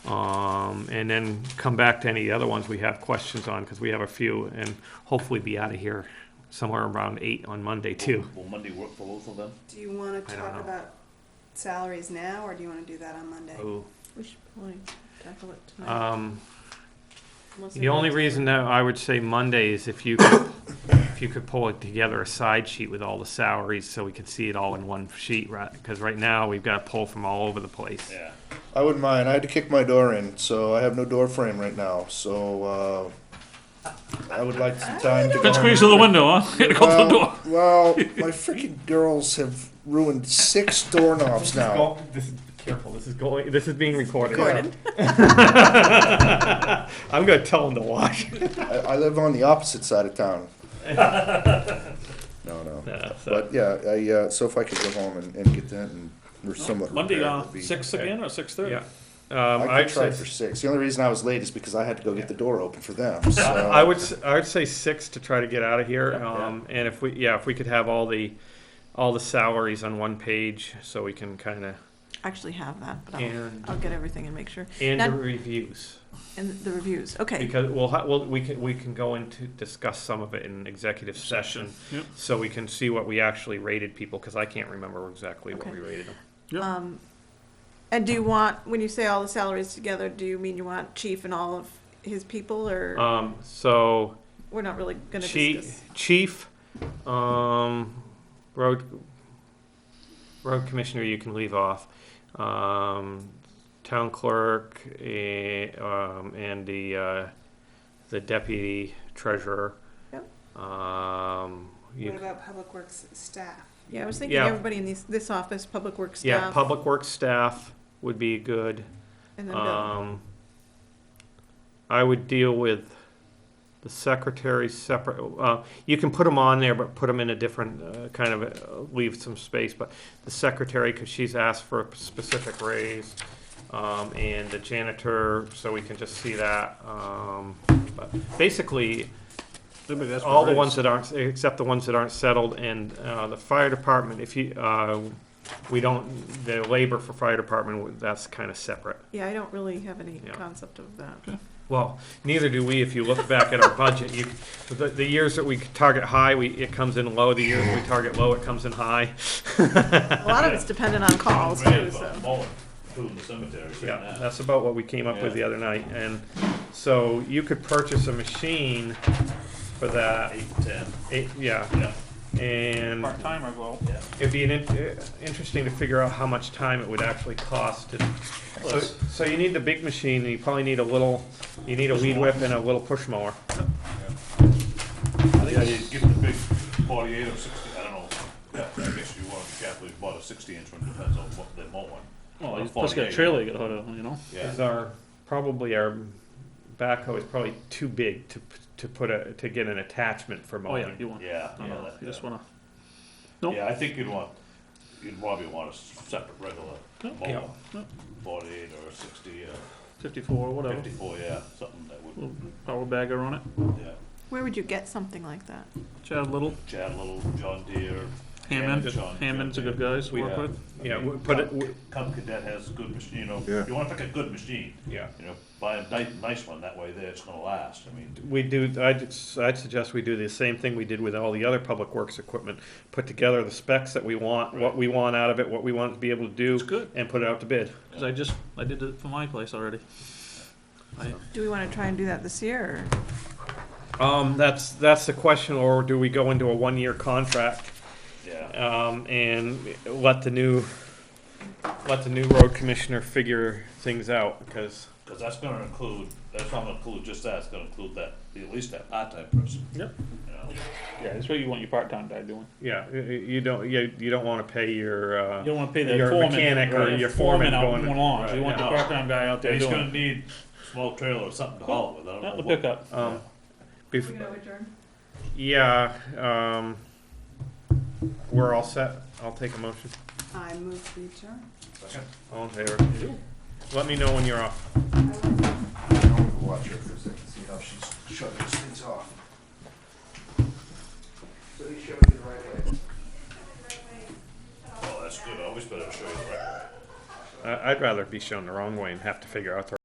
And then come back to any other ones we have questions on, because we have a few, and hopefully be out of here somewhere around 8 on Monday too. Will Monday work for both of them? Do you want to I don't talk know. about salaries now, or do you want to do that on Monday? Ooh. We should probably tackle it tonight. Unless The only anyone's reason different. that I would say Monday is if you could pull it together a side sheet with all the salaries, so we could see it all in one sheet, right? Because right now, we've got to pull from all over the place. Yeah. I wouldn't mind. I had to kick my door in, so I have no door frame right now. So I would like some time to. Couldn't go- squeeze through the window, huh? Had to go through the door. Well, my freaking girls have ruined 6 doorknobs now. Careful, this is being recorded. Recorded. I'm gonna tell him to watch. I live on the opposite side of town. No. Yeah, so- But yeah, so if I could go home and get that and or somewhat Monday, repaired would be- 6 again, or 6:30? Yeah. I I'd could try say, for 6. The only reason I was late is because I had to go get the door open for them. So I would say 6 to try to get out of here. And if we could have all the salaries on one page, so we can kind of, Actually have that, but and I'll get everything and make sure. and Now- the reviews. And the reviews, okay. Because we can go into discuss some of it in executive session, Yep. so we can see what we actually rated people, because I can't remember exactly what Okay. we rated them. Yep. And do you want, when you say all the salaries together, do you mean you want chief and all of his people, or So we're not really gonna discuss? chief, road commissioner, you can leave off. Town clerk, and the deputy treasurer. Yep. You- What about Public Works staff? Yeah, I was thinking Yeah. everybody in this office, public works Yeah, staff. public works staff would be good. And then Bill. I would deal with the secretary separate. You can put them on there, but put them in a different kind of leave some space. But the secretary, because she's asked for a specific raise, and the janitor, so we can just see that. But basically, Everybody asked for all the raise. ones that aren't, except the ones that aren't settled, and the fire department. If you, we don't, the labor for fire department, that's kind of separate. Yeah, I don't really have any Yeah. concept of that. Well, neither do we. If you look back at our budget, the years that we target high, it comes in low. The years we target low, it comes in high. A lot of it's dependent on calls too, so. Mowing, too, in the cemetery, saying Yeah, that. that's about what we came up with the other night. And so you could purchase a machine for that. 8 to 10. Yeah. Yeah. And Part-timer, well, it'd be interesting to figure out how much time it would actually cost to. So you need the big machine, and you probably need you need a weed whip and a little push mower. Yeah, you get the big 48 or 60, I don't know. Yeah, I guess you want to carefully bought a 60-inch one, depends on what they're mowing. well, Or you plus got a 48. trailer you gotta, you know? Yeah. Is our backhoe is probably too big to get an attachment for Oh, yeah, mowing. you want, Yeah, no, yeah, no, that- you just yeah. wanna, Nope. Yeah, I think you'd probably want a separate regular Yeah. mower, 48 or 60, 54, whatever, 54, yeah, something that would, little power bagger on it. yeah. Where would you get something like that? Chad Little, Chad Little, John Deere. Hammond, John Hammond's a good guy to work Yeah. with. Yeah, we put it, Cub Cadet has a good machine, you know, Yeah. you wanna pick a good machine, yeah. you know, buy a nice one, that way there it's gonna last, I mean. We do, I'd suggest we do the same thing we did with all the other public works equipment. Put together the specs that we want, what we want out of it, what we want to be able to do. It's good. And put it out to bid. Cause I did it for my place already. Do we wanna try and do that this year, That's the question, or do we go into a 1-year contract, Yeah, and let the new road commissioner figure things out, because, cause that's not gonna include just that, it's gonna include that, at least that part-time person. Yep. You know, Yeah, that's what you want your part-time guy doing. yeah, you don't want to pay your, You don't wanna pay the Your foreman. mechanic or right, your foreman out going- mowing lawns, you right, want the yeah. part-time guy out there he's doing gonna it. need a small trailer or something to haul it with, I don't know Not the what. pickup. adjourn? yeah, we're all set. I'll take a motion. I move to adjourn. All in favor? Let me know when you're off. Watch her for a second, see how she's shutting these things off. So you showed you the right way. Oh, that's good, I always better show you the right way. I'd rather be shown the wrong way and have to figure out the